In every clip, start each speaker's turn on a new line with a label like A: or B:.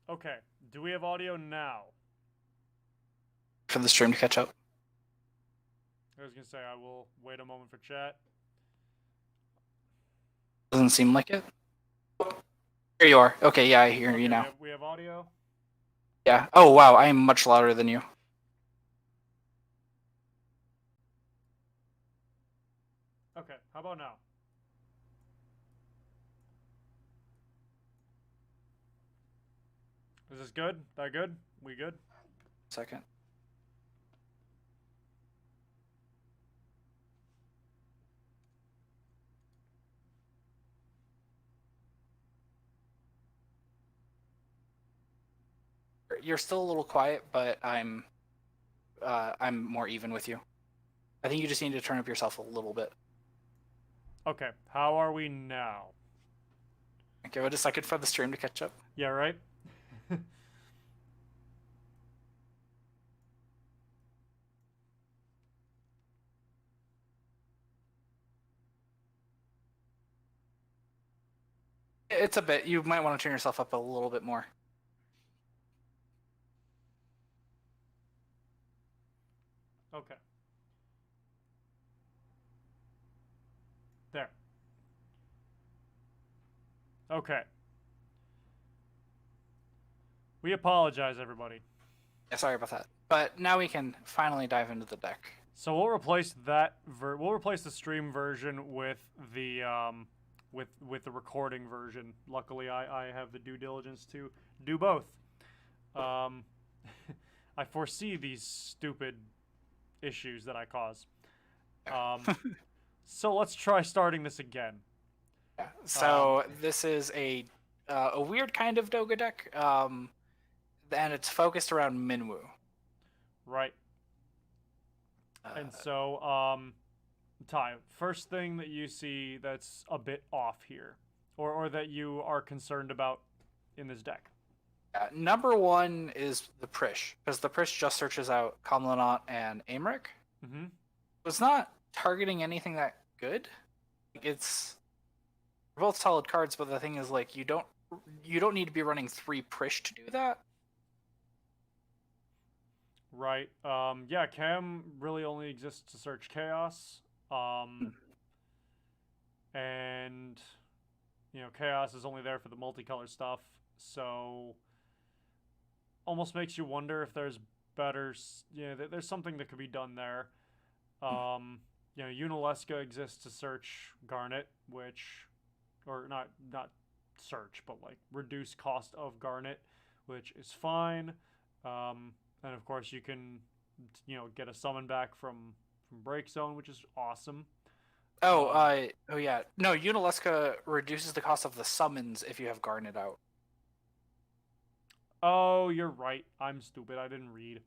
A: Okay. Do we have audio now?
B: For the stream to catch up.
A: I was gonna say I will wait a moment for chat.
B: Doesn't seem like it. Here you are. Okay, yeah, I hear
A: Okay,
B: you now.
A: we have audio.
B: Yeah. Oh wow, I am much louder than you.
A: Okay, how about now? Is this good? That good? We good?
B: Second. You're still a little quiet, but I'm more even with you. I think you just need to turn up yourself a little bit.
A: Okay, how are we now?
B: Give it a second for the stream to catch up.
A: Yeah, right?
B: It's a bit. You might want to turn yourself up a little bit more.
A: Okay. There. Okay. We apologize, everybody.
B: Yeah, sorry about that. But now we can finally dive into the deck.
A: So we'll replace we'll replace the stream version with the with the recording version. Luckily, I have the due diligence to do both. Um, I foresee these stupid issues that I cause. So let's try starting this again.
B: Yeah. So this is a weird kind of Doga deck, and it's focused around Minwu.
A: Right. And so, Ty, first thing that you see that's a bit off here, or that you are concerned about in this deck.
B: Number one is the Prish, because the Prish just searches out Kamlanot and Aymeric.
A: Mm-hmm.
B: It's not targeting anything that good. It's both solid cards, but the thing is, like, you don't need to be running 3 Prish to do that.
A: Right. Yeah, Cam really only exists to search chaos. And chaos is only there for the multicolor stuff. So almost makes you wonder if there's better. There's something that could be done there. Unalesca exists to search Garnet, or not search, but like reduce cost of Garnet, which is fine. And of course you can, get a summon back from Break Zone, which is awesome.
B: Oh yeah. No, Unalesca reduces the cost of the summons if you have Garnet out.
A: Oh, you're right. I'm stupid. I didn't read.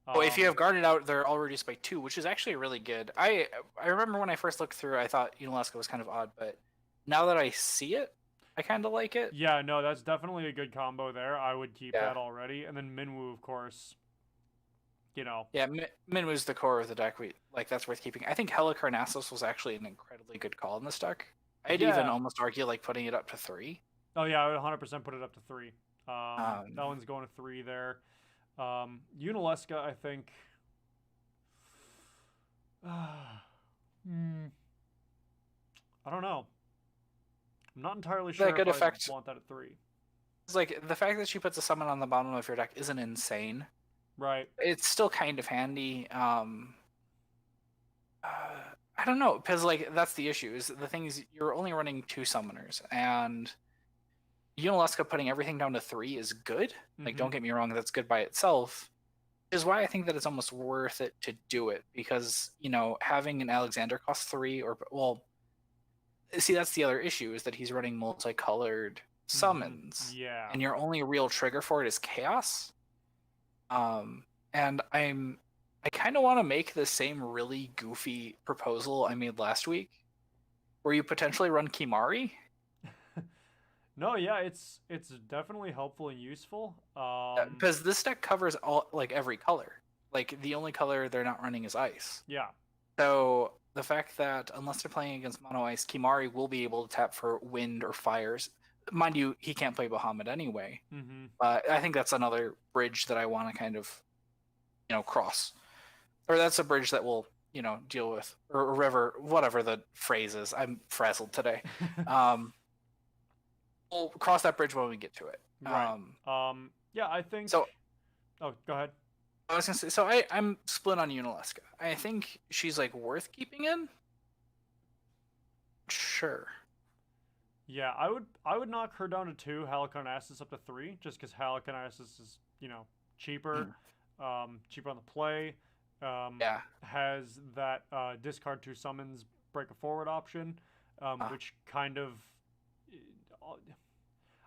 B: Well, if you have Garnet out, they're all reduced by 2, which is actually really good. I remember when I first looked through, I thought Unalesca was kind of odd, but now that I see it, I kind of like it.
A: Yeah, no, that's definitely a good combo there. I would keep that already. And then Minwu, of course,
B: Yeah, Minwu's the core of the deck. That's worth keeping. I think Helicarnassus was actually an incredibly good call in this deck. I'd even almost argue like putting it up to 3.
A: Oh yeah, I would 100% put it up to 3. That one's going to 3 there. Unalesca, I think. I don't know. I'm not entirely sure if I want that at 3.
B: It's like the fact that she puts a summon on the bottom of your deck isn't insane.
A: Right.
B: It's still kind of handy. I don't know, because like that's the issue. Is the thing is you're only running 2 summoners, and Unalesca putting everything down to 3 is good. Mm-hmm. Like, don't get me wrong, that's good by itself. Is why I think that it's almost worth it to do it, because having an Alexander cost 3, or see, that's the other issue, is that he's running multicolored summons.
A: Yeah.
B: And your only real trigger for it is chaos. And I kind of want to make the same really goofy proposal I made last week, where you potentially run Kimari.
A: No, yeah, it's definitely helpful and useful.
B: Because this deck covers every color. Like, the only color they're not running is ice.
A: Yeah.
B: So the fact that unless they're playing against mono ice, Kimari will be able to tap for wind or fires. mind you, he can't play Bahamut anyway.
A: Mm-hmm.
B: But I think that's another bridge that I want to kind of, cross, or that's a bridge that we'll, deal with, or a river, whatever the phrase is. I'm frazzled today. We'll cross that bridge when we get to it.
A: Right. Yeah, I think.
B: So.
A: Oh, go ahead.
B: I was gonna say, so I'm split on Yunalesca. I think she's like worth keeping in. Sure.
A: Yeah, I would knock her down to 2, Halicarnassus up to 3, just because Halicarnassus is cheaper, cheaper on the play.
B: Yeah.
A: Has that discard 2 summons, break a forward option, which kind of, I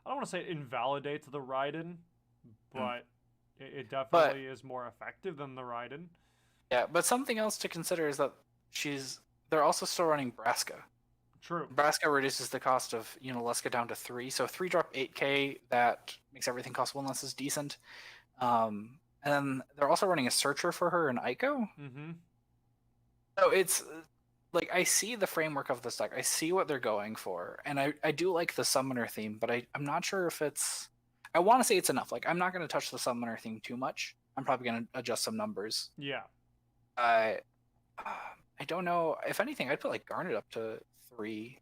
A: don't want to say it invalidates the Raiden, but it definitely is more effective than the Raiden.
B: Yeah, but something else to consider is that they're also still running Braska.
A: True.
B: Braska reduces the cost of Yunalesca down to 3, so 3 drop 8k, that makes everything cost 1 less is decent. And then they're also running a Searcher for her in Aiko.
A: Mm-hmm.
B: So it's like, I see the framework of this deck. I see what they're going for, and I do like the summoner theme, but I'm not sure if it's. I want to say it's enough. Like, I'm not going to touch the summoner theme too much. I'm probably going to adjust some numbers.
A: Yeah.
B: I don't know. If anything, I'd put like Garnet up to 3.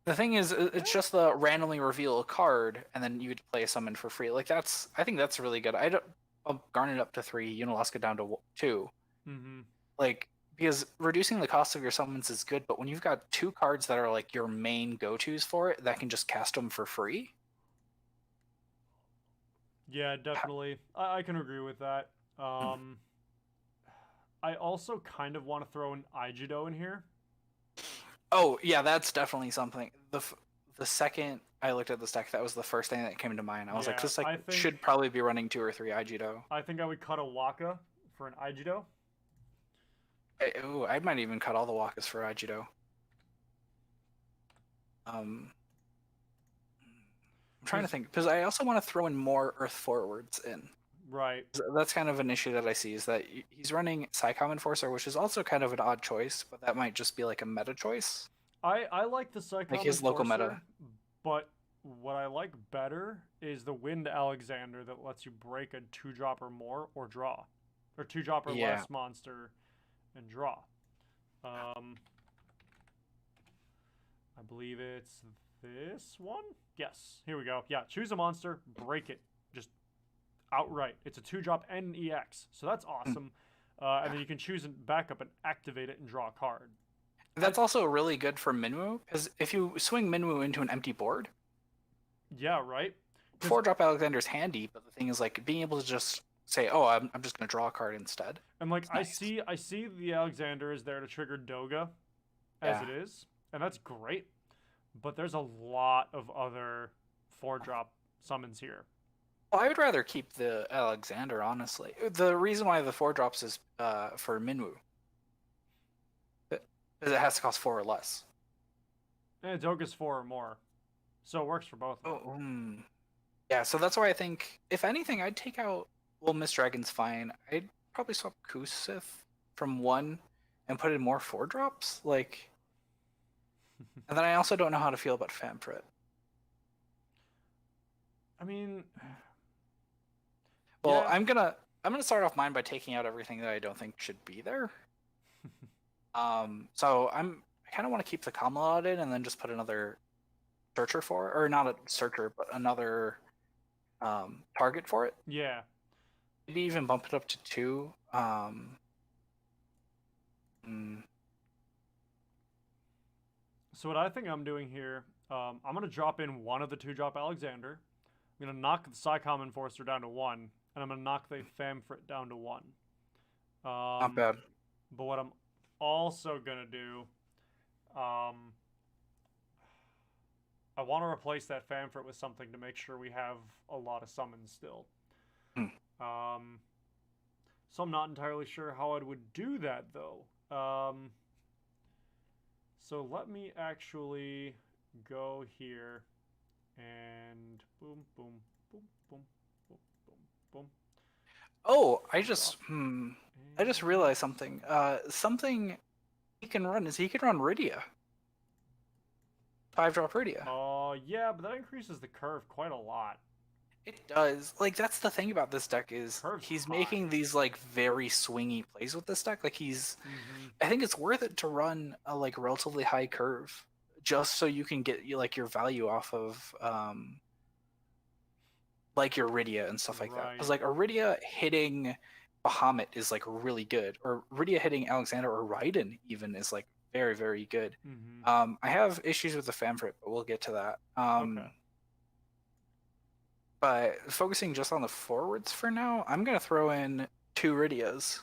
B: The thing is, it's just the randomly reveal a card, and then you would play a summon for free. Like, I think that's really good. I'll Garnet up to 3, Yunalesca down to 2.
A: Mm-hmm.
B: Like, because reducing the cost of your summons is good, but when you've got 2 cards that are like your main go-tos for it, that can just cast them for free.
A: Yeah, definitely. I can agree with that. I also kind of want to throw an Aijido in here.
B: Oh, yeah, that's definitely something. The second I looked at this deck, that was the first thing that came to mind. I was like, this deck should probably be running 2 or 3 Aijido.
A: I think I would cut a Waka for an Aijido.
B: I might even cut all the Wakas for Aijido. I'm trying to think, because I also want to throw in more Earth Forwards in.
A: Right.
B: That's kind of an issue that I see, is that he's running Psycom Enforcer, which is also kind of an odd choice, but that might just be like a meta choice.
A: I like the Psycom
B: like his
A: Enforcer,
B: local meta.
A: But what I like better is the Wind Alexander that lets you break a 2-drop or more or draw. Or 2-drop or less monster and draw. I believe it's this one? Yes. Here we go. Yeah, choose a monster, break it. Just outright. It's a 2-drop and an EX. So that's awesome. And then you can choose a backup and activate it and draw a card.
B: That's also really good for Minwu, because if you swing Minwu into an empty board.
A: Yeah, right?
B: 4-drop Alexander's handy, but the thing is, like, being able to just say, oh, I'm just going to draw a card instead.
A: And like, I see the Alexander is there to trigger Doga as it is, and that's great. But there's a lot of other 4-drop summons here.
B: Well, I would rather keep the Alexander, honestly. The reason why the 4-drops is for Minwu. Because it has to cost 4 or less.
A: And Doga's 4 or more. So it works for both.
B: Yeah, so that's why I think, if anything, I'd take out. Well, Miss Dragon's fine. I'd probably swap Kusith from 1 and put in more 4-drops. Like, and then I also don't know how to feel about Famfrit.
A: I mean,
B: well, yeah. I'm gonna start off mine by taking out everything that I don't think should be there. So I kind of want to keep the Camelot in and then just put another Searcher for it, or not a Searcher, but another target for it.
A: Yeah.
B: Maybe even bump it up to 2.
A: So what I think I'm doing here, I'm going to drop in one of the 2-drop Alexander. I'm going to knock the Psycom Enforcer down to 1, and I'm going to knock the Famfrit down to 1.
B: Not bad.
A: But what I'm also going to do, I want to replace that Famfrit with something to make sure we have a lot of summons still. So I'm not entirely sure how I would do that, though. So let me actually go here and boom, boom, boom, boom, boom, boom, boom.
B: Oh, I just realized something. Something he can run is he can run Rydia. 5-drop Rydia.
A: Yeah, but that increases the curve quite a lot.
B: It does. Like that's the thing about this deck is
A: Curve's
B: he's
A: high.
B: making these like very swingy plays with this deck. Like he's I think it's worth it to run a like relatively high curve just so you can get like your value off of like your Rydia and stuff like that. Because like Rydia hitting Bahamut is like really good, or Rydia hitting Alexander or Raiden even is like very very good. I have issues with the Famfrit, but we'll get to that.
A: Okay.
B: But focusing just on the forwards for now, I'm gonna throw in 2 Rydias.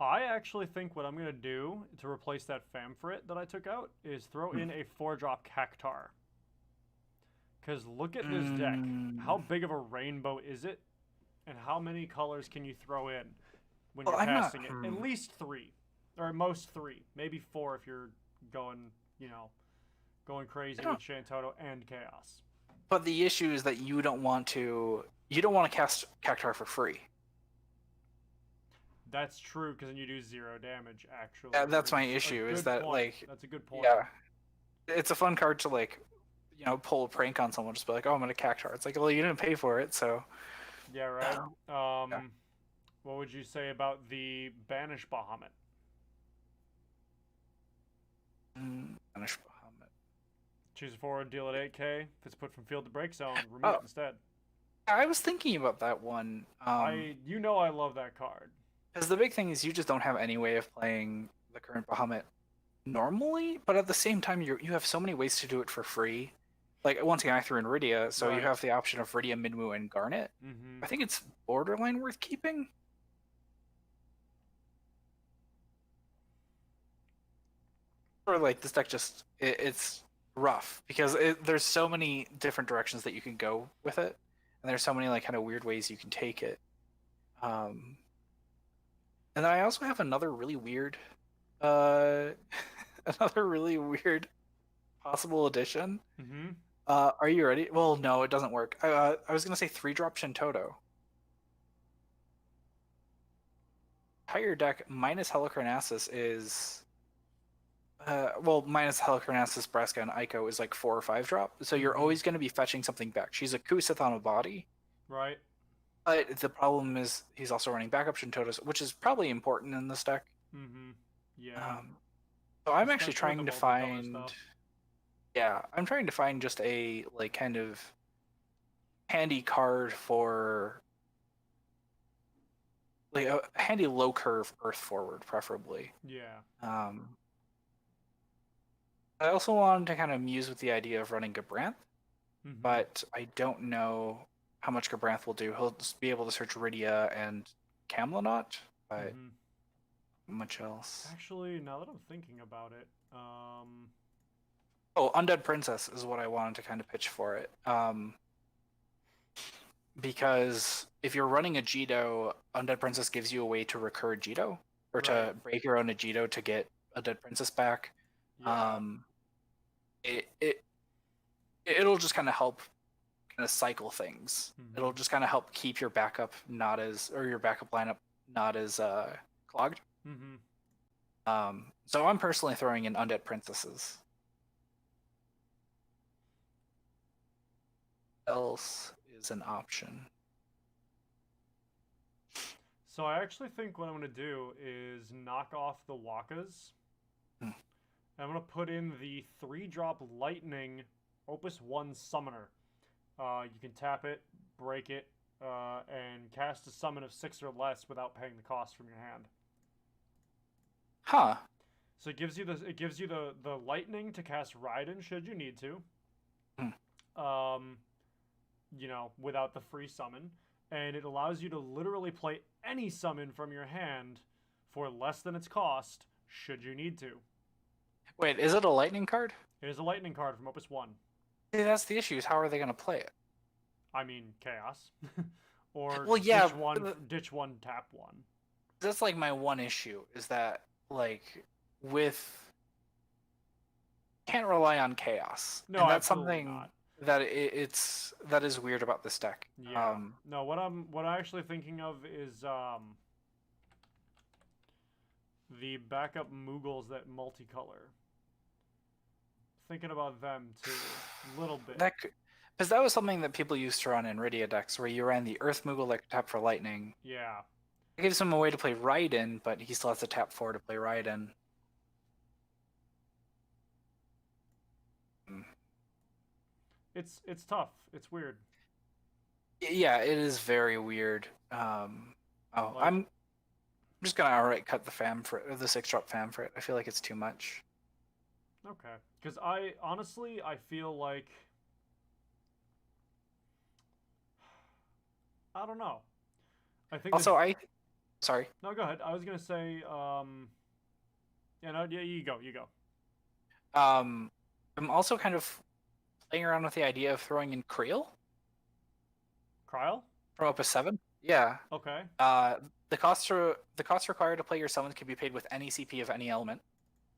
A: I actually think what I'm gonna do to replace that Famfrit that I took out is throw in a 4-drop Cactar. Because look at this deck. How big of a rainbow is it? And how many colors can you throw in when you're casting it? At least 3. Or at most 3. Maybe 4 if you're going, you know, going crazy with Shantoto and Chaos.
B: But the issue is that you don't want to cast Cactar for free.
A: That's true, because then you do 0 damage, actually.
B: Yeah, that's my issue, is that, like...
A: That's a good point.
B: Yeah. It's a fun card to, like, you know, pull a prank on someone, just be like, oh, I'm going to Cactar. It's like, well, you didn't pay for it, so...
A: Yeah, right. Yeah. What would you say about the Banish Bahamut?
B: Banish Bahamut.
A: Choose a forward, deal at 8k. If it's put from field to break zone, remove it instead.
B: I was thinking about that one.
A: You know I love that card.
B: Because the big thing is you just don't have any way of playing the current Bahamut normally, but at the same time you have so many ways to do it for free. Like once again, I threw in Rydia, so you have the option of Rydia, Minmu, and Garnet. I think it's borderline worth keeping. Or like this deck just it's rough because there's so many different directions that you can go with it, and there's so many like kind of weird ways you can take it. And then I also have another really weird, another really weird possible addition. Are you ready? Well, no, it doesn't work. I was gonna say 3-drop Shantoto. Entire deck minus Helicarnassus is, well, minus Helicarnassus, Braska, and Ico is like 4 or 5-drop. So you're always gonna be fetching something back. She's a Kusith on a body.
A: Right.
B: But the problem is he's also running backup Shantotos, which is probably important in this deck.
A: Yeah.
B: So I'm actually trying to find... Yeah, I'm trying to find just a, like, kind of handy card for... like, a handy low-curve Earth forward, preferably.
A: Yeah.
B: I also wanted to kind of muse with the idea of running Gabranth, but I don't know how much Gabranth will do. He'll just be able to search Rydia and Camelot, but much else.
A: Actually, now that I'm thinking about it,
B: oh, Undead Princess is what I wanted to kind of pitch for it. Because if you're running a Jido, Undead Princess gives you a way to recur Jido, or to break your own Jido to get Undead Princess back. Yeah. It'll just kind of help kind of cycle things. It'll just kind of help keep your backup your backup lineup not as clogged. So I'm personally throwing in Undead Princesses. Else is an option.
A: So I actually think what I'm going to do is knock off the Wakas. I'm going to put in the 3-drop Lightning Opus 1 Summoner. You can tap it, break it, and cast a summon of 6 or less without paying the cost from your hand.
B: Huh.
A: So it gives you the lightning to cast Raiden should you need to. You know, without the free summon, and it allows you to literally play any summon from your hand for less than its cost should you need to.
B: Wait, is it a lightning card?
A: It is a lightning card from Opus 1.
B: See, that's the issue, is how are they going to play it?
A: I mean, Chaos. Or
B: well, yeah,
A: ditch one, tap one.
B: That's like my one issue, is that, like, can't rely on Chaos.
A: No,
B: and that's
A: absolutely
B: something
A: not.
B: That is weird about this deck.
A: Yeah. No, what I'm actually thinking of is the backup Moogles that multicolor. Thinking about them too, a little bit.
B: Because that was something that people used to run in Rydia decks, where you ran the Earth Moogle that could tap for lightning.
A: Yeah.
B: It gives him a way to play Raiden, but he still has to tap 4 to play Raiden.
A: It's tough. It's weird.
B: Yeah, it is very weird. I'm just gonna outright cut the 6-drop fam for it. I feel like it's too much.
A: Okay, because I honestly feel like I don't know. I think
B: also sorry.
A: No, go ahead. I was gonna say you go.
B: I'm also kind of playing around with the idea of throwing in Creel.
A: Cryle?
B: From Opus 7? Yeah.
A: Okay.
B: The cost required to play your summons can be paid with any CP of any element.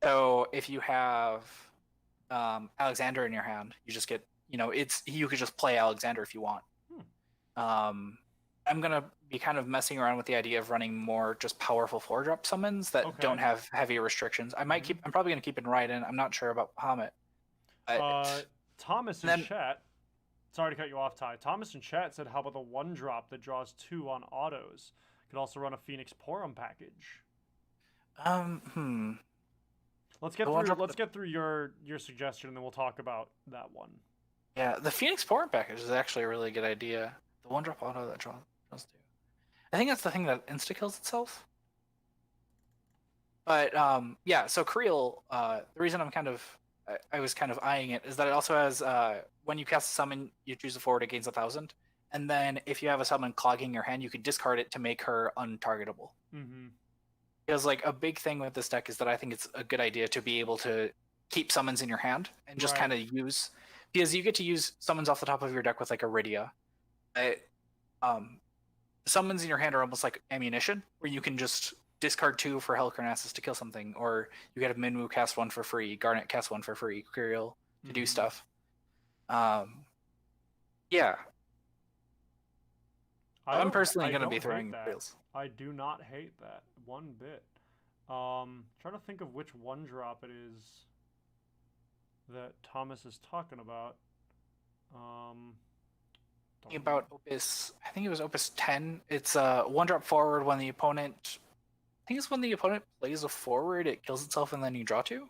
B: So if you have Alexander in your hand, you just get, you could just play Alexander if you want. I'm gonna be kind of messing around with the idea of running more just powerful 4-drop summons that don't have heavy restrictions. I'm probably gonna keep in Raiden. I'm not sure about Bahamut.
A: Thomas in chat. Sorry to cut you off, Ty. Thomas in chat said, "How about the 1-drop that draws 2 on autos? Could also run a Phoenix Porum package." Let's get through your suggestion, and then we'll talk about that one.
B: Yeah, the Phoenix Porum package is actually a really good idea. The 1-drop auto that draws 2. I think that's the thing that insta kills itself. But yeah, so Creel, the reason I was kind of eyeing it is that it also has when you cast a summon, you choose a forward, it gains 1,000, and then if you have a summon clogging your hand, you can discard it to make her untargetable. Because like a big thing with this deck is that I think it's a good idea to be able to keep summons in your hand and just kind of use, because you get to use summons off the top of your deck with like Iridia. Summons in your hand are almost like ammunition, where you can just discard 2 for Helicarnassus to kill something, or you get a Minwu cast 1 for free, Garnet cast 1 for free, Creel to do stuff. Yeah. I'm personally going to be throwing Creels.
A: I do not hate that one bit. Trying to think of which 1-drop it is that Thomas is talking about.
B: About Opus, I think it was Opus 10. It's a 1-drop forward when the opponent, I think it's when the opponent plays a forward, it kills itself and then you draw 2.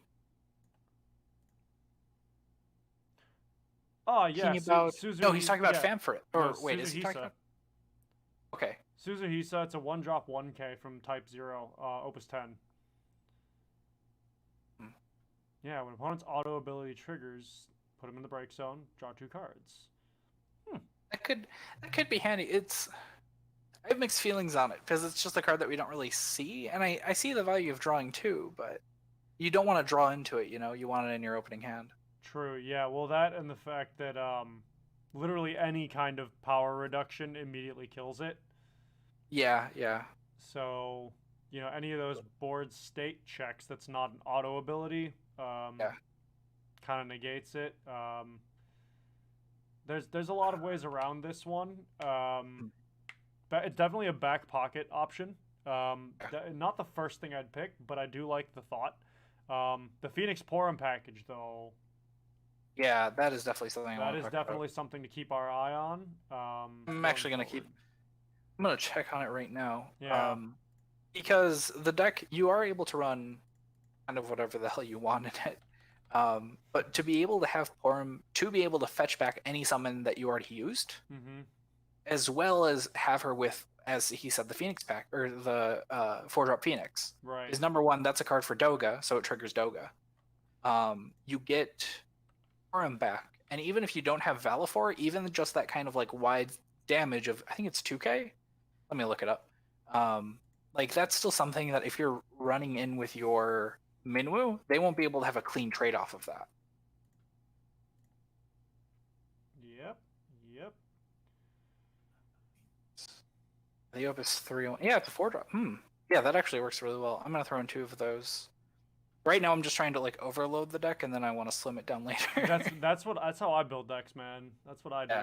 A: Oh yeah,
B: no, he's talking about Famfrit. Or wait, is he talking about? Okay.
A: Suzuhisa, it's a 1-drop 1k from Type 0, Opus 10. Yeah, when opponent's auto ability triggers, put him in the break zone, draw 2 cards.
B: That could be handy. I have mixed feelings on it because it's just a card that we don't really see, and I see the value of drawing 2, but you don't want to draw into it. You want it in your opening hand.
A: True. Yeah. Well, that and the fact that literally any kind of power reduction immediately kills it.
B: Yeah.
A: So any of those board state checks that's not an auto ability kind of negates it. There's a lot of ways around this one. But it's definitely a back pocket option. Not the first thing I'd pick, but I do like the thought. The Phoenix Porum package, though.
B: Yeah, that is definitely something.
A: That is definitely something to keep our eye on.
B: I'm actually gonna I'm gonna check on it right now.
A: Yeah.
B: Because the deck, you are able to run kind of whatever the hell you want in it. But to be able to have Porum, to be able to fetch back any summon that you already used, as well as have her with, as he said, the Phoenix pack, or the 4-drop Phoenix, is number 1. That's a card for Doga, so it triggers Doga. You get Porum back, and even if you don't have Valifor, even just that kind of like wide damage of, I think it's 2k? Let me look it up. Like that's still something that if you're running in with your Minwu, they won't be able to have a clean trade off of that.
A: Yep.
B: The Opus 3, yeah, it's a 4-drop. Yeah, that actually works really well. I'm gonna throw in 2 of those. Right now, I'm just trying to like overload the deck, and then I want to slim it down later.
A: that's how I build decks, man. That's what I do.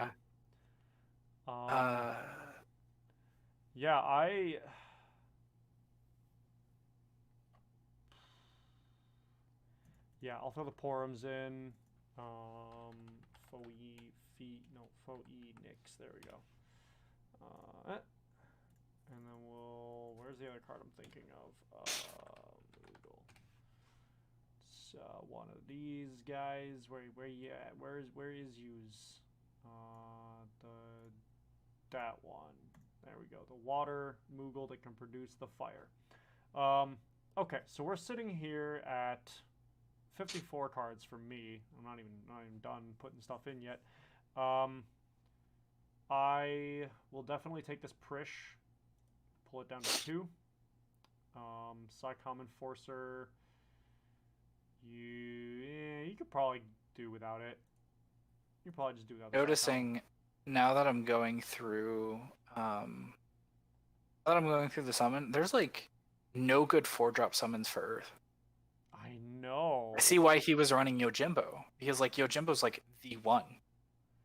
B: Yeah.
A: Yeah, I'll throw the Porums in. Nix. There we go. And then we'll. Where's the other card I'm thinking of? Moogle. It's one of these guys. Where you at? Where is use? That one. There we go. The water Moogle that can produce the fire. Okay, so we're sitting here at 54 cards for me. I'm not even done putting stuff in yet. I will definitely take this Prish, pull it down to 2. Psycom Enforcer. You could probably do without it. You could probably just do without it.
B: Noticing now that I'm going through the summon, there's like no good 4-drop summons for Earth.
A: I know.
B: I see why he was running Yojimbo, because like Yojimbo's like the one.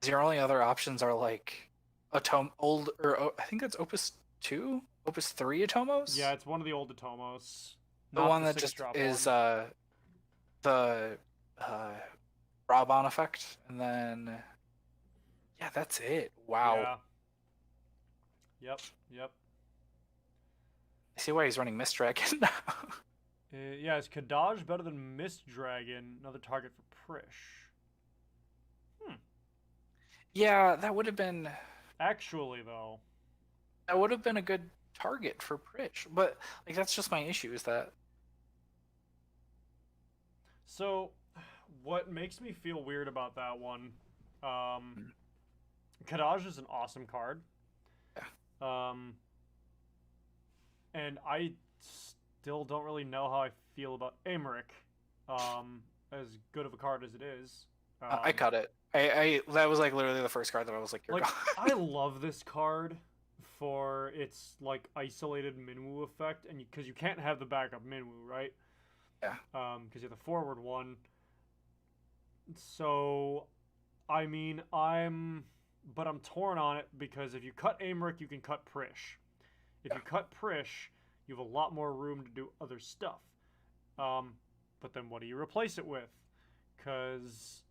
B: Your only other options are like I think that's Opus 2, Opus 3 Atomos.
A: Yeah, it's one of the old Atomos.
B: The one that just is the Raban effect, and then yeah, that's it. Wow.
A: Yeah. Yep.
B: I see why he's running Mist Dragon now.
A: Yeah, is Kadaj better than Mist Dragon? Another target for Prish.
B: Yeah, that would have been.
A: Actually, though,
B: that would have been a good target for Prish, but like that's just my issue is that.
A: So, what makes me feel weird about that one? Kadaj is an awesome card.
B: Yeah.
A: And I still don't really know how I feel about Amerik. As good of a card as it is.
B: I cut it. I that was like literally the first card that I was like, you're gone.
A: I love this card for its like isolated Minwu effect, and because you can't have the backup Minwu, right?
B: Yeah.
A: Because you have the forward one. So, I mean, I'm torn on it because if you cut Amerik, you can cut Prish. If you cut Prish, you have a lot more room to do other stuff. But then what do you replace it with? Because,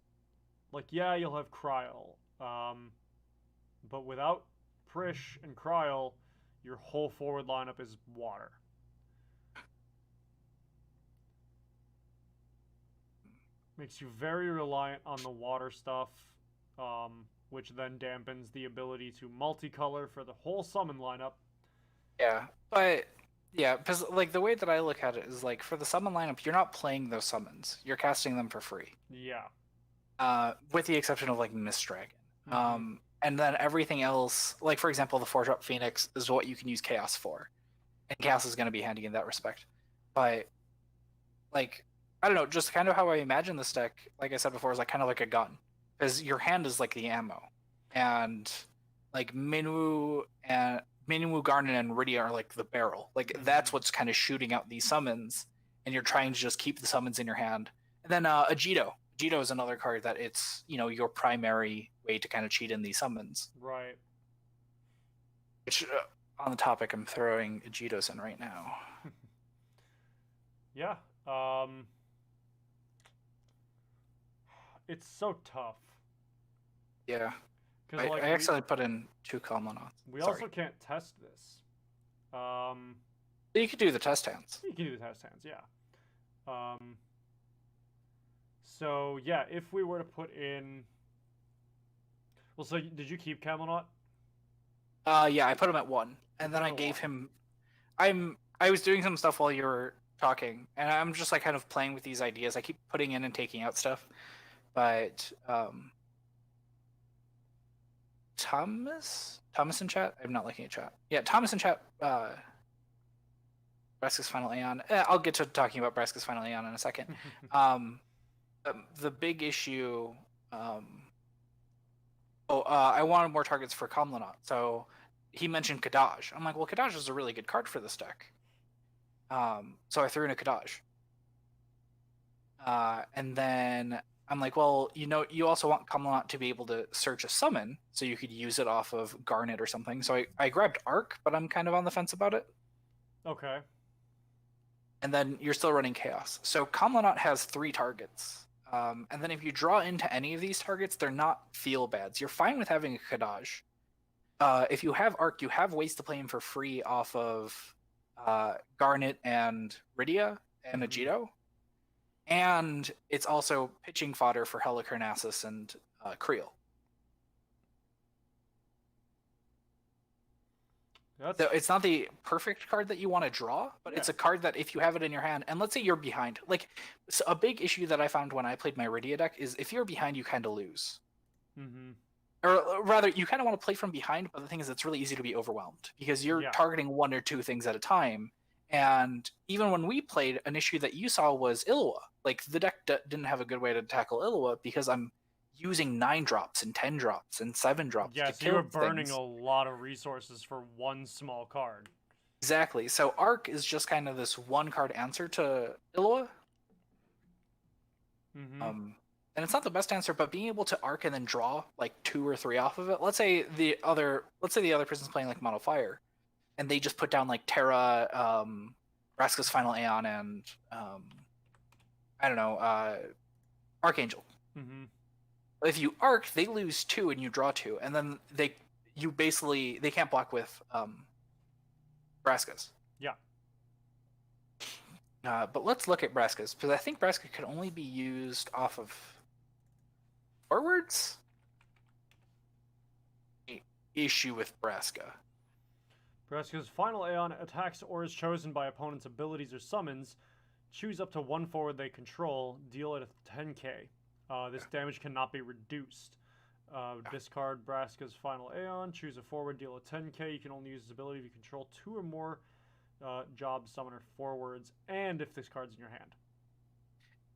A: like, yeah, you'll have Kryl. But without Prish and Kryl, your whole forward lineup is water. Makes you very reliant on the water stuff, which then dampens the ability to multicolor for the whole summon lineup.
B: Yeah, but yeah, because like the way that I look at it is like for the summon lineup, you're not playing those summons; you're casting them for free.
A: Yeah.
B: With the exception of like Mist Dragon. And then everything else, like for example, the 4-drop Phoenix is what you can use Chaos for, and Chaos is going to be handy in that respect. But like I don't know, just kind of how I imagine this deck, like I said before, is like kind of like a gun, because your hand is like the ammo, and like Minwu, Garnet, and Rydia are like the barrel. Like that's what's kind of shooting out these summons, and you're trying to just keep the summons in your hand. And then Ajido. Ajido is another card that it's your primary way to kind of cheat in these summons.
A: Right.
B: Which on the topic, I'm throwing Ajidos in right now.
A: Yeah. It's so tough.
B: Yeah. Because I accidentally put in 2 Kamlanoths.
A: We also can't test this.
B: You could do the test hands.
A: You can do the test hands, yeah. So yeah, if we were to put in, well, so did you keep Camelot?
B: Yeah, I put him at 1, and then I gave him. I was doing some stuff while you were talking, and I'm just like kind of playing with these ideas. I keep putting in and taking out stuff, but Thomas in chat. I'm not looking at chat. Yeah, Thomas in chat. Braska's Final Aeon. I'll get to talking about Braska's Final Aeon in a second. The big issue. I wanted more targets for Kamlanoth, so he mentioned Kadaj. I'm like, well, Kadaj is a really good card for this deck. So I threw in a Kadaj. And then I'm like, well, you also want Kamlanoth to be able to search a summon, so you could use it off of Garnet or something. So I grabbed Arc, but I'm kind of on the fence about it.
A: Okay.
B: and then you're still running Chaos. So Kamlanot has 3 targets. And then if you draw into any of these targets, they're not feel bads. You're fine with having a Kadaj. If you have Arc, you have ways to play him for free off of Garnet and Rydia and Agito. And it's also pitching fodder for Helicarnassus and Creel. So it's not the perfect card that you want to draw, but it's a card that if you have it in your hand, and let's say you're behind, like so a big issue that I found when I played my Rydia deck is if you're behind, you kind of lose. Or rather, you kind of want to play from behind, but the thing is, it's really easy to be overwhelmed because you're targeting 1 or 2 things at a time. And even when we played, an issue that you saw was Illawa. Like the deck didn't have a good way to tackle Illawa because I'm using 9 drops and 10 drops and 7 drops.
A: Yeah, so you were burning a lot of resources for one small card.
B: Exactly. So Arc is just kind of this 1-card answer to Illawa. And it's not the best answer, but being able to Arc and then draw like 2 or 3 off of it. Let's say the other person's playing like Mono Fire, and they just put down like Terra, Vraska's Final Aeon, and I don't know, Archangel. If you Arc, they lose 2 and you draw 2, and then they can't block with Vraskas.
A: Yeah.
B: But let's look at Vraskas, because I think Vraska could only be used off of forwards. Issue with Vraska.
A: Vraska's Final Aeon attacks or is chosen by opponent's abilities or summons. Choose up to 1 forward they control. Deal it a 10k. This damage cannot be reduced. Discard Vraska's Final Aeon. Choose a forward. Deal a 10k. You can only use this ability if you control 2 or more job summoner forwards, and if this card's in your hand.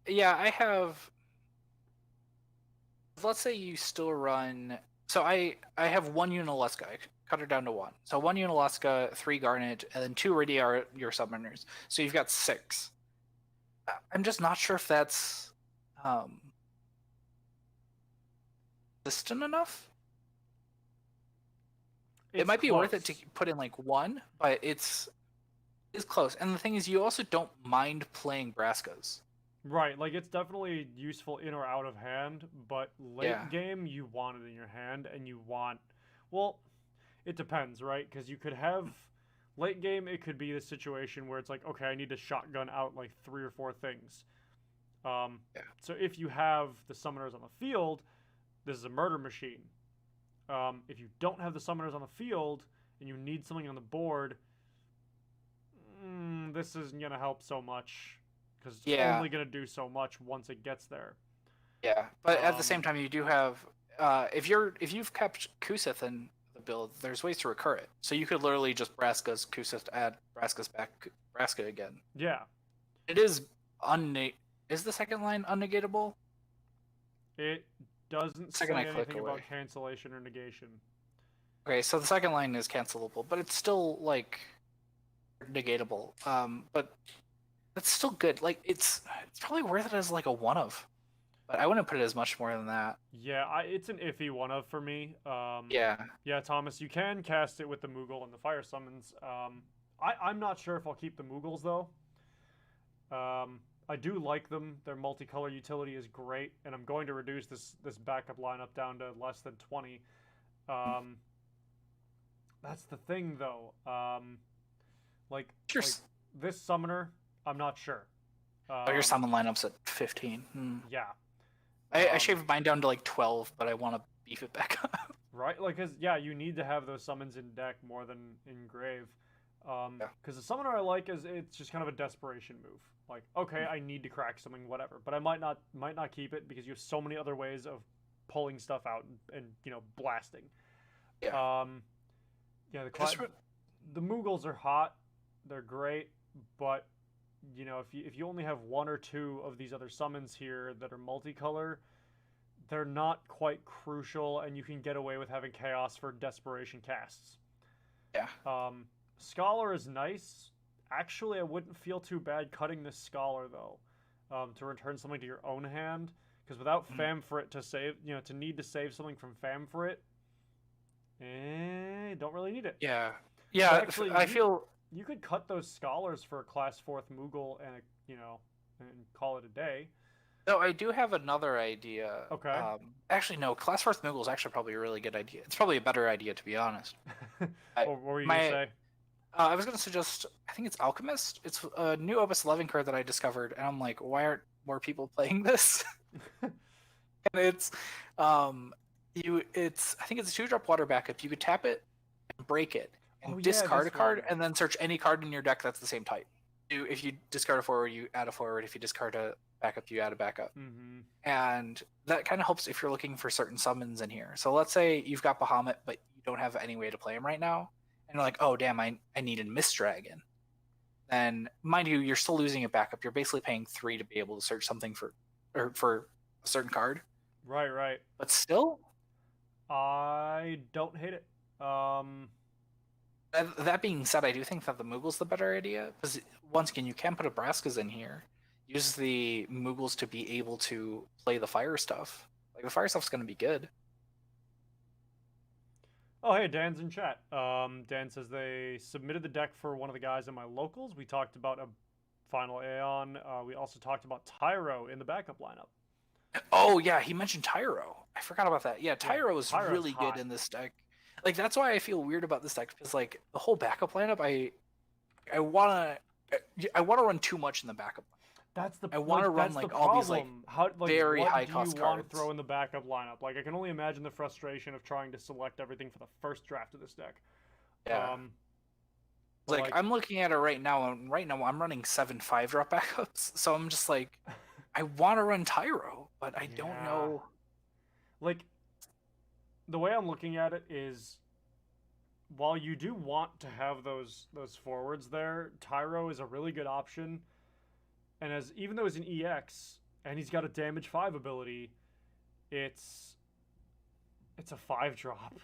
B: Yeah, I have. Let's say you still run. So I have 1 Yunalesca. I cut her down to 1. So 1 Yunalesca, 3 Garnet, and then 2 Rydia are your summoners. So you've got 6. I'm just not sure if that's consistent enough. It might be worth it to put in like 1, but it's close. And the thing is, you also don't mind playing Vraskas.
A: Right, like it's definitely useful in or out of hand, but late game you want it in your hand, and you want, well, it depends, right? Because you could have late game, it could be the situation where it's like, okay, I need to shotgun out like 3 or 4 things. So if you have the summoners on the field, this is a murder machine. If you don't have the summoners on the field and you need something on the board, this isn't gonna help so much. Because it's only going to do so much once it gets there. Yeah,
B: but at the same time, you do have if you've kept Kusith in the build, there's ways to recur it. So you could literally just Vraska's Kusith to add Vraska's back Vraska again.
A: Yeah,
B: it is Is the second line unnegatable?
A: It doesn't say anything about cancellation or negation.
B: Okay, so the second line is cancelable, but it's still like negatable. But that's still good. Like it's probably worth it as like a 1 of, but I wouldn't put it as much more than that.
A: Yeah, it's an iffy 1 of for me.
B: Yeah,
A: Thomas, you can cast it with the Moogle and the fire summons. I'm not sure if I'll keep the Moogles though. I do like them. Their multicolor utility is great, and I'm going to reduce this backup lineup down to less than 20. That's the thing though. Like this summoner, I'm not sure.
B: Your summon lineup's at 15.
A: Yeah.
B: I shaved mine down to like 12, but I want to beef it back up.
A: Right? Like, you need to have those summons in deck more than in grave. Because the summoner I like it's just kind of a desperation move. Like, okay, I need to crack something, whatever. But I might not keep it because you have so many other ways of pulling stuff out and blasting.
B: Yeah.
A: The Moogles are hot. They're great, but if you only have 1 or 2 of these other summons here that are multicolor, they're not quite crucial, and you can get away with having chaos for desperation casts.
B: Yeah.
A: Scholar is nice. Actually, I wouldn't feel too bad cutting this Scholar though, to return something to your own hand, because without Famfrit to save, to need to save something from Famfrit, don't really need it.
B: Yeah. Yeah. Actually, I feel
A: you could cut those scholars for a class fourth Moogle and and call it a day.
B: No, I do have another idea.
A: Okay.
B: Actually, no. Class Fourth Moogle is actually probably a really good idea. It's probably a better idea, to be honest.
A: What were you gonna
B: My
A: say?
B: I was gonna suggest. I think it's Alchemist. It's a new Opus 11 card that I discovered, and I'm like, why aren't more people playing this? And it's, it's. I think it's a 2-drop water backup. You could tap it, and break it, and
A: Oh, yeah,
B: discard a
A: this
B: card,
A: one.
B: and then search any card in your deck that's the same type. If you discard a forward, you add a forward. If you discard a backup, you add a backup.
A: Mm-hmm.
B: And that kind of helps if you're looking for certain summons in here. So let's say you've got Bahamut, but you don't have any way to play him right now, and you're like, oh damn, I need a Mist Dragon. Then, mind you, you're still losing a backup. You're basically paying 3 to be able to search something for a certain card.
A: Right, right.
B: But still,
A: I don't hate it.
B: that being said, I do think that the Moogle's the better idea because once again, you can put Abraskas in here. Use the Moogles to be able to play the fire stuff. Like the fire stuff's going to be good.
A: Oh, hey, Dan's in chat. Dan says they submitted the deck for one of the guys in my locals. We talked about a final Aeon. We also talked about Tyro in the backup lineup.
B: Oh yeah, he mentioned Tyro. I forgot about that. Yeah, Tyro is
A: Tyro's
B: really
A: hot.
B: good in this deck. Like that's why I feel weird about this deck because like the whole backup lineup, I wanna run too much in the backup.
A: That's the
B: I wanna
A: like,
B: run,
A: that's
B: like,
A: the
B: all these, like,
A: problem. How
B: very
A: what
B: high
A: do
B: cost
A: you want
B: cards.
A: to throw in the backup lineup? Like I can only imagine the frustration of trying to select everything for the first draft of this deck.
B: Yeah.
A: But,
B: Like I'm looking at it right now, and right now I'm running 7 5-drop backups. So I'm just like, I want to run Tyro, but I don't
A: Yeah.
B: know.
A: like the way I'm looking at it is, while you do want to have those forwards there, Tyro is a really good option. And even though he's an EX and he's got a damage 5 ability, it's a 5-drop.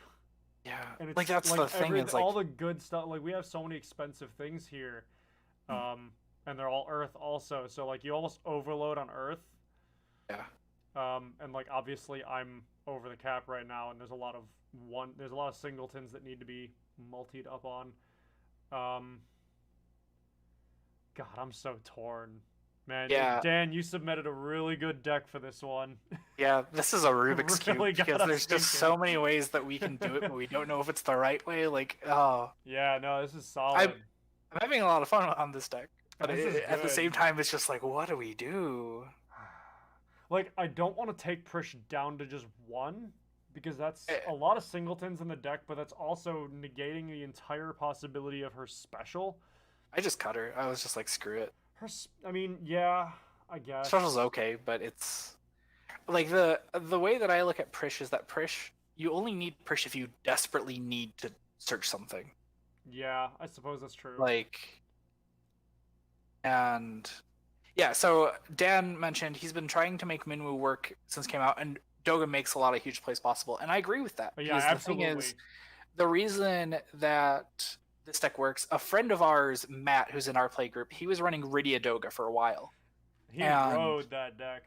B: Yeah,
A: And it's
B: like that's the thing. It's like
A: all the good stuff. Like we have so many expensive things here, and they're all Earth also. So like you almost overload on Earth.
B: yeah.
A: And like obviously I'm over the cap right now, and there's a lot of singletons that need to be multied up on. God, I'm so torn. Man,
B: Yeah.
A: Dan, you submitted a really good deck for this one.
B: Yeah, this is a Rubik's
A: Really
B: Cube
A: got
B: because
A: us
B: there's just
A: thinking.
B: so many ways that we can do it, but we don't know if it's the right way. Like, oh,
A: Yeah, no, this is solid.
B: I'm having a lot of fun on this deck, but
A: This is
B: at the
A: good.
B: same time, it's just like, what do we do?
A: Like, I don't want to take Prish down to just one, because that's
B: Eh.
A: a lot of singletons in the deck, but that's also negating the entire possibility of her special.
B: I just cut her. I was just like, screw it.
A: I mean, yeah, I guess.
B: Special's okay, but it's like the way that I look at Prish is that Prish, you only need Prish if you desperately need to search something.
A: Yeah, I suppose that's true.
B: Like, and yeah, so Dan mentioned he's been trying to make Minwu work since it came out, and Doga makes a lot of huge plays possible, and I agree with that.
A: But yeah,
B: because
A: absolutely.
B: The thing is, the reason that this deck works, a friend of ours, Matt, who's in our play group, he was running Rydia Doga for a while.
A: He
B: and-
A: rode that deck.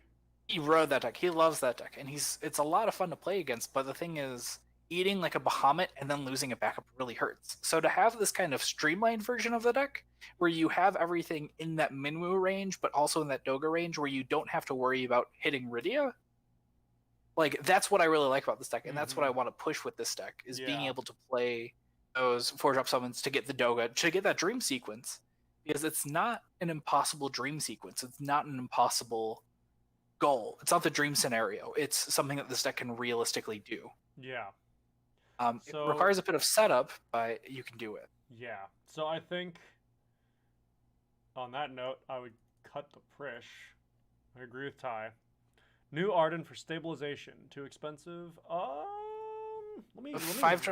B: He rode that deck. He loves that deck, and it's a lot of fun to play against. But the thing is, eating like a Bahamut and then losing a backup really hurts. So to have this kind of streamlined version of the deck, where you have everything in that Minwu range, but also in that Doga range, where you don't have to worry about hitting Rydia, like that's what I really like about this deck, and that's what I want to push with this deck is being
A: Yeah.
B: able to play those 4-drop summons to get the Doga, to get that dream sequence, because it's not an impossible dream sequence. It's not an impossible goal. It's not the dream scenario. It's something that this deck can realistically do.
A: Yeah.
B: It requires a bit of setup, but you can do it.
A: Yeah. So I think on that note, I would cut the Prish. I agree with Ty. New Arden for stabilization. Too expensive. Let me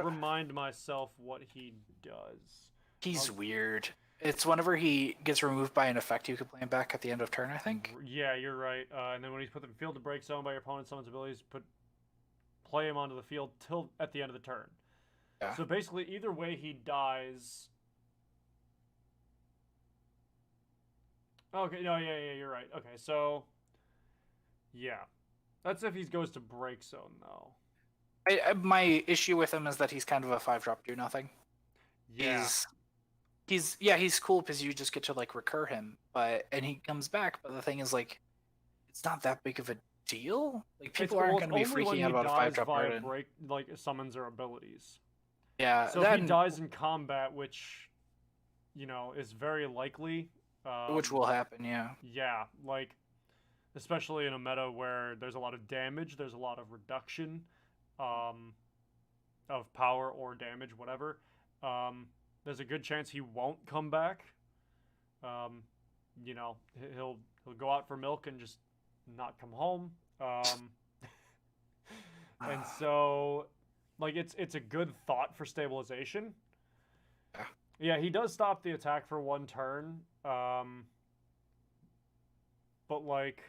A: remind myself what he does.
B: He's weird. It's whenever he gets removed by an effect, you can play him back at the end of turn, I think.
A: Yeah, you're right. And then when he's put in field to break zone by your opponent's summons abilities, play him onto the field till at the end of the turn.
B: Yeah.
A: So basically, either way he dies. Okay, no, yeah, you're right. Okay, so yeah, that's if he goes to break zone though.
B: My issue with him is that he's kind of a 5-drop do nothing.
A: Yeah.
B: he's cool because you just get to like recur him, and he comes back. But the thing is, like, it's not that big of a deal. Like, people aren't going to be
A: only when
B: freaking out
A: he
B: about a
A: dies
B: 5-drop
A: via
B: Arden.
A: break, like summons or abilities.
B: Yeah,
A: So if he dies in combat, which, you know, is very likely.
B: which will happen, yeah.
A: Yeah, like, especially in a meta where there's a lot of damage, there's a lot of reduction, of power or damage, whatever. There's a good chance he won't come back. You know, he'll go out for milk and just not come home. And so, like, it's a good thought for stabilization.
B: Yeah.
A: Yeah, he does stop the attack for 1 turn. But like,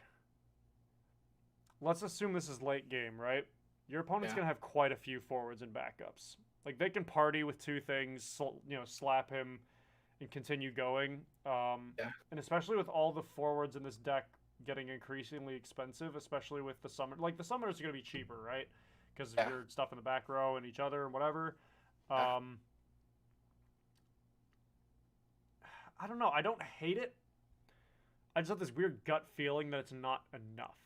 A: let's assume this is late game, right? Your opponent's gonna have quite a few forwards and backups. Like, they can party with 2 things, you know, slap him and continue going. And especially with all the forwards in this deck getting increasingly expensive, especially with the summon. Like, the summoners are gonna be cheaper, right? Because of your stuff in the back row and each other and whatever. I don't know. I don't hate it. I just have this weird gut feeling that it's not enough.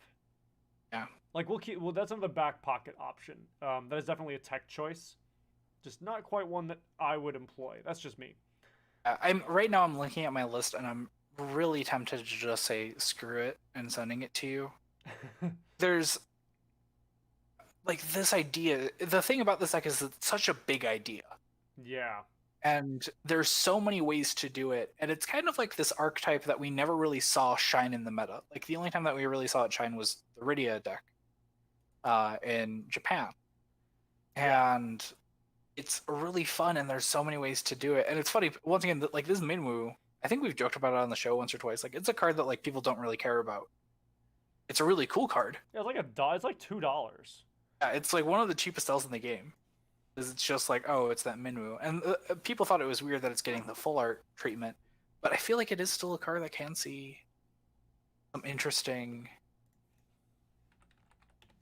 B: Yeah.
A: Like, well, that's another back pocket option. That is definitely a tech choice. Just not quite one that I would employ. That's just me.
B: Right now I'm looking at my list and I'm really tempted to just say screw it and sending it to you. There's like this idea. The thing about this deck is it's such a big idea.
A: Yeah.
B: And there's so many ways to do it, and it's kind of like this archetype that we never really saw shine in the meta. Like, the only time that we really saw it shine was the Rydia deck in Japan. And it's really fun, and there's so many ways to do it. And it's funny, once again, like, this Minwu, I think we've joked about it on the show once or twice. Like, it's a card that, like, people don't really care about. It's a really cool card.
A: Yeah, it's like $2.
B: Yeah, it's like one of the cheapest L's in the game. It's just like, oh, it's that Minwu. And people thought it was weird that it's getting the full art treatment. But I feel like it is still a card that can see some interesting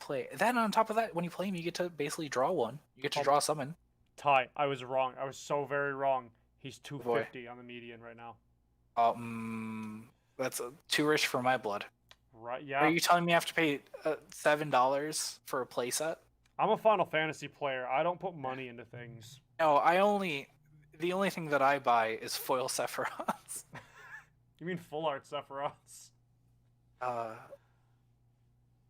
B: play. Then on top of that, when you play him, you get to basically draw one. You get to draw a summon.
A: Ty, I was wrong. I was so very wrong. He's $250 on the median right now.
B: That's too rich for my blood.
A: Right, yeah.
B: Are you telling me I have to pay $7 for a playset?
A: I'm a Final Fantasy player. I don't put money into things.
B: No, the only thing that I buy is foil Sephiroths.
A: You mean full art Sephiroths?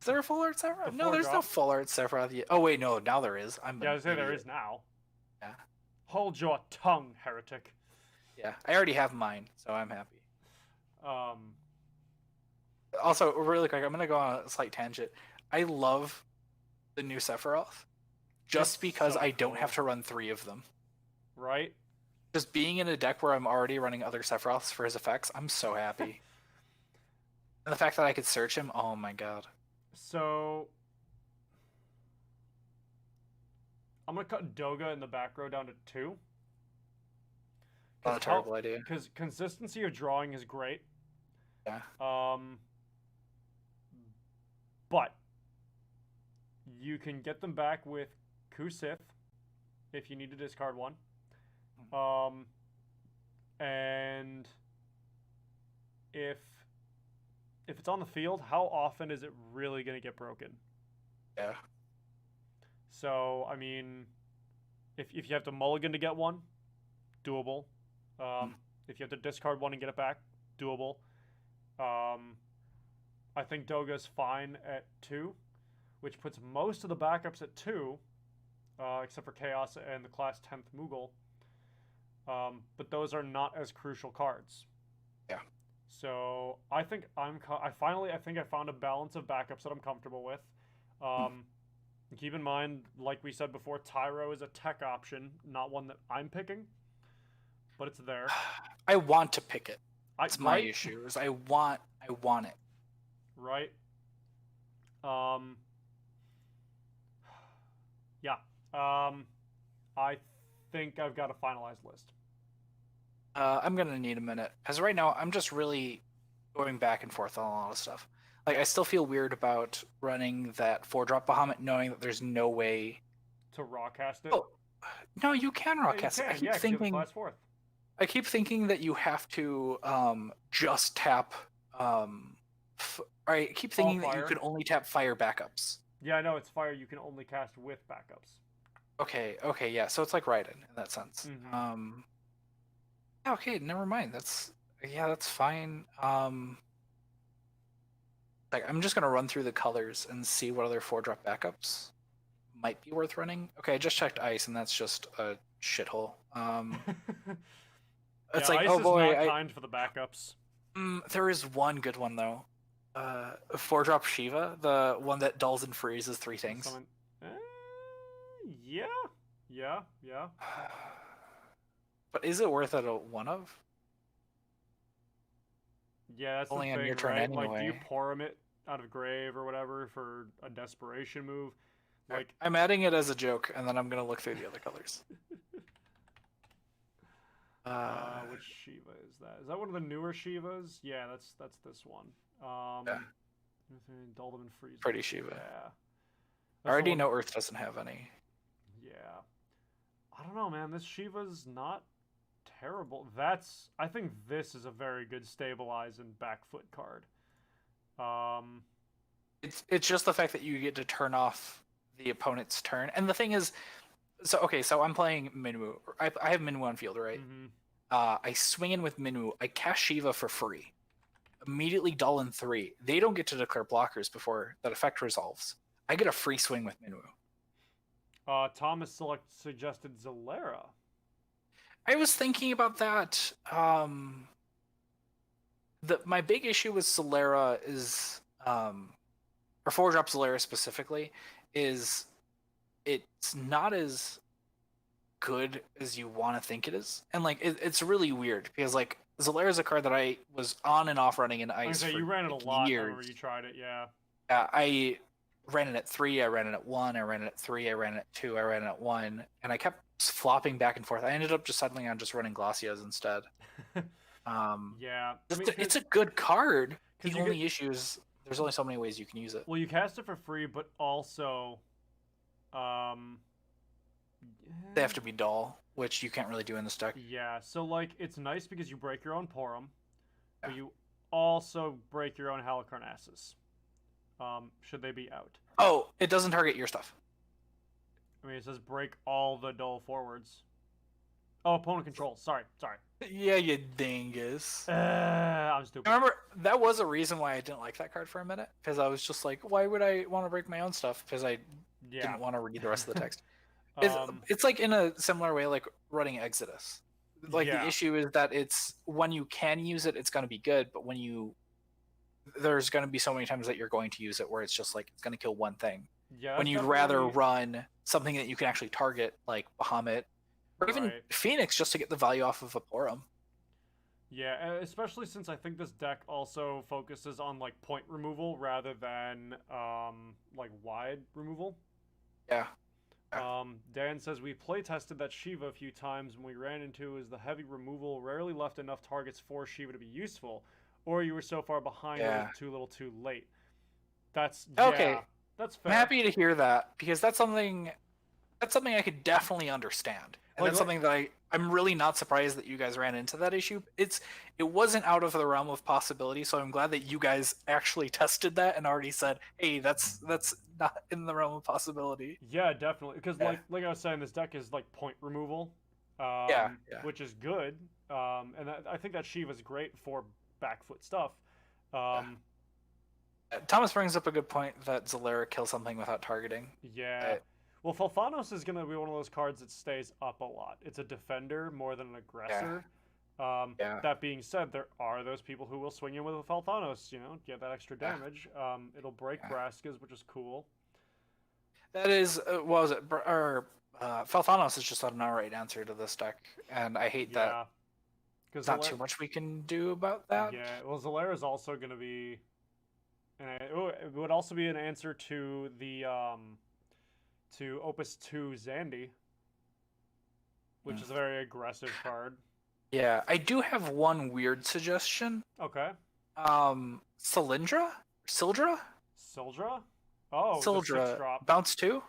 B: Is there a full art Sephiroth? No, there's no full art Sephiroth yet. Oh wait, no, now there is.
A: Yeah, I was say there is now.
B: Yeah.
A: Hold your tongue, heretic.
B: Yeah, I already have mine, so I'm happy. Also, really quick, I'm gonna go on a slight tangent. I love the new Sephiroth, just because I don't have to run 3 of them.
A: Right?
B: Just being in a deck where I'm already running other Sephiroths for his effects, I'm so happy. And the fact that I could search him, oh my god.
A: So, I'm gonna cut Doga in the back row down to 2.
B: Not a terrible idea.
A: Because consistency of drawing is great.
B: Yeah.
A: But you can get them back with Kusith if you need to discard one. And if it's on the field, how often is it really going to get broken?
B: Yeah.
A: So, I mean, if you have to mulligan to get one, doable. If you have to discard one and get it back, doable. I think Doga's fine at 2, which puts most of the backups at 2, except for Chaos and the class 10th Moogle. But those are not as crucial cards.
B: Yeah.
A: So I think I think I found a balance of backups that I'm comfortable with. Keep in mind, like we said before, Tyro is a tech option, not one that I'm picking, but it's there.
B: I want to pick it. That's my issue. Is I want it.
A: Right. Yeah. I think I've got a finalized list.
B: I'm gonna need a minute because right now I'm just really going back and forth on a lot of stuff. Like, I still feel weird about running that 4-drop Bahamut, knowing that there's no way
A: to rawcast it.
B: Oh, no, you can rawcast it. I I keep thinking that you have to just tap. I keep thinking that you
A: fire.
B: can only tap fire backups.
A: Yeah, I know it's fire you can only cast with backups.
B: Okay, yeah. So it's like Raiden in that sense.
A: Mhm.
B: Yeah, okay, never mind. That's fine. Like I'm just gonna run through the colors and see what other 4-drop backups might be worth running. Okay, I just checked ice, and that's just a shithole. It's
A: Yeah,
B: like,
A: ice
B: oh
A: is
B: boy,
A: not kind for the backups.
B: there is one good one though. 4-drop Shiva, the one that dulls and freezes 3 things.
A: Summon... yeah, yeah.
B: But is it worth it a one of?
A: Yeah, that's
B: Only
A: the
B: on
A: thing,
B: your turn
A: right? Like, do you
B: anyway.
A: pour him it out of grave or whatever for a desperation move? Like,
B: I'm adding it as a joke, and then I'm gonna look through the other colors.
A: which Shiva is that? Is that one of the newer Shivas? Yeah, that's this one.
B: Yeah.
A: Dull them and freeze.
B: Pretty Shiva.
A: Yeah.
B: I already know Earth doesn't have any.
A: Yeah. I don't know, man. This Shiva's not terrible. I think this is a very good stabilize and back foot card.
B: It's just the fact that you get to turn off the opponent's turn, and the thing is, so I'm playing Minwu. I have Minwu on field, right?
A: Mm-hmm.
B: I swing in with Minwu. I cast Shiva for free. Immediately dull in 3. They don't get to declare blockers before that effect resolves. I get a free swing with Minwu.
A: Thomas suggested Zalera.
B: I was thinking about that. My big issue with Zalera is, or 4-drop Zalera specifically, is it's not as good as you want to think it is, and like it's really weird because like Zalera is a card that I was on and off running in ice.
A: You ran it a lot whenever you tried it, yeah.
B: I ran it at 3, I ran it at 1, I ran it at 3, I ran it at 2, I ran it at 1, and I kept flopping back and forth. I ended up just settling on just running Glacias instead.
A: Yeah.
B: It's a good card. The only issue is there's only so many ways you can use it.
A: Well, you cast it for free, but also
B: they have to be dull, which you can't really do in this deck.
A: Yeah, so like it's nice because you break your own Porum, but you also break your own Halicarnassus. Should they be out?
B: Oh, it doesn't target your stuff.
A: I mean, it says break all the dull forwards. Oh, opponent control. Sorry.
B: Yeah, you dingus.
A: I'm stupid.
B: Remember, that was a reason why I didn't like that card for a minute. Because I was just like, why would I want to break my own stuff? Because I didn't want to read the rest of the text. It's like in a similar way, like running Exodus. Like the issue is that it's when you can use it, it's going to be good. But there's going to be so many times that you're going to use it where it's just like it's going to kill one thing.
A: Yeah.
B: When you'd rather run something that you can actually target, like Bahamut, or even Phoenix, just to get the value off of a Porum.
A: Yeah, especially since I think this deck also focuses on like point removal rather than like wide removal.
B: Yeah.
A: Dan says we play tested that Shiva a few times and we ran into is the heavy removal rarely left enough targets for Shiva to be useful, or you were so far behind it was too little too late. That's okay. That's fair.
B: I'm happy to hear that because that's something I could definitely understand. And that's something that I'm really not surprised that you guys ran into that issue. It wasn't out of the realm of possibility, so I'm glad that you guys actually tested that and already said, "Hey, that's not in the realm of possibility."
A: Yeah, definitely. Because like I was saying, this deck is like point removal, which is good. And I think that Shiva's great for back foot stuff.
B: Thomas brings up a good point that Zalera kills something without targeting.
A: Yeah. Well, Felthanos is going to be one of those cards that stays up a lot. It's a defender more than an aggressor. That being said, there are those people who will swing in with a Felthanos, get that extra damage. It'll break Braskas, which is cool.
B: That is, what was it? Felthanos is just not an outright answer to this deck, and I hate that. There's not too much we can do about that.
A: Yeah, well, Zalera is also going to be... And it would also be an answer to the... to Opus 2 Zandy, which is a very aggressive card.
B: Yeah, I do have one weird suggestion.
A: Okay.
B: Sildra?
A: Sildra? Oh,
B: Sildra. Bounce 2?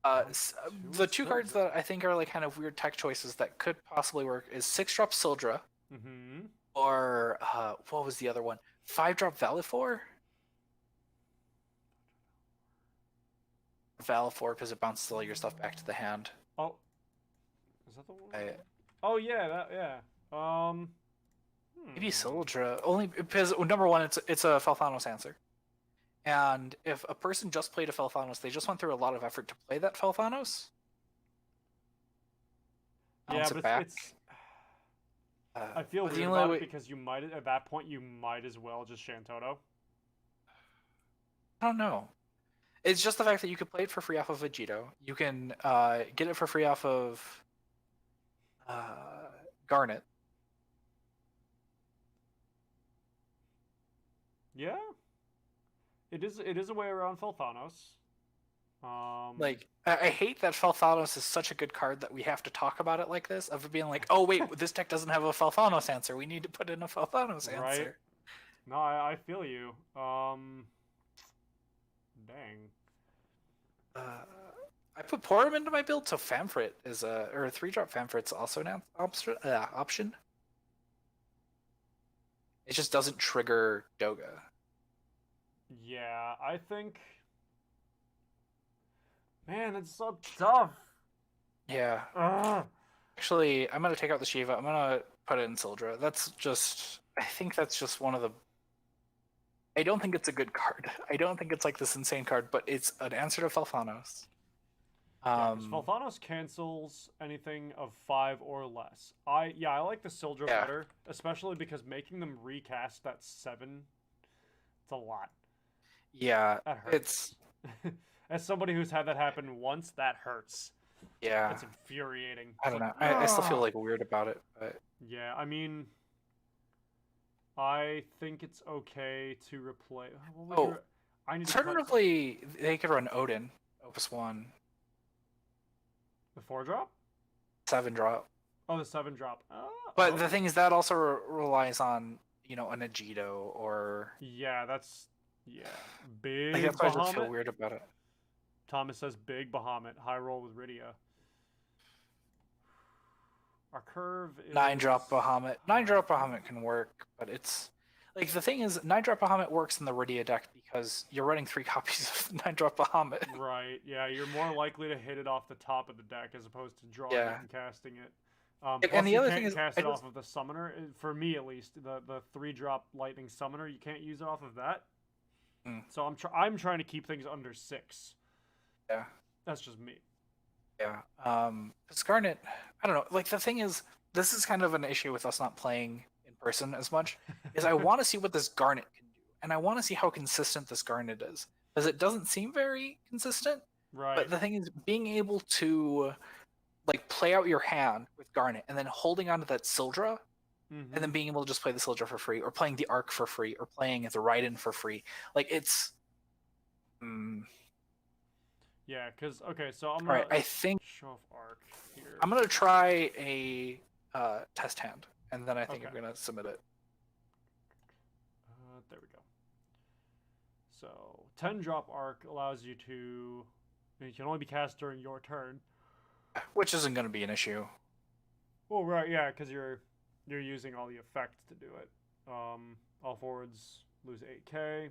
B: The two cards that I think are like kind of weird tech choices that could possibly work is 6-drop Sildra,
A: Mm-hmm.
B: or what was the other one? 5-drop Valifor. Valifor because it bounces all your stuff back to the hand.
A: Oh, is that the one? Oh yeah,
B: Maybe Sildra, only because number one, it's a Falthanos answer, and if a person just played a Falthanos, they just went through a lot of effort to play that Falthanos.
A: Yeah, but it's I feel weird about it because you might at that point you might as well just Shantoto.
B: I don't know. It's just the fact that you could play it for free off of Vegito. You can get it for free off of Garnet.
A: Yeah, it is a way around Falthanos.
B: Like I hate that Falthanos is such a good card that we have to talk about it like this, of being like, oh wait, this deck doesn't have a Falthanos answer. We need to put in a Falthanos answer.
A: Right. No, I feel you. Dang.
B: I put Porum into my build, so Famfrit is or a 3-drop Famfrit's also an option. It just doesn't trigger Doga.
A: Yeah, I think. Man, it's so tough.
B: Yeah.
A: Ugh.
B: Actually, I'm gonna take out the Shiva. I'm gonna put it in Sildra. I think that's just one of the. I don't think it's a good card. I don't think it's like this insane card, but it's an answer to Falthanos.
A: Falthanos cancels anything of 5 or less. I like the Sildra better, especially because making them recast that 7, it's a lot.
B: Yeah,
A: that hurts. It's as somebody who's had that happen once, that hurts.
B: Yeah,
A: it's infuriating.
B: I don't know. I still feel like weird about it, but
A: yeah, I mean, I think it's okay to replace.
B: Alternatively, they could run Odin, Opus 1.
A: The 4-drop?
B: 7-drop.
A: Oh, the 7-drop.
B: But the thing is, that also relies on, an Agido or.
A: Yeah, that's. Yeah. Big
B: that's why
A: Bahamut.
B: I feel weird about it.
A: Thomas says big Bahamut. High roll with Rydia. Our curve is.
B: 9-drop Bahamut. 9-drop Bahamut can work, but it's. Like, the thing is, 9-drop Bahamut works in the Rydia deck because you're running 3 copies of 9-drop Bahamut.
A: Right, yeah, you're more likely to hit it off the top of the deck as opposed to drawing it and casting it.
B: And the other thing is,
A: cast it off of the summoner. For me, at least, the 3-drop lightning summoner, you can't use it off of that. So I'm trying to keep things under 6.
B: Yeah.
A: That's just me.
B: Yeah. Garnet, I don't know. Like, the thing is, this is kind of an issue with us not playing in person as much, is I want to see what this Garnet can do. And I want to see how consistent this Garnet is. Because it doesn't seem very consistent.
A: Right.
B: But the thing is, being able to, like, play out your hand with Garnet and then holding onto that Sildra, and then being able to just play the Sildra for free, or playing the Arc for free, or playing the Raiden for free. Like, it's...
A: Yeah, because, okay, so I'm going
B: I think
A: show off Arc here.
B: I'm going to try a test hand, and then I think I'm going to submit it.
A: There we go. So, 10-drop Arc allows you to... It can only be cast during your turn.
B: Which isn't going to be an issue.
A: Well, right, yeah, because you're using all the effects to do it. All forwards lose 8k.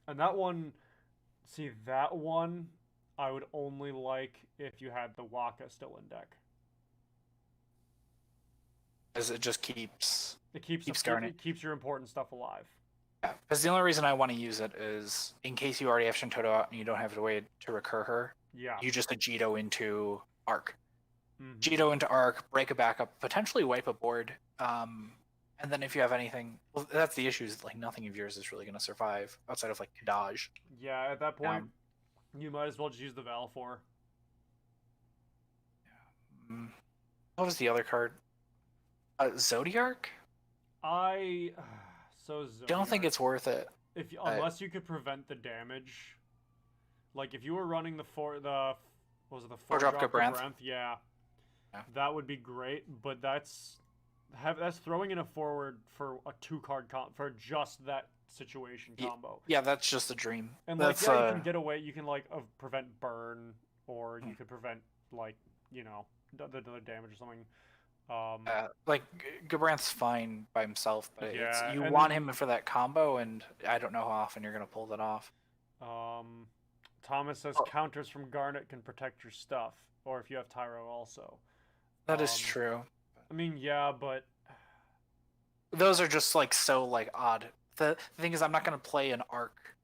A: And that one... See, that one I would only like if you had the Waka still in deck.
B: As it just keeps...
A: It keeps your important stuff alive.
B: Yeah, because the only reason I want to use it is in case you already have Shantoto out and you don't have a way to recur her.
A: Yeah.
B: You just Agido into Arc. Agido into Arc, break a backup, potentially wipe a board. And then if you have anything, well, that's the issue, is like nothing of yours is really going to survive outside of like Kadaj.
A: Yeah, at that point, you might as well just use the Valifor.
B: What was the other card? Zodiark?
A: I
B: don't think it's worth it.
A: Unless you could prevent the damage. Like if you were running the 4-drop Gabranth? Yeah, that would be great. But that's throwing in a forward for a 2-card for just that situation combo.
B: Yeah, that's just a dream.
A: And like, you can get away. You can like prevent burn or you could prevent like the damage or something.
B: Like Gabranth's fine by himself, but it's
A: Yeah,
B: you
A: and
B: want
A: then
B: him for that combo, and I don't know how often you're gonna pull that off.
A: um, Thomas says
B: Oh,
A: counters from Garnet can protect your stuff, or if you have Tyro also.
B: that is
A: Um,
B: true.
A: I mean, yeah, but
B: Those are just like so like odd. The thing is, I'm not gonna play an arc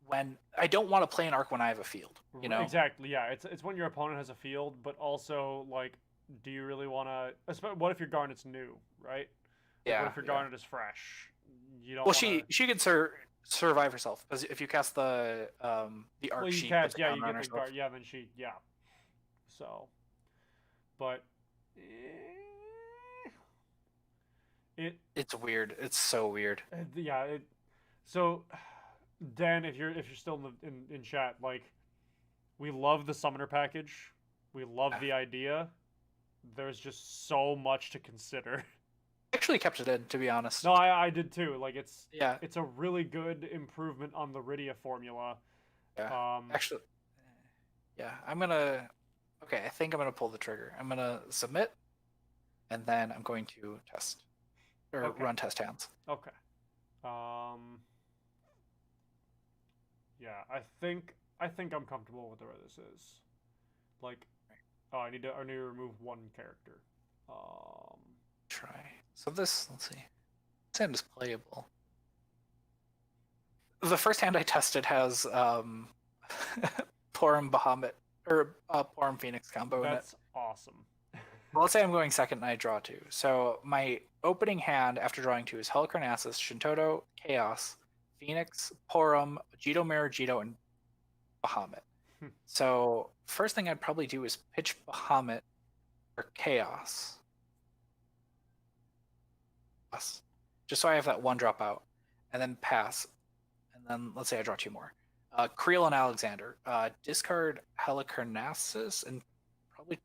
B: when I don't want to play an arc when I have a field. You know?
A: exactly, yeah. It's when your opponent has a field, but also like, do you really want to? What if your Garnet's new, right? Like, what
B: Yeah.
A: if your
B: Yeah.
A: Garnet is fresh? You don't
B: Well,
A: want to.
B: she could survive herself because if you cast the arc,
A: Well, you
B: she
A: catch,
B: puts a
A: yeah, you
B: counter on
A: get the
B: herself.
A: guard, yeah, then she, yeah. So, but it,
B: It's weird. It's so weird.
A: yeah, it. So, Dan, if you're still in chat, like, we love the summoner package, we love
B: Yeah.
A: the idea. There's just so much to consider.
B: I actually kept it in, to be honest.
A: No, I did too. Like,
B: Yeah.
A: it's a really good improvement on the Rydia formula.
B: Yeah. Actually, yeah. Okay, I think I'm gonna pull the trigger. I'm gonna submit, and then I'm going to test or
A: Okay.
B: run test hands.
A: Okay. Yeah, I think I'm comfortable with the way this is. Like, oh, I need to remove one character.
B: Try. So this, let's see. This hand is playable. The first hand I tested has Porum Bahamut or Porum Phoenix combo in it.
A: That's awesome.
B: Well, let's say I'm going second and I draw two. So my opening hand after drawing two is Helicarnassus, Shintoto, Chaos, Phoenix, Porum, Jito Marajito, and Bahamut. So first thing I'd probably do is pitch Bahamut or Chaos. Just so I have that one drop out. And then pass. And then let's say I draw two more. Creel and Alexander. Discard Helicarnassus and probably...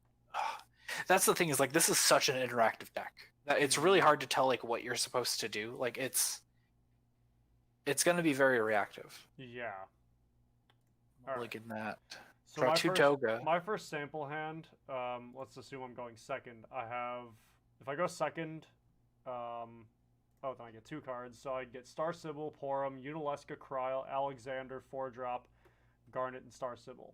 B: that's the thing is like this is such an interactive deck that it's really hard to tell like what you're supposed to do. Like it's going to be very reactive.
A: Yeah.
B: Look at that.
A: So
B: Draw two Toga.
A: My first sample hand. Let's assume I'm going second. I have, if I go second, oh, then I get two cards. So I get Star Sybil, Porum, Unalesca, Kryl, Alexander, 4-drop, Garnet, and Star Sybil.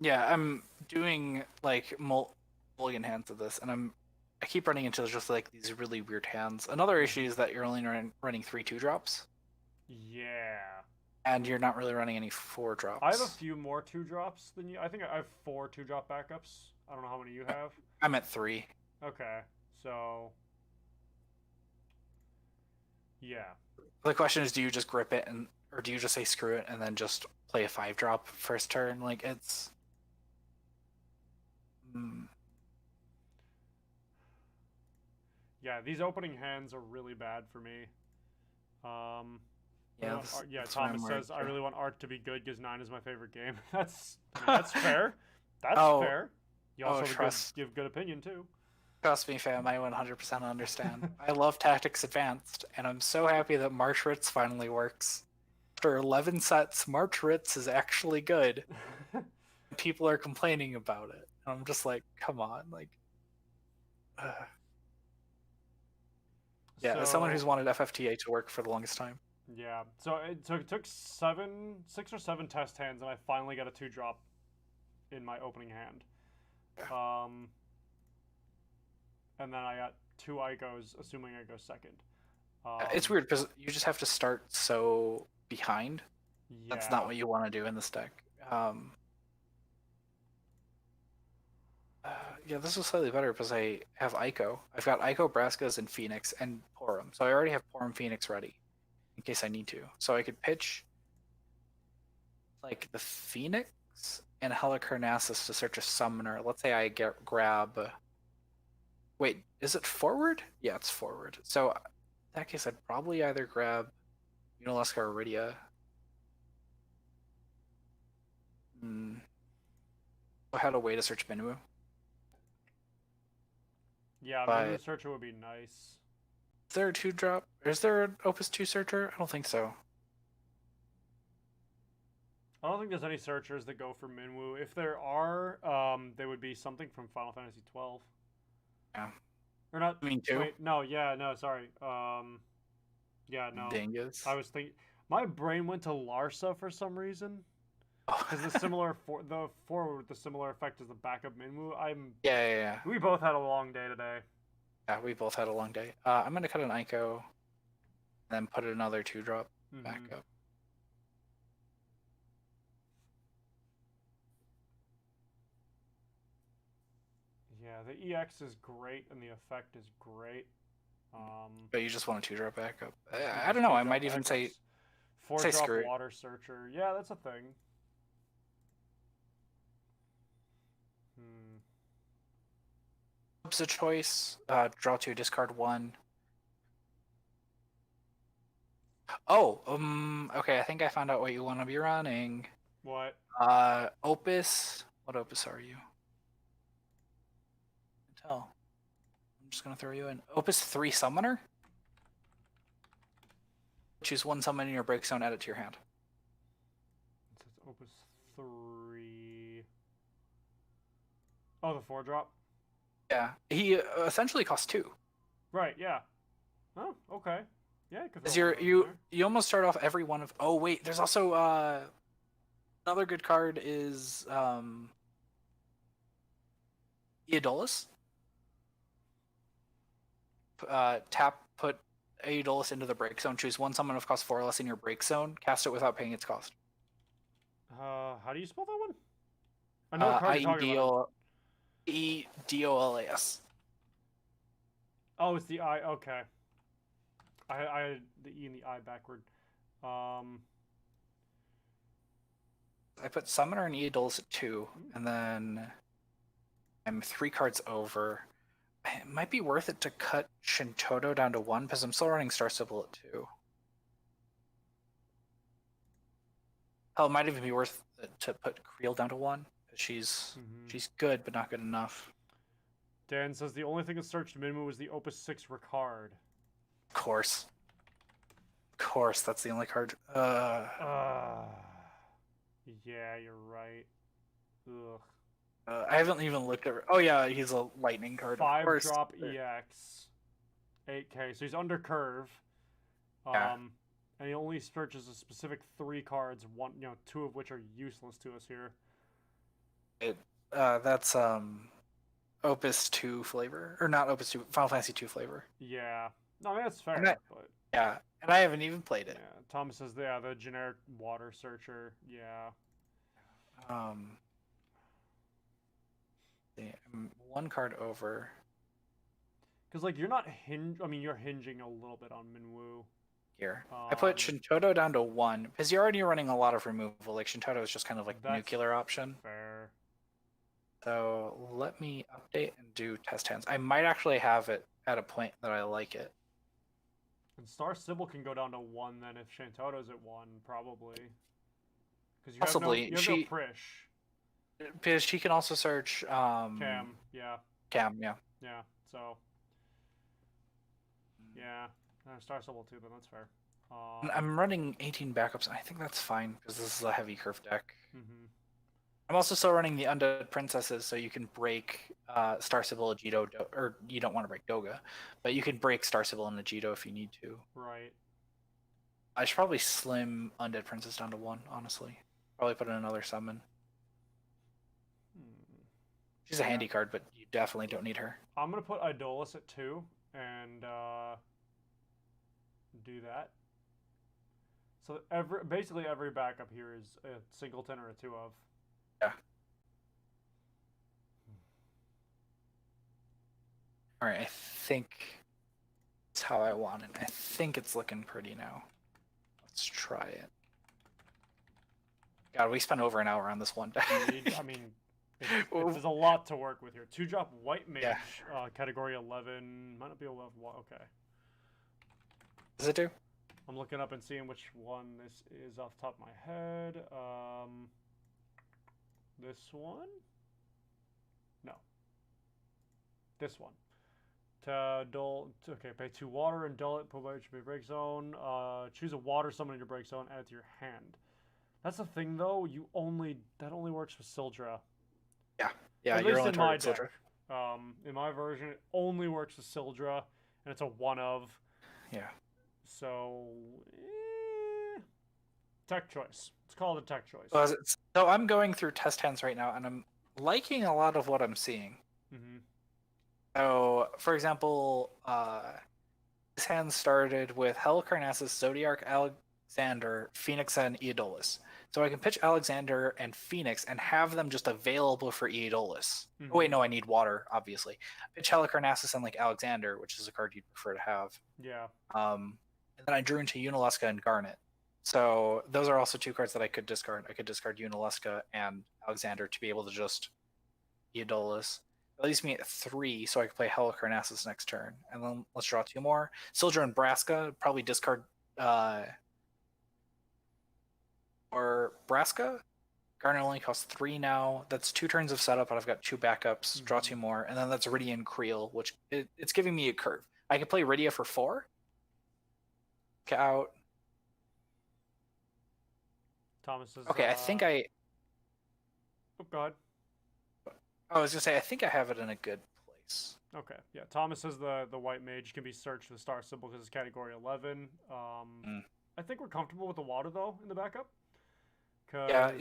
B: Yeah, I'm doing like mulligan hands of this, and I keep running into just like these really weird hands. Another issue is that you're only running 3 2-drops.
A: Yeah.
B: And you're not really running any 4-drops.
A: I have a few more 2-drops than you. I think I have 4 2-drop backups. I don't know how many you have.
B: I'm at 3.
A: Okay, so yeah.
B: The question is, do you just grip it or do you just say screw it and then just play a 5-drop first turn? Like it's.
A: Yeah, these opening hands are really bad for me.
B: Yeah,
A: Thomas says I really want Art to be good because 9 is my favorite game. That's fair. That's fair. You also give good opinion too.
B: Trust me, fam, I 100% understand. I love Tactics Advanced, and I'm so happy that March Ritz finally works. After 11 sets, March Ritz is actually good. People are complaining about it. And I'm just like, come on, like. Yeah, as someone who's wanted FFTA to work for the longest time.
A: Yeah, so it took 6 or 7 test hands, and I finally got a 2-drop in my opening hand. Yeah. And then I got 2 Icos, assuming I go second.
B: It's weird because you just have to start so behind. Yeah. That's not what you want to do in this deck. Yeah, this was slightly better because I have Ico. I've got Ico, Braskas, and Phoenix, and Porum. So I already have Porum Phoenix ready in case I need to. So I could pitch like the Phoenix and Helicarnassus to search a summoner. Let's say I grab... Wait, is it forward? Yeah, it's forward. So in that case, I'd probably either grab Unalesca or Rydia. I had a way to search Minwu.
A: Yeah, Minwu Searcher would be nice.
B: Is there a 2-drop? Is there an Opus 2 Searcher? I don't think so.
A: I don't think there's any searchers that go for Minwu. If there are, they would be something from Final Fantasy 12.
B: Yeah.
A: Or not.
B: I mean, two.
A: Wait, no, yeah, no, sorry. Yeah, no.
B: Dingus.
A: I was thinking. My brain went to Larsa for some reason. Because the four with the similar effect as the backup Minwu.
B: Yeah.
A: We both had a long day today.
B: Yeah, we both had a long day. I'm gonna cut an Ico, and then put another 2-drop back up.
A: Yeah, the EX is great and the effect is great.
B: But you just want a 2-drop backup. I don't know. I might even say
A: 4-drop water searcher. Yeah, that's a thing.
B: It's a choice. Draw 2, discard 1. Oh, okay. I think I found out what you want to be running.
A: What?
B: Opus. What Opus are you? Tell. I'm just gonna throw you in. Opus 3 Summoner. Choose one summon in your break zone. Add it to your hand.
A: It says Opus 3. Oh, the 4-drop.
B: Yeah, he essentially costs 2.
A: Right. Yeah. Oh, okay. Yeah,
B: because you almost start off every one of. Oh wait, there's also another good card is Eodolus. Tap, put Eodolus into the break zone. Choose one summon of cost 4 or less in your break zone. Cast it without paying its cost.
A: How do you spell that one? I know what card you're talking about.
B: Edolas.
A: Oh, it's the I. Okay. I had the E and the I backward.
B: I put Summoner and Eodolus at 2, and then I'm 3 cards over. It might be worth it to cut Shintoto down to 1 because I'm still running Star Sibyl at 2. Hell, it might even be worth it to put Creel down to 1. She's good, but not good enough.
A: Dan says the only thing that searched Minwu was the Opus 6 Ricard.
B: Of course, that's the only card.
A: Yeah, you're right. Ugh.
B: I haven't even looked at. Oh yeah, he's a lightning card.
A: 5-drop EX, 8K. So he's under curve. And he only searches a specific 3 cards. 2 of which are useless to us here.
B: That's Opus 2 flavor, or not Opus 2, Final Fantasy 2 flavor.
A: Yeah, no, I mean, that's fair. But
B: yeah, and I haven't even played it.
A: Yeah, Thomas says the generic water searcher. Yeah.
B: One card over.
A: Because like you're not you're hinging a little bit on Minwu.
B: Here, I put Shintoto down to 1 because you're already running a lot of removal. Like Shintoto is just kind of like the nuclear option.
A: Fair.
B: So let me update and do test hands. I might actually have it at a point that I like it.
A: And Star Sibyl can go down to 1 then if Shintoto's at 1, probably. Because you
B: possibly
A: have no Prish.
B: Because she can also search
A: Cam, yeah. Yeah, so yeah. Star Sibyl too, then that's fair.
B: I'm running 18 backups, and I think that's fine because this is a heavy curve deck. I'm also still running the Undead Princesses, so you can break Star Sibyl, Ajito, or you don't want to break Doga, but you can break Star Sibyl and Ajito if you need to.
A: Right.
B: I should probably slim Undead Princess down to 1, honestly. Probably put in another summon. She's a handy card, but you definitely don't need her.
A: I'm going to put Eodolus at 2 and do that. So basically every backup here is a singleton or a 2 of.
B: Yeah. Alright, I think it's how I want it. I think it's looking pretty now. Let's try it. God, we spent over an hour on this one.
A: I mean, there's a lot to work with here. 2-drop White Mage, category 11. Might not be 11. Okay.
B: Does it do?
A: I'm looking up and seeing which one this is off the top of my head. This one? No. This one. Pay 2 water and dull it, put it in your break zone. Choose a water summon in your break zone, add it to your hand. That's the thing, though. That only works with Sildra.
B: Yeah,
A: At
B: you're
A: least
B: only
A: in my
B: targeting
A: deck.
B: Sildra.
A: In my version, it only works with Sildra, and it's a one of.
B: Yeah.
A: So, tech choice. Let's call it a tech choice.
B: So I'm going through test hands right now, and I'm liking a lot of what I'm seeing.
A: Mm-hmm.
B: So, for example, this hand started with Helicarnassus, Zodiark, Alexander, Phoenix, and Eodolus. So I can pitch Alexander and Phoenix and have them just available for Eodolus.
A: Mm-hmm.
B: Oh wait, no, I need water, obviously. Pitch Helicarnassus and like Alexander, which is a card you'd prefer to have.
A: Yeah.
B: And then I drew into Uniluska and Garnet. So those are also two cards that I could discard. I could discard Uniluska and Alexander to be able to just Eodolus. That leaves me at 3, so I can play Helicarnassus next turn. And then let's draw 2 more. Sildra and Braska, probably discard or Braska. Garnet only costs 3 now. That's 2 turns of setup, and I've got 2 backups. Draw 2 more, and then that's Rydia and Creel, which it's giving me a curve. I could play Rydia for 4. Get out.
A: Thomas says.
B: Okay, I think I.
A: Oh, go ahead.
B: I was gonna say I think I have it in a good place.
A: Okay, yeah. Thomas says the white mage can be searched for the star symbol because it's category 11. I think we're comfortable with the water though in the backup.
B: Yeah,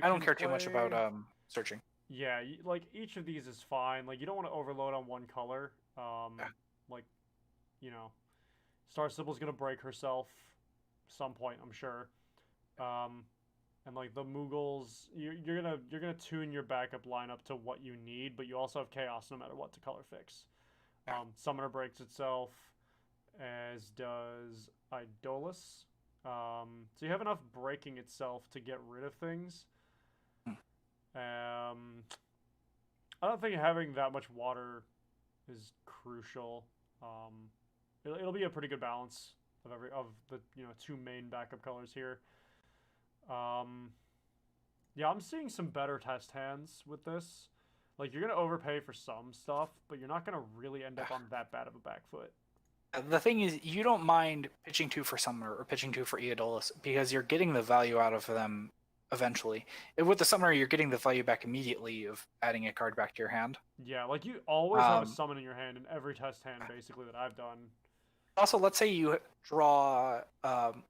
B: I don't care too much about searching.
A: Yeah, like each of these is fine. Like you don't want to overload on one color. Like, you know, star symbol's gonna break herself some point, I'm sure. And like the Moogles, you're gonna tune your backup lineup to what you need, but you also have chaos no matter what to color fix. Summoner breaks itself, as does Eodolus. So you have enough breaking itself to get rid of things. I don't think having that much water is crucial. It'll be a pretty good balance of the 2 main backup colors here. Yeah, I'm seeing some better test hands with this. Like, you're going to overpay for some stuff, but you're not going to really end up on that bad of a back foot.
B: The thing is, you don't mind pitching 2 for Summoner or pitching 2 for Eodolus because you're getting the value out of them eventually. With the Summoner, you're getting the value back immediately of adding a card back to your hand.
A: Yeah, like you always have a summon in your hand in every test hand, basically, that I've done.
B: Also, let's say you draw,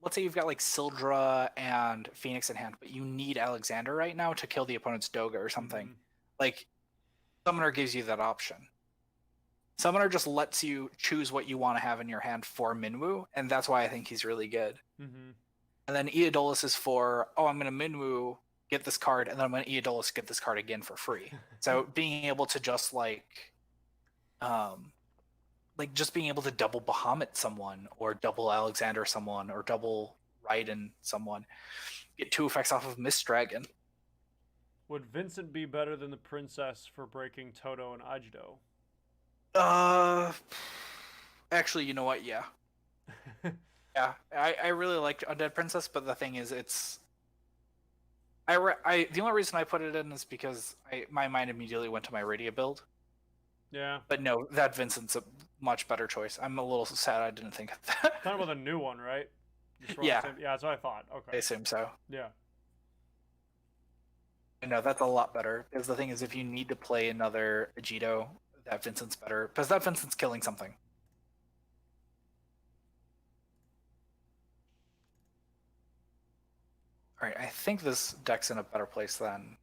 B: let's say you've got like Sildra and Phoenix in hand, but you need Alexander right now to kill the opponent's Doga or something. Like, Summoner gives you that option. Summoner just lets you choose what you want to have in your hand for Minwu, and that's why I think he's really good. And then Eodolus is for, I'm going to Minwu, get this card, and then I'm going to Eodolus get this card again for free. So being able to just just being able to double Bahamut someone, or double Alexander someone, or double Raiden someone, get 2 effects off of Mist Dragon.
A: Would Vincent be better than the princess for breaking Toto and Ajido?
B: Actually, you know what? Yeah. Yeah, I really liked Undead Princess, but the thing is, the only reason I put it in is because my mind immediately went to my Rydia build.
A: Yeah.
B: But no, that Vincent's a much better choice. I'm a little sad I didn't think of that.
A: Talking about the new one, right?
B: Yeah.
A: Yeah, that's what I thought. Okay.
B: I assume so.
A: Yeah.
B: No, that's a lot better. Because the thing is, if you need to play another Ajido, that Vincent's better. Because that Vincent's killing something. Alright, I think this deck's in a better place than...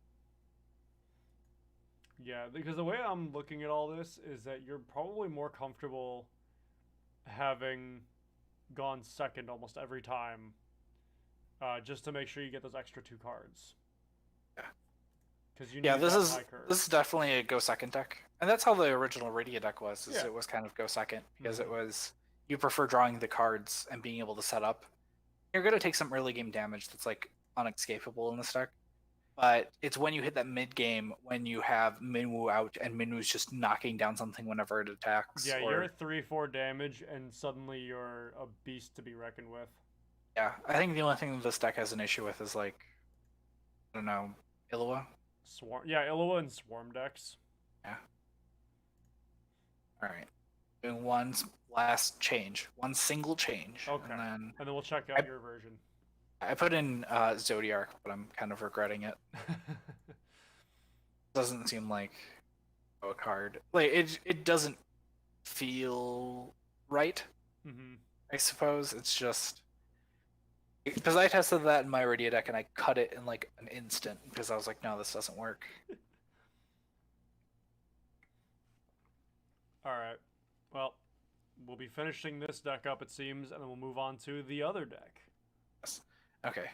A: Yeah, because the way I'm looking at all this is that you're probably more comfortable having gone second almost every time, just to make sure you get those extra 2 cards.
B: Yeah.
A: Because you
B: this is definitely a go second deck, and that's how the original Rydia deck was. It was kind of go second because it was you prefer drawing the cards and being able to set up. You're gonna take some early game damage that's like unescapable in this deck. But it's when you hit that mid game when you have Minwu out and Minwu's just knocking down something whenever it attacks.
A: Yeah, you're at 3-4 damage and suddenly you're a beast to be reckoned with.
B: Yeah, I think the only thing this deck has an issue with is like, I don't know, Illawa.
A: Swarm. Yeah, Illawa and Swarm decks.
B: Yeah. All right. Doing one last change, one single change.
A: Okay.
B: And then
A: we'll check out your version.
B: I put in Zodiark, but I'm kind of regretting it. Doesn't seem like a card. Like it doesn't feel right.
A: Hmm.
B: I suppose it's just because I tested that in my Iridia deck and I cut it in like an instant because I was like, no, this doesn't work.
A: All right. Well, we'll be finishing this deck up, it seems, and then we'll move on to the other deck.
B: Yes. Okay.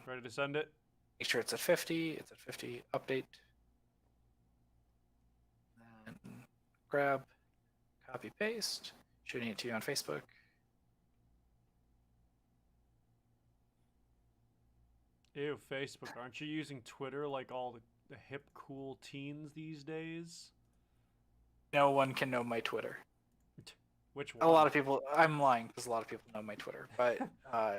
A: Ready to send it?
B: Make sure it's at 50. It's at 50. Update. And grab, copy, paste. Shooting it to you on Facebook.
A: Ew, Facebook. Aren't you using Twitter like all the hip, cool teens these days?
B: No one can know my Twitter.
A: Which one?
B: A lot of people. I'm lying because a lot of people know my Twitter, but my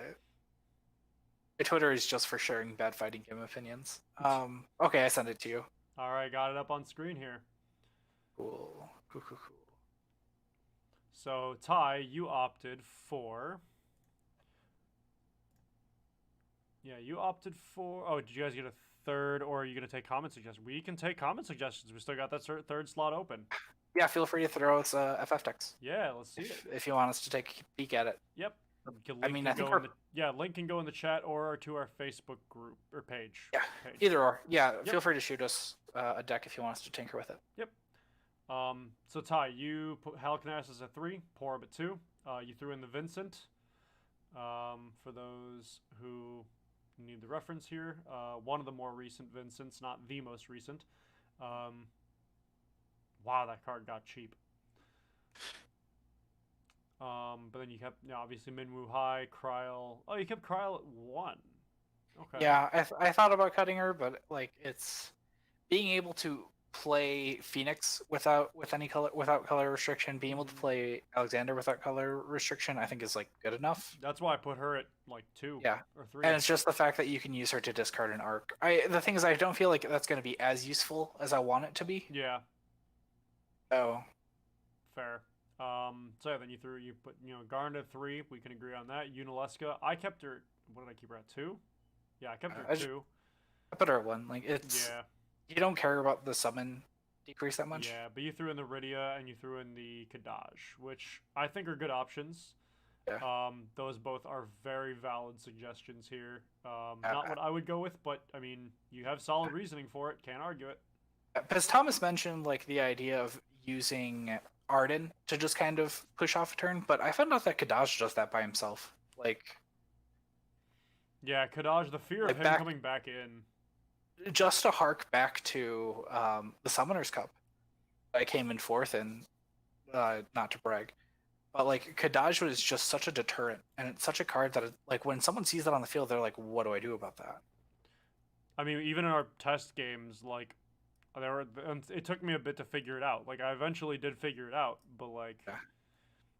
B: Twitter is just for sharing bad fighting game opinions. Okay, I sent it to you.
A: All right, got it up on screen here.
B: Cool. Cool.
A: So, Ty, you opted for. Yeah, you opted for. Oh, did you guys get a third, or are you gonna take comment suggestions? We can take comment suggestions. We still got that third slot open.
B: Yeah, feel free to throw us FF decks
A: Yeah, let's see it.
B: if you want us to take a peek at it.
A: Yep.
B: I mean,
A: Link can go in the chat or to our Facebook group or page.
B: Yeah,
A: page.
B: either or. Yeah,
A: Yep.
B: Feel free to shoot us a deck if you want us to tinker with it.
A: Yep. So Ty, you put Halkinas as a 3, Porb at 2. You threw in the Vincent. For those who need the reference here, one of the more recent Vincents, not the most recent. Wow, that card got cheap. But then you kept, obviously Minwoo High, Kryl. Oh, you kept Kryl at 1. Okay.
B: Yeah, I thought about cutting her, but like it's being able to play Phoenix without color restriction, being able to play Alexander without color restriction, I think is like good enough.
A: That's why I put her at like 2 or 3.
B: And it's just the fact that you can use her to discard an arc. The thing is, I don't feel like that's going to be as useful as I want it to be.
A: Yeah.
B: Oh.
A: Fair. So yeah, then you put Garnet at 3. We can agree on that. Yunalesca, I kept her. What did I keep her at 2? Yeah, I kept her at 2.
B: I put her at 1. Like it's. Yeah. You don't care about the summon decrease that much.
A: Yeah, but you threw in the Rydia and you threw in the Kadaj, which I think are good options.
B: Yeah.
A: Those both are very valid suggestions here. Not what I would go with, but I mean, you have solid reasoning for it. Can't argue it.
B: Because Thomas mentioned like the idea of using Arden to just kind of push off a turn, but I found out that Kadaj does that by himself. Like.
A: Yeah, Kadaj, the fear of him coming back in.
B: Just to hark back to the Summoner's Cup, I came in 4th, and not to brag, but like Kadaj was just such a deterrent, and it's such a card that like when someone sees that on the field, they're like, "What do I do about that?"
A: I mean, even in our test games, like it took me a bit to figure it out. Like I eventually did figure it out, but like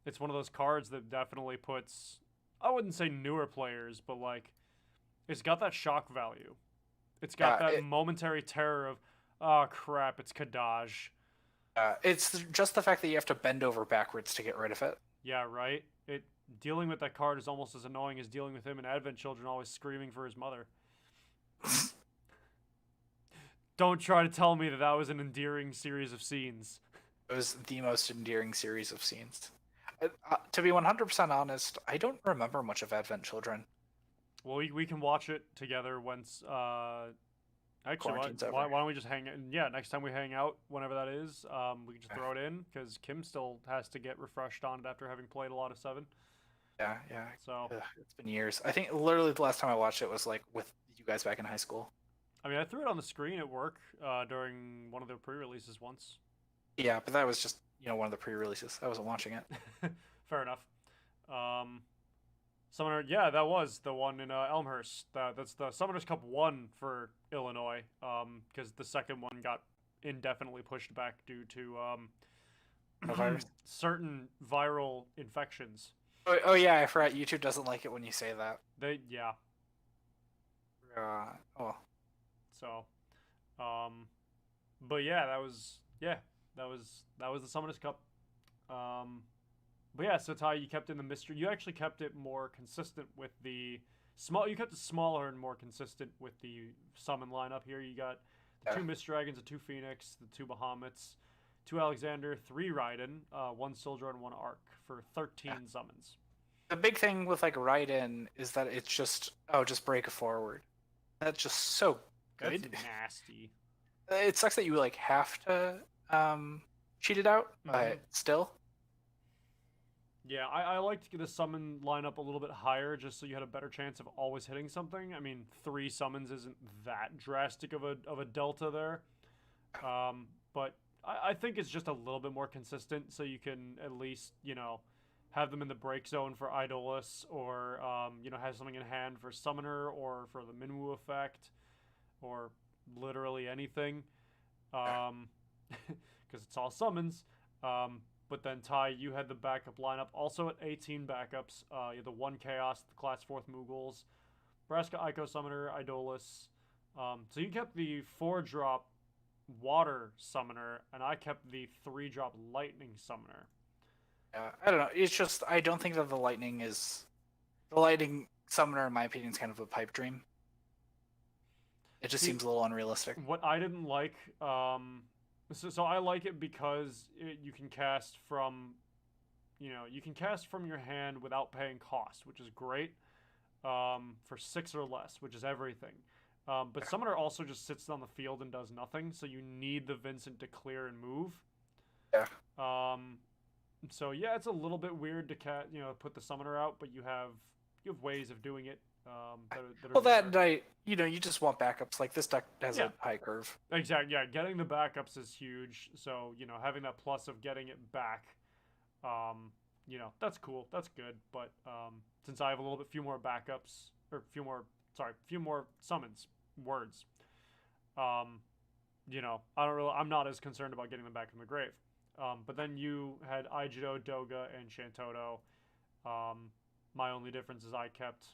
A: it's one of those cards that definitely puts, I wouldn't say newer players, but like it's got that shock value. It's got that momentary terror of, oh crap, it's Kadaj.
B: It's just the fact that you have to bend over backwards to get rid of it.
A: Yeah, right? Dealing with that card is almost as annoying as dealing with him in Advent Children always screaming for his mother. Don't try to tell me that was an endearing series of scenes.
B: It was the most endearing series of scenes. To be 100% honest, I don't remember much of Advent Children.
A: Well, we can watch it together once. Actually, why don't we just hang? Yeah, next time we hang out, whenever that is, we can just throw it in because Kim still has to get refreshed on it after having played a lot of 7.
B: Yeah.
A: So
B: it's been years. I think literally the last time I watched it was like with you guys back in high school.
A: I mean, I threw it on the screen at work during one of the pre-releases once.
B: Yeah, but that was just one of the pre-releases. I wasn't watching it.
A: Fair enough. Summoner, yeah, that was the one in Elmhurst. That's the Summoners Cup 1 for Illinois, because the second one got indefinitely pushed back due to certain viral infections.
B: Oh yeah, I forgot. YouTube doesn't like it when you say that.
A: Yeah.
B: Oh.
A: So, but yeah, that was the Summoners Cup. But yeah, so Ty, you kept in the mystery. You actually kept it more consistent with the small. You kept it smaller and more consistent with the summon lineup here. You got the two Mist Dragons, the two Phoenix, the two Bahamets, two Alexander, three Raiden, one Soldier, and one Arc for 13 summons.
B: The big thing with like Raiden is that it's just just break a forward. That's just so good.
A: That's nasty.
B: It sucks that you like have to cheat it out, but still.
A: Yeah, I like to get the summon lineup a little bit higher just so you had a better chance of always hitting something. I mean, 3 summons isn't that drastic of a delta there. But I think it's just a little bit more consistent so you can at least, have them in the break zone for Idolus or, have something in hand for Summoner or for the Minwu effect or literally anything. Because it's all summons. But then, Ty, you had the backup lineup. Also at 18 backups, you had the 1 Chaos, the Class 4th Mughals, Braska Ico Summoner, Idolus. So you kept the 4-drop Water Summoner, and I kept the 3-drop Lightning Summoner.
B: I don't know. It's just, I don't think that the Lightning Summoner, in my opinion, is kind of a pipe dream. It just seems a little unrealistic.
A: What I didn't like... So I like it because you can cast from, your hand without paying cost, which is great, for 6 or less, which is everything. But Summoner also just sits on the field and does nothing, so you need the Vincent to clear and move.
B: Yeah.
A: So yeah, it's a little bit weird to put the Summoner out, but you have ways of doing it.
B: You just want backups. Like this deck has a high curve.
A: Exactly. Yeah, getting the backups is huge. So having that plus of getting it back, that's cool. That's good. But since I have a little bit few more backups or few more summons words, I'm not as concerned about getting them back from the grave. But then you had Aijido, Doga, and Shantoto. My only difference is I kept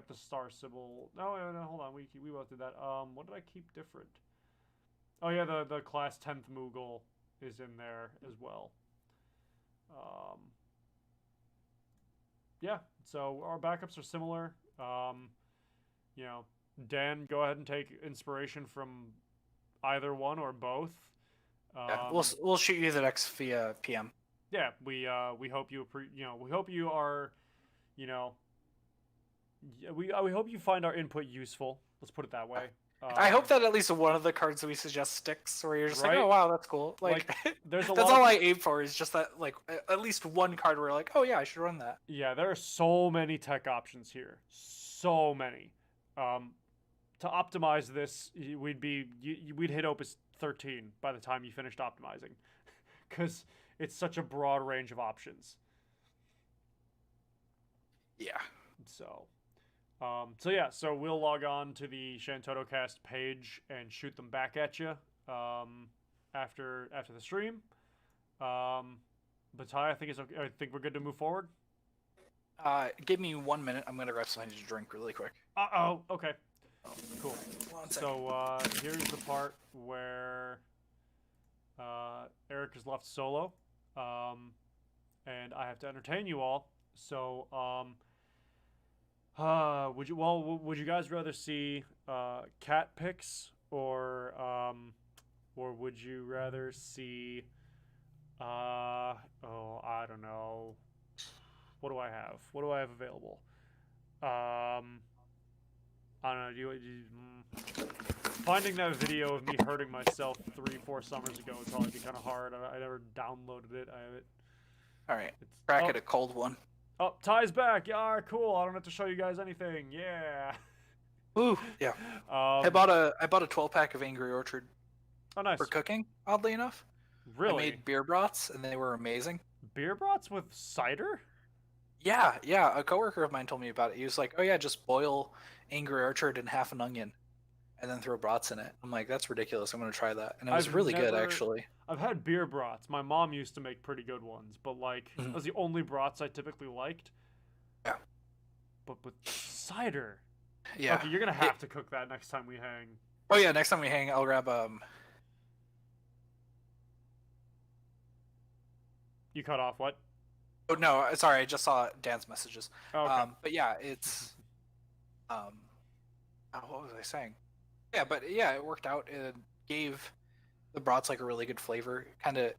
A: the Star Sybil. No, hold on. We both did that. What did I keep different? Oh yeah, the Class 10th Moogle is in there as well. Yeah. So our backups are similar. Dan, go ahead and take inspiration from either one or both.
B: We'll shoot you the next via PM.
A: Yeah, we hope you we hope you are, we hope you find our input useful. Let's put it that way.
B: I hope that at least one of the cards that we suggest sticks, where you're just like, oh wow, that's cool. Like
A: there's
B: that's all I aim for is just that, like at least one card where you're like, oh yeah, I should run that.
A: Yeah, there are so many tech options here, so many. To optimize this, we'd hit Opus 13 by the time you finished optimizing, because it's such a broad range of options.
B: Yeah.
A: So we'll log on to the Shantoto Cast page and shoot them back at you after the stream. But Ty, I think we're good to move forward.
B: Give me 1 minute. I'm gonna grab something to drink really quick.
A: Okay. Cool. So here's the part where Eric is left solo, and I have to entertain you all. So would you guys rather see cat pics or would you rather see I don't know, what do I have available? I don't know. Finding that video of me hurting myself 3-4 summers ago would probably be kind of hard. I never downloaded it. I have it.
B: All right, crack it a cold one.
A: Oh, Ty's back. Yeah, cool. I don't have to show you guys anything. Yeah.
B: Ooh, yeah. I bought a 12-pack of Angry Orchard.
A: Oh, nice.
B: For cooking, oddly enough.
A: Really?
B: I made beer brats, and they were amazing.
A: Beer brats with cider?
B: Yeah. A coworker of mine told me about it. He was like, "Oh yeah, just boil Angry Orchard in half an onion, and then throw brats in it." I'm like, "That's ridiculous. I'm gonna try that." And it was really good, actually.
A: I've had beer brats. My mom used to make pretty good ones, but that was the only brats I typically liked.
B: Yeah.
A: But with cider.
B: Yeah.
A: Okay, you're gonna have to cook that next time we hang.
B: Oh yeah, next time we hang, I'll grab
A: You cut off what?
B: Oh no, sorry, I just saw Dan's messages.
A: Okay.
B: But yeah, it's what was I saying? Yeah, but yeah, it worked out. It gave the brats like a really good flavor.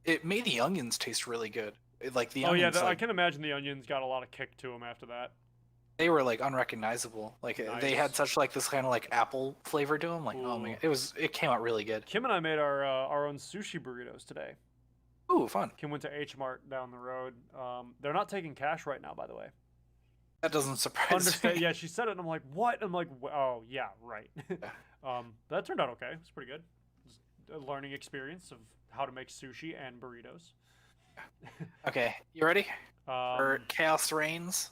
B: It made the onions taste really good. Like the
A: Oh yeah,
B: onions,
A: I
B: like
A: can imagine the onions got a lot of kick to them after that.
B: they were like unrecognizable. Like they had
A: Nice.
B: such like this kind of like apple flavor to them. Like oh my
A: Ooh.
B: god, it came out really good.
A: Kim and I made our own sushi burritos today.
B: Ooh, fun.
A: Kim went to H Mart down the road. They're not taking cash right now, by the way.
B: That doesn't surprise
A: Understand?
B: me.
A: Yeah, she said it, and I'm like, what? I'm like, oh yeah, right.
B: Yeah.
A: That turned out okay. It's pretty good. Just a learning experience of how to make sushi and burritos.
B: Okay, you ready for
A: Um,
B: Chaos Reigns?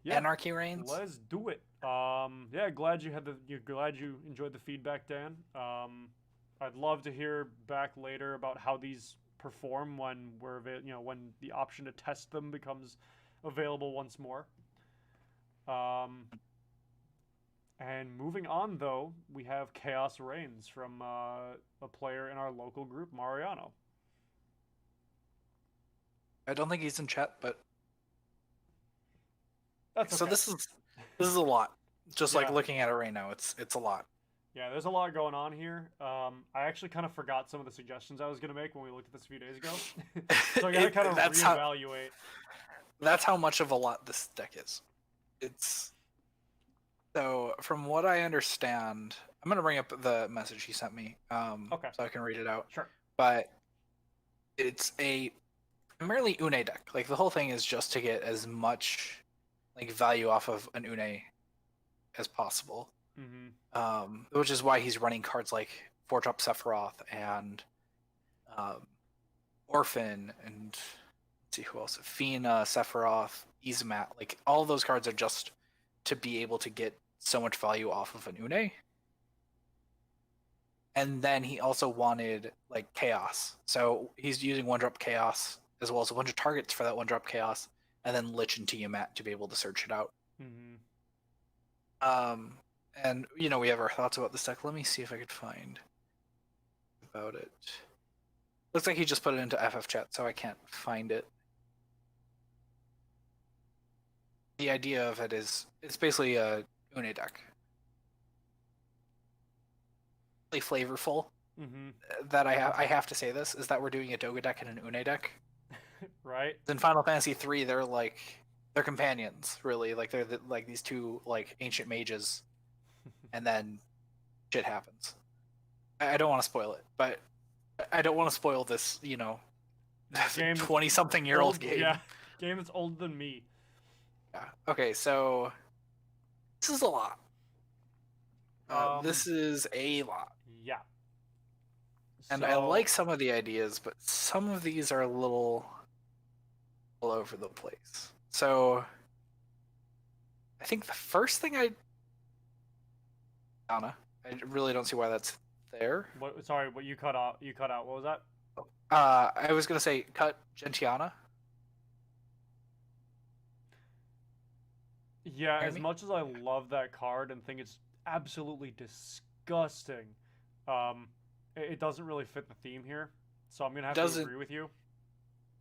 A: yeah,
B: Anarchy Reigns?
A: let's do it. Yeah, glad you had the. You're glad you enjoyed the feedback, Dan. I'd love to hear back later about how these perform when when the option to test them becomes available once more. And moving on, though, we have Chaos Reigns from a player in our local group, Mariano.
B: I don't think he's in chat, but
A: That's okay.
B: so this is a lot. Just like
A: Yeah.
B: looking at it right now, it's a lot.
A: Yeah, there's a lot going on here. I actually kind of forgot some of the suggestions I was going to make when we looked at this a few days ago. So I got to kind of reevaluate.
B: That's how much of a lot this deck is. It's so from what I understand, I'm gonna bring up the message he sent me,
A: Okay.
B: so I can read it out.
A: Sure.
B: But it's a primarily Une deck. Like the whole thing is just to get as much like value off of an Une as possible. Which is why he's running cards like 4-drop Sephiroth and Orphan and let's see who else. Fina, Sephiroth, Izamat. Like all of those cards are just to be able to get so much value off of an Une. And then he also wanted like Chaos. So he's using 1-drop Chaos as well as a bunch of targets for that 1-drop Chaos, and then Lich and Tiamat to be able to search it out. And we have our thoughts about this deck. Let me see if I could find about it. Looks like he just put it into FF chat, so I can't find it. The idea of it is it's basically a Une deck. Really flavorful. That I have to say this is that we're doing a Doga deck and an Une deck.
A: Right.
B: In Final Fantasy 3, they're companions, really. Like they're like these two like ancient mages, and then shit happens. I don't want to spoil it, but I don't want to spoil this. 20-something-year-old game.
A: Yeah, game that's older than me.
B: Yeah. Okay, so this is a lot. This is a lot.
A: Yeah.
B: And I like some of the ideas, but some of these are a little all over the place. So I think the first thing I really don't see why that's there.
A: Sorry, what you cut out? You cut out. What was that?
B: I was gonna say cut Gentiana.
A: Yeah, as much as I love that card and think it's absolutely disgusting, it doesn't really fit the theme here. So I'm gonna have to agree with you.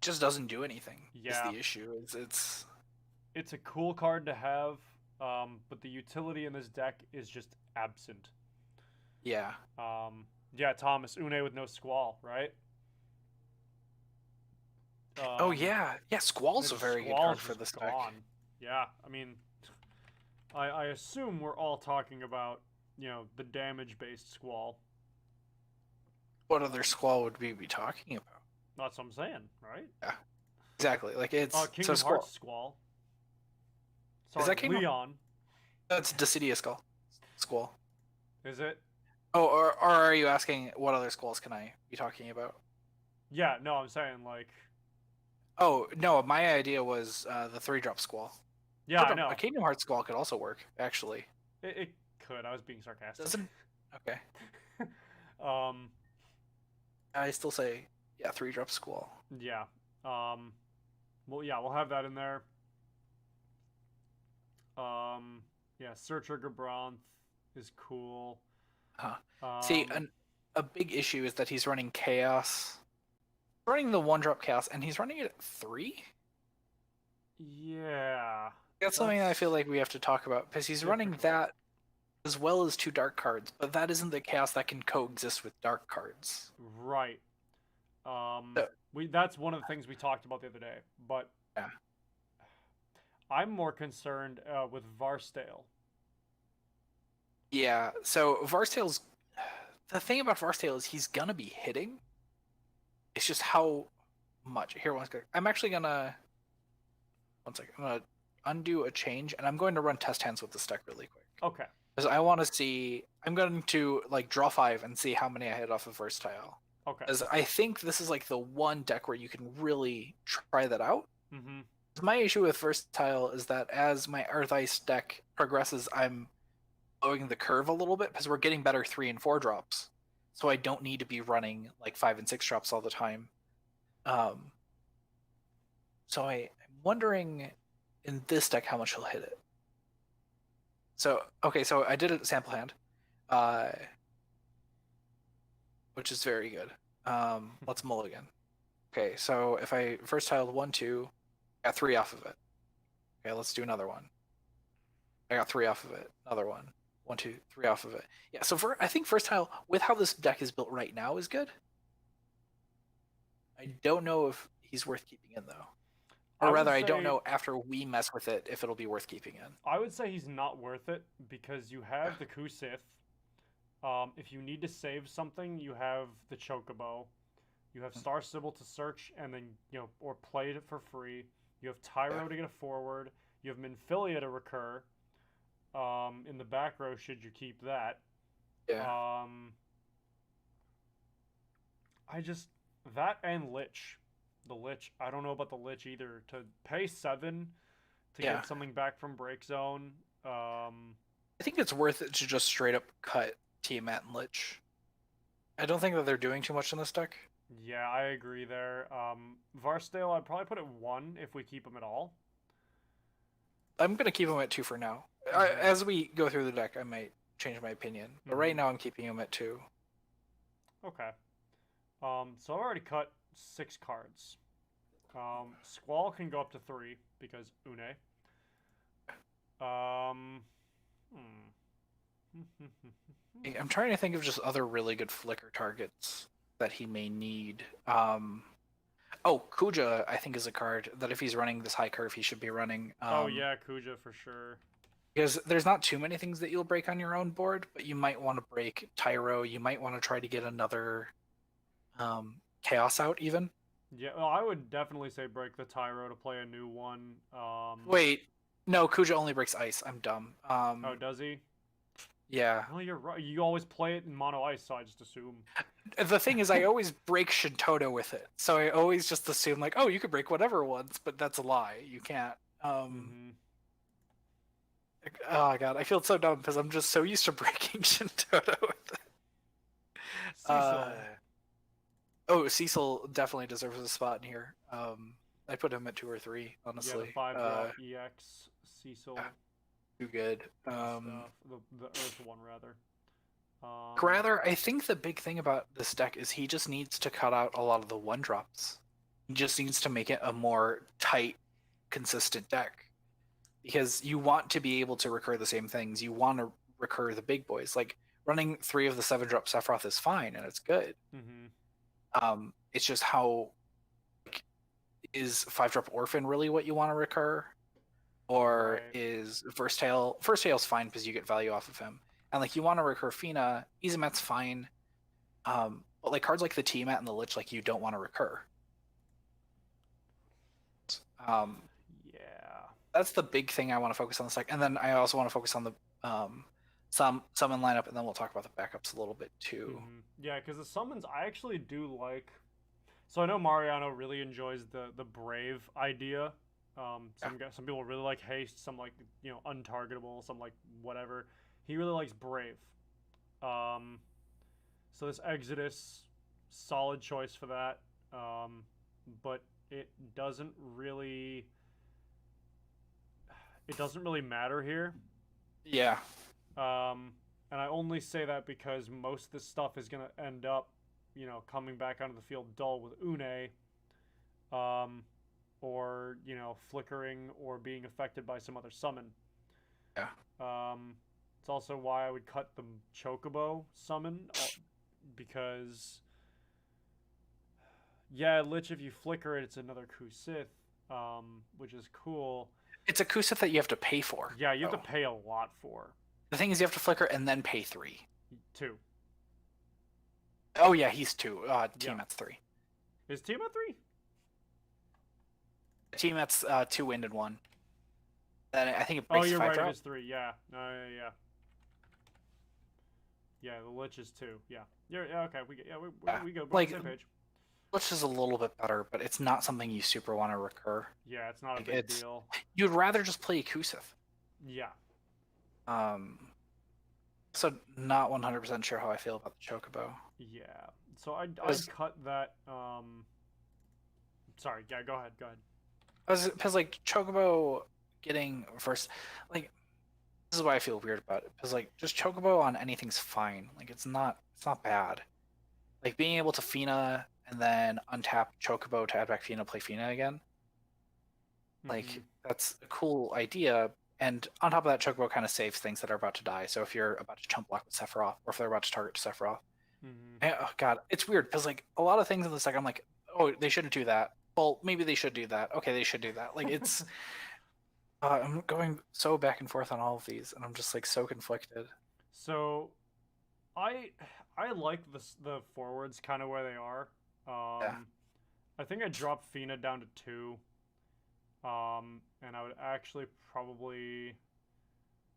B: Just doesn't do anything.
A: Yeah,
B: is the issue.
A: It's a cool card to have, but the utility in this deck is just absent.
B: Yeah.
A: Yeah, Thomas, Une with no Squall, right?
B: Oh yeah, Squall's a very good card for this deck.
A: Yeah, I mean, I assume we're all talking about the damage-based Squall.
B: What other Squall would we be talking about?
A: That's what I'm saying, right?
B: Yeah, exactly. Like it's
A: Kingdom Hearts Squall. Sorry,
B: is that Kingdom?
A: Leon?
B: That's Dissidia Squall.
A: Is it?
B: Oh, or are you asking what other Squalls can I be talking about?
A: Yeah, no, I'm saying like.
B: Oh no, my idea was the 3-drop Squall.
A: Yeah, I know.
B: A Kingdom Hearts Squall could also work, actually.
A: It could. I was being sarcastic.
B: Doesn't. Okay. I still say 3-drop Squall.
A: Yeah. Well, yeah, we'll have that in there. Yeah, Searcher Gabranth is cool.
B: See, a big issue is that he's running Chaos. Running the 1-drop Chaos, and he's running it at 3?
A: Yeah.
B: That's something that I feel
A: That's
B: like we have to talk about because he's running
A: difficult.
B: that as well as two dark cards, but that isn't the chaos that can coexist with dark cards.
A: Right.
B: So,
A: We that's one of the things we talked about the other day, but
B: yeah.
A: I'm more concerned with Varstale.
B: Yeah. So Varstale's the thing about Varstale is he's gonna be hitting. It's just how much. Here, one second. I'm actually gonna one second. I'm gonna undo a change, and I'm going to run test hands with this deck really quick
A: Okay.
B: because I want to see. I'm going to like draw 5 and see how many I hit off of Versatile.
A: Okay.
B: Because I think this is like the one deck where you can really try that out.
A: Mm-hmm.
B: My issue with Versatile is that as my Earth Ice deck progresses, I'm blowing the curve a little bit because we're getting better 3 and 4 drops. So I don't need to be running like 5 and 6 drops all the time. So I'm wondering in this deck how much he'll hit it. So okay, so I did a sample hand, which is very good. Let's mulligan. Okay, so if I first tiled 1, 2, got 3 off of it. Okay, let's do another one. I got 3 off of it. Another one. 1, 2, 3 off of it. Yeah, so I think first tile with how this deck is built right now is good. I don't know if he's worth keeping in though. Or rather, I don't know after we mess with it if it'll be worth keeping in.
A: I would say he's not worth it because you have the Kusith. If you need to save something, you have the Chocobo. You have Star Sybil to search and then, or play it for free. You have Tyro to get a forward. You have Minfilia to recur. In the back row, should you keep that.
B: Yeah.
A: That and Lich. The Lich, I don't know about the Lich either. To pay 7 to get something back from Break Zone.
B: I think it's worth it to just straight up cut Tiamat and Lich. I don't think that they're doing too much in this deck.
A: Yeah, I agree there. Varstale, I'd probably put it 1 if we keep him at all.
B: I'm going to keep him at 2 for now. As we go through the deck, I might change my opinion. But right now, I'm keeping him at 2.
A: Okay. So I've already cut 6 cards. Squall can go up to 3 because Une.
B: I'm trying to think of just other really good flicker targets that he may need. Kuja, I think, is a card that if he's running this high curve, he should be running.
A: Oh yeah, Kuja for sure.
B: Because there's not too many things that you'll break on your own board, but you might want to break Tyro. You might want to try to get another Chaos out even.
A: Yeah, well, I would definitely say break the Tyro to play a new one.
B: Wait, no, Kuja only breaks ice. I'm dumb.
A: Oh, does he?
B: Yeah.
A: Well, you're right. You always play it in mono ice, so I just assume.
B: The thing is, I always break Shintoto with it, so I always just assume like, oh, you could break whatever once, but that's a lie. You can't. Oh god, I feel so dumb because I'm just so used to breaking Shintoto with it. Cecil definitely deserves a spot in here. I put him at 2 or 3, honestly.
A: Yeah, the 5 drop EX Cecil.
B: Too good.
A: The Earth one rather.
B: I think the big thing about this deck is he just needs to cut out a lot of the 1-drops. He just needs to make it a more tight, consistent deck. Because you want to be able to recur the same things. You want to recur the big boys. Like, running 3 of the 7-drop Sephiroth is fine, and it's good. It's just how... is 5-drop Orphan really what you want to recur? Or is Versatile... Versatile's fine because you get value off of him. And, like, you want to recur Fina. Izumet's fine. But, like, cards like the Tiamat and the Lich, like, you don't want to recur. Yeah. That's the big thing I want to focus on this deck. And then I also want to focus on the summon lineup, and then we'll talk about the backups a little bit, too.
A: Yeah, because the summons, I actually do like... So I know Mariano really enjoys the Brave idea. Some people really like Haste, some like, Untargetable, some like whatever. He really likes Brave. So this Exodus, solid choice for that. But it doesn't really matter here.
B: Yeah.
A: And I only say that because most of this stuff is gonna end up, coming back onto the field dull with Une. or flickering or being affected by some other summon.
B: Yeah.
A: It's also why I would cut the Chocobo summon because yeah, Lich, if you flicker it, it's another Kusith, which is cool.
B: It's a Kusith that you have to pay for.
A: Yeah, you have to pay a lot for.
B: The thing is, you have to flicker and then pay 3.
A: 2.
B: Oh yeah, he's 2. Tiamat's 3.
A: Is Tiamat 3?
B: Tiamat's 2 wind and 1. And I think it breaks
A: you're
B: 5
A: right.
B: drop.
A: It is 3. Yeah. Yeah. Yeah, the Lich is 2. Yeah. Okay. We go.
B: Like,
A: Same page.
B: Lich is a little bit better, but it's not something you super want to recur.
A: Yeah, it's not
B: Like,
A: a big deal.
B: You'd rather just play Kusith.
A: Yeah.
B: So not 100% sure how I feel about the Chocobo.
A: Yeah. So I'd cut that. Sorry. Yeah. Go ahead.
B: Because like Chocobo getting first, like this is why I feel weird about it. Because like just Chocobo on anything's fine. Like it's not bad. Like being able to Fina and then untap Chocobo to add back Fina, play Fina again. Like that's a cool idea. And on top of that, Chocobo kind of saves things that are about to die. So if you're about to chump block with Sephiroth, or if they're about to target Sephiroth, oh god, it's weird because like a lot of things in this deck, I'm like, oh, they shouldn't do that. Well, maybe they should do that. Okay, they should do that. Like it's, I'm going so back and forth on all of these, and I'm just like so conflicted.
A: So, I like the forwards kind of where they are. I think I dropped Fina down to 2. And I would actually probably...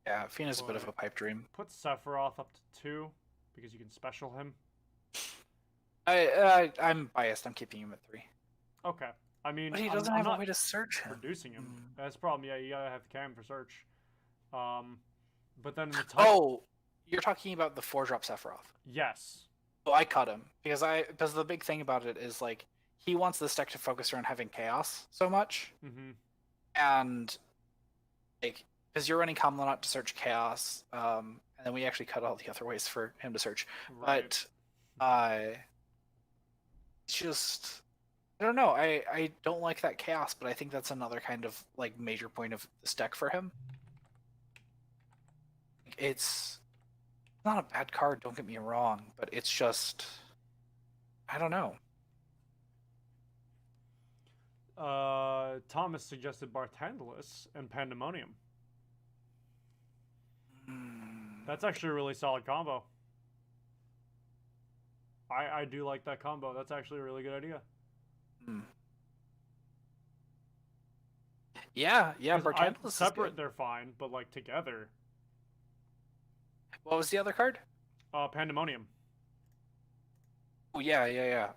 B: Yeah, Fina's a bit of a pipe dream.
A: Put Sephiroth up to 2, because you can special him.
B: I'm biased. I'm keeping him at 3.
A: Okay. I mean,
B: but he doesn't have a way to search him.
A: Reducing him. That's the problem. Yeah, you gotta have the cam for search. But then the type...
B: Oh, you're talking about the 4-drop Sephiroth.
A: Yes.
B: Oh, I cut him because the big thing about it is like he wants this deck to focus around having chaos so much, and like because you're running Kamlanot to search chaos, and then we actually cut all the other ways for him to search. Right. But it's just I don't know. I don't like that chaos, but I think that's another kind of like major point of this deck for him. It's not a bad card, don't get me wrong, but it's just I don't know.
A: Thomas suggested Barthandalus and Pandemonium. That's actually a really solid combo. I do like that combo. That's actually a really good idea.
B: Yeah, Barthandalus
A: separate, they're fine, but like together.
B: What was the other card?
A: Pandemonium.
B: Oh yeah. Yeah,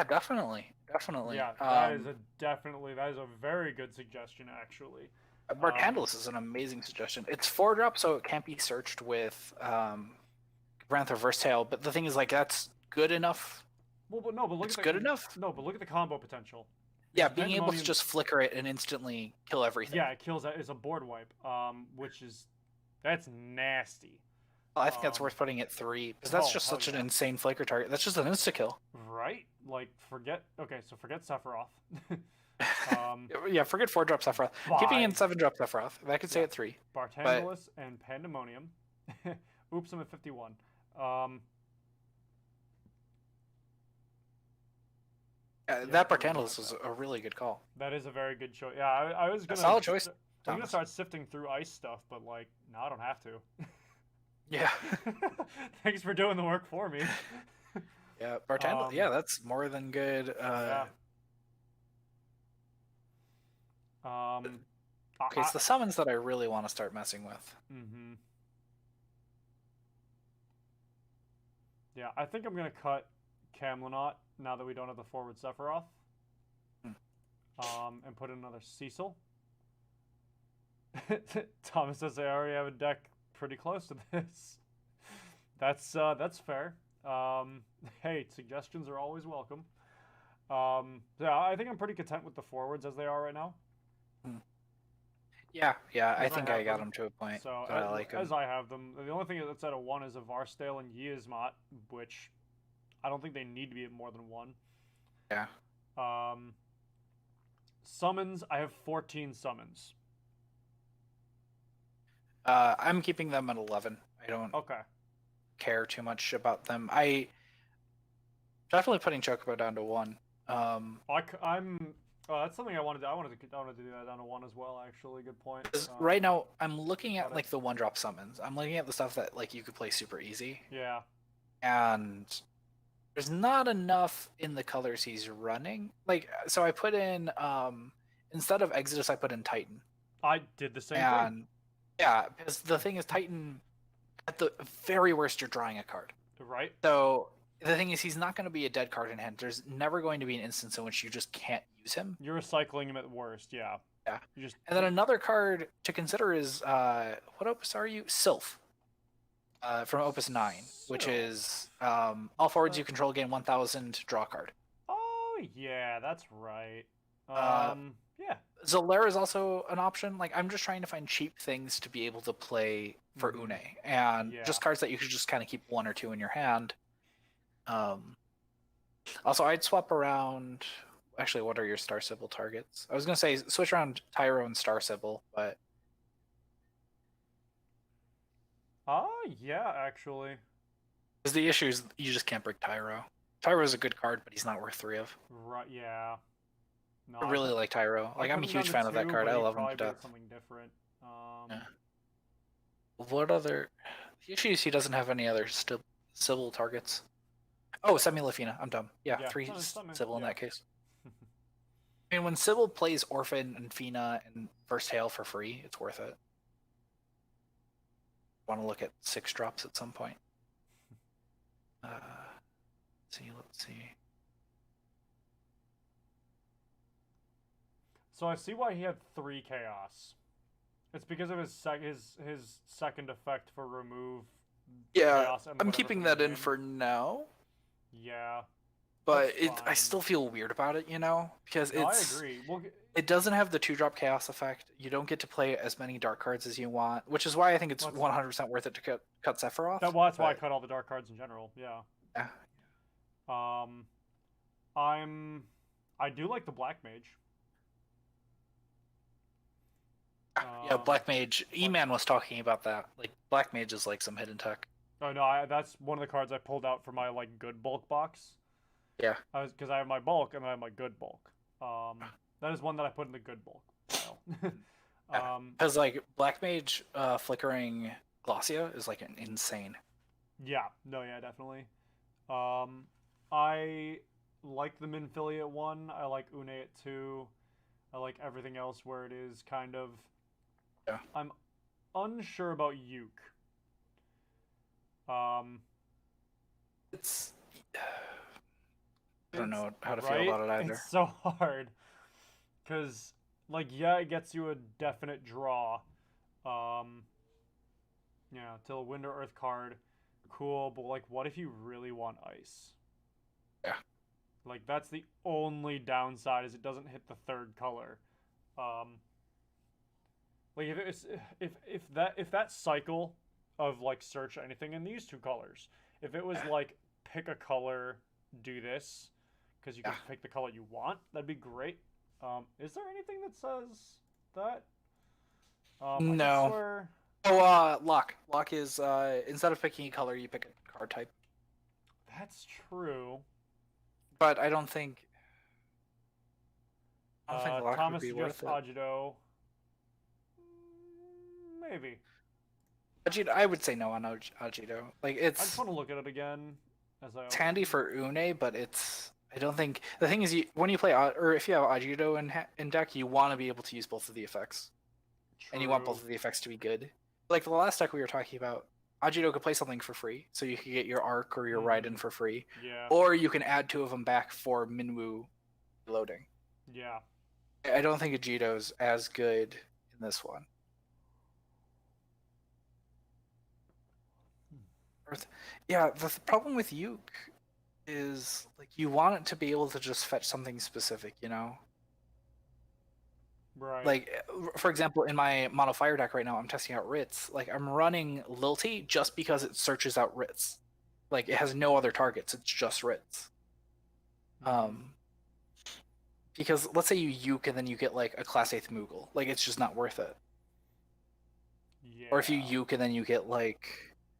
B: definitely.
A: Yeah, that is a very good suggestion, actually.
B: Barthandalus is an amazing suggestion. It's 4-drop, so it can't be searched with Wrath Reverse Tail. But the thing is, like, that's good enough.
A: Well, but no, but look
B: it's
A: at
B: good enough.
A: No, but look at the combo potential.
B: Yeah, being able to just flicker it and instantly kill everything.
A: Yeah, it kills. It's a board wipe. That's nasty.
B: Well, I think that's worth putting at 3 because that's just such an insane flicker target. That's just an insta kill.
A: Right? Like forget Sephiroth.
B: Yeah, forget 4-drop Sephiroth. Keeping in 7-drop Sephiroth. I could say at 3.
A: Barthandalus and Pandemonium. Oops, I'm at 51.
B: That Barthandalus was a really good call.
A: That is a very good choice. Yeah, I was gonna
B: solid choice.
A: I'm gonna start sifting through ice stuff, but like, no, I don't have to.
B: Yeah.
A: Thanks for doing the work for me.
B: Yeah, Barthandalus. Yeah, that's more than good.
A: Yeah.
B: Okay, it's the summons that I really want to start messing with.
A: Yeah, I think I'm gonna cut Kamlanot now that we don't have the forward Sephiroth. And put in another Cecil. Thomas says I already have a deck pretty close to this. That's fair. Hey, suggestions are always welcome. Yeah, I think I'm pretty content with the forwards as they are right now.
B: Yeah, I think I got them to a point.
A: So
B: I like them.
A: As I have them, the only thing that's at a 1 is a Varstale and Yzmat, which I don't think they need to be at more than 1.
B: Yeah.
A: Summons, I have 14 summons.
B: I'm keeping them at 11. I don't
A: Okay.
B: care too much about them. I definitely putting Chocobo down to 1.
A: I'm. That's something I wanted to. I wanted to do that down to 1 as well. Actually, good point.
B: Right now, I'm looking at
A: got it.
B: like the 1-drop summons. I'm looking at the stuff that like you could play super easy,
A: Yeah.
B: and there's not enough in the colors he's running. Like, so I put in instead of Exodus, I put in Titan.
A: I did the same
B: And
A: thing.
B: yeah, because the thing is, Titan, at the very worst, you're drawing a card.
A: Right.
B: So the thing is, he's not going to be a dead card in hand. There's never going to be an instance in which you just can't use him.
A: You're recycling him at worst. Yeah.
B: Yeah.
A: You just.
B: And then another card to consider is what opus are you? Sylph. From Opus 9, which
A: Sylph.
B: is all forwards you control gain 1,000 draw a card.
A: Oh yeah, that's right. Yeah.
B: Zolaire is also an option. Like, I'm just trying to find cheap things to be able to play for
A: Mhm.
B: Une, and
A: Yeah.
B: just cards that you could just kind of keep 1 or 2 in your hand. Also, I'd swap around. Actually, what are your Star Sybil targets? I was gonna say switch around Tyro and Star Sybil, but
A: Yeah, actually.
B: because the issue is you just can't break Tyro. Tyro is a good card, but he's not worth 3 of.
A: Right. Yeah. No,
B: I really like Tyro. Like, I'm a huge fan of that card. I love him to death.
A: Something different.
B: Yeah. What other? The issue is he doesn't have any other Sybil targets. Oh, Semilafina. I'm dumb. Yeah,
A: Yeah,
B: 3
A: no, it's something,
B: Sybil in
A: yeah.
B: that case. I mean, when Sybil plays Orphan and Fina and First Hail for free, it's worth it. Want to look at 6 drops at some point. Let's see.
A: So I see why he had 3 chaos. It's because of his second effect for remove.
B: Yeah,
A: chaos and
B: I'm
A: whatever
B: keeping
A: from
B: that
A: the
B: in
A: game.
B: for now.
A: Yeah.
B: But
A: That's
B: I
A: fine.
B: still feel weird about it, you know, because
A: No,
B: it's.
A: I agree. Well,
B: It doesn't have the 2-drop chaos effect. You don't get to play as many dark cards as you want, which is why I think it's 100% worth it to cut Sephiroth.
A: that's why I cut all the dark cards in general. Yeah.
B: Yeah.
A: I do like the Black Mage.
B: Yeah, Black Mage. E-Man was talking about that. Like, Black Mage is like some hidden tech.
A: Oh no, that's one of the cards I pulled out for my like good bulk box.
B: Yeah.
A: Because I have my bulk and I have my good bulk. That is one that I put in the good bulk pile.
B: Because like Black Mage flickering Glossia is like an insane.
A: Yeah. No. Yeah. Definitely. I like the Minfilia one. I like Une at 2. I like everything else where it is kind of.
B: Yeah.
A: I'm unsure about Yuke.
B: It's. I don't know how to feel about it either.
A: It's so hard. Because, like, yeah, it gets you a definite draw. Yeah, till a Wind or Earth card. Cool, but, like, what if you really want Ice?
B: Yeah.
A: Like, that's the only downside, is it doesn't hit the 3rd color. Like, if that cycle of, like, search anything in these 2 colors, if it was, like, pick a color, do this, because you can pick the color you want, that'd be great. Is there anything that says that?
B: No. Oh, Lock. Lock is, instead of picking a color, you pick a card type.
A: That's true.
B: But I don't think Lock
A: Thomas
B: would be worth it.
A: Agito. Maybe.
B: Agito, I would say no on Agito. Like, it's.
A: I just want to look at it again.
B: It's handy for Une, but it's. I don't think the thing is, when you play or if you have Agito in deck, you want to be able to use both of the effects, and you want both of the effects to be good. Like the last deck we were talking about, Agito could play something for free, so you could get your Arc or your Raiden for free.
A: Yeah.
B: Or you can add 2 of them back for Minwu loading.
A: Yeah.
B: I don't think Agito's as good in this one. Yeah, the problem with Yuke is like you want it to be able to just fetch something specific, you know?
A: Right.
B: Like, for example, in my Mono Fire deck right now, I'm testing out Ritz. Like, I'm running Lilty just because it searches out Ritz. Like, it has no other targets. It's just Ritz. because let's say you uke and then you get like a class 8th Moogle. Like it's just not worth it.
A: Yeah.
B: Or if you uke and then you get like,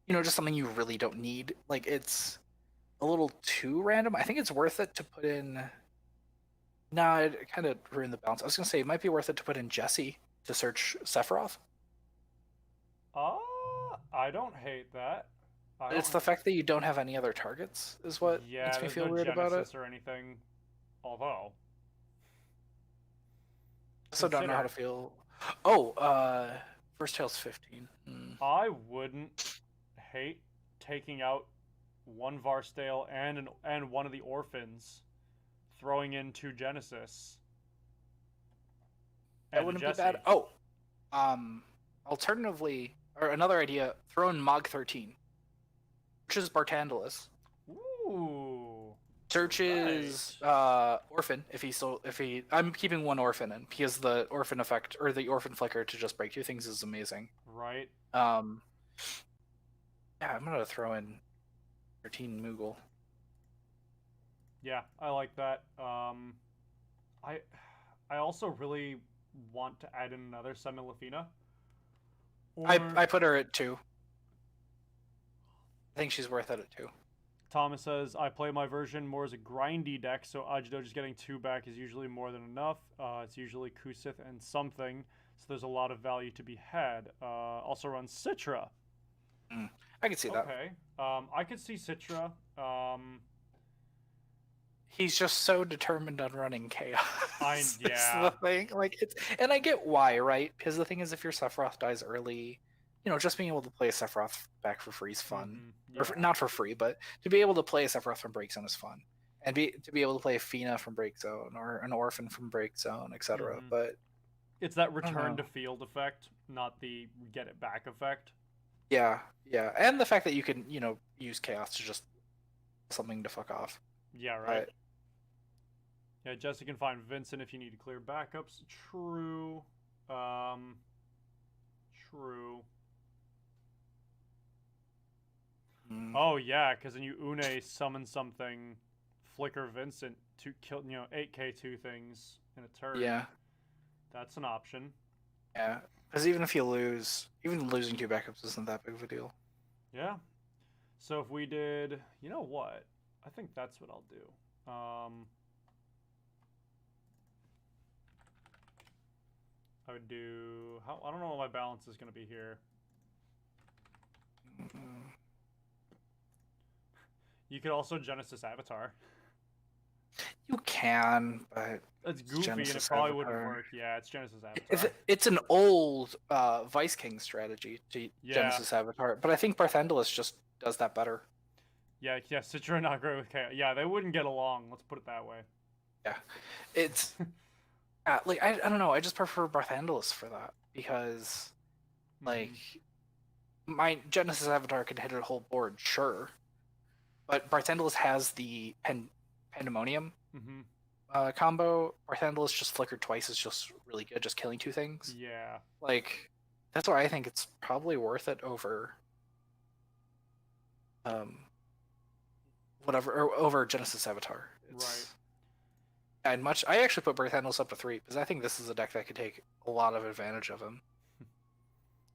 B: just something you really don't need. Like it's a little too random. I think it's worth it to put in. Nah, it kind of ruined the balance. I was gonna say it might be worth it to put in Jesse to search Sephiroth.
A: I don't hate that.
B: It's the fact that you don't have any other targets is what makes me
A: there's
B: feel
A: no
B: weird about it.
A: Genesis or anything. Although,
B: Also don't know how to
A: consider-
B: feel. Oh, First Tale's 15.
A: I wouldn't hate taking out one Varstale and one of the orphans, throwing in 2 Genesis.
B: That
A: And
B: wouldn't
A: Jesse.
B: be bad. Oh, alternatively, or another idea, throw in Mog 13, which is Bartandalus.
A: Ooh.
B: Searches orphan if he I'm keeping one orphan in because the orphan effect or the orphan flicker to just break 2 things is amazing.
A: Right.
B: Yeah, I'm gonna throw in 13 Moogle.
A: Yeah, I like that. I also really want to add in another Semilafina.
B: I put her at 2. I think she's worth it at 2.
A: Thomas says, I play my version more as a grindy deck, so Ajido just getting 2 back is usually more than enough. It's usually Kusith and something, so there's a lot of value to be had. Also runs Citra.
B: I can see that.
A: Okay. I could see Citra.
B: He's just so determined on running chaos. It's
A: yeah.
B: the thing. Like and I get why, right? Because the thing is, if your Sephiroth dies early, just being able to play a Sephiroth back for free is fun.
A: Yeah.
B: Or not for free, but to be able to play a Sephiroth from Break Zone is fun, and to be able to play a Fina from Break Zone or an Orphan from Break Zone, etc. But
A: it's that return to field effect, not the get it back effect.
B: Yeah, and the fact that you can, use chaos to just something to fuck off.
A: Yeah, right. Yeah, Jesse can find Vincent if you need to clear backups. True. True. Oh yeah, because then you Une summon something, flicker Vincent to kill 8k2 things in a turn.
B: Yeah,
A: that's an option.
B: Yeah, because even if you lose, even losing 2 backups isn't that big of a deal.
A: Yeah. So if we did, you know what? I think that's what I'll do. I would do. I don't know what my balance is going to be here. You could also Genesis Avatar.
B: You can, but
A: it's goofy
B: Genesis
A: and it probably
B: Avatar.
A: wouldn't work. Yeah, it's Genesis Avatar.
B: It's an old Vice King strategy to Genesis Avatar, but I think Barthandalus just does that better.
A: Yeah, Citra not great with Chaos. Yeah, they wouldn't get along. Let's put it that way.
B: Yeah, it's like I don't know. I just prefer Barthandalus for that because, like, my Genesis Avatar can hit a whole board, sure, but Barthandalus has the Pandemonium combo. Barthandalus just flickered twice is just really good, just killing 2 things.
A: Yeah,
B: like that's why I think it's probably worth it over over Genesis Avatar.
A: Right.
B: And I actually put Barthandalus up to 3 because I think this is a deck that could take a lot of advantage of him.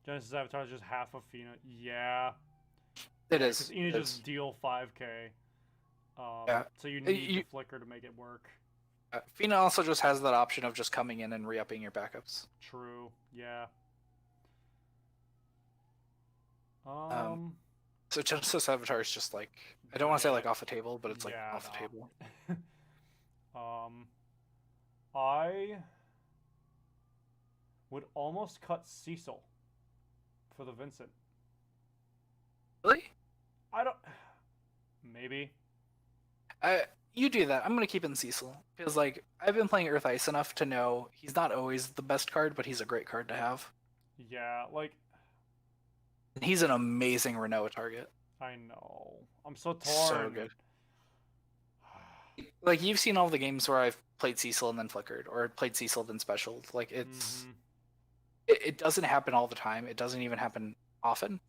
A: Genesis Avatar is just half of Fina. Yeah.
B: It is.
A: Because Ina just deal 5k. So you need the flicker to make it work.
B: Fina also just has that option of just coming in and re-upping your backups.
A: True. Yeah.
B: So Genesis Avatar is just like, I don't want to say like off the table, but it's like off the table.
A: I would almost cut Cecil for the Vincent.
B: Really?
A: I don't. Maybe.
B: You do that. I'm gonna keep in Cecil because like I've been playing Earth Ice enough to know he's not always the best card, but he's a great card to have.
A: Yeah, like.
B: He's an amazing Renoa target.
A: I know. I'm so torn.
B: So good. Like you've seen all the games where I've played Cecil and then flickered, or played Cecil then specialed. Like it doesn't happen all the time. It doesn't even happen often.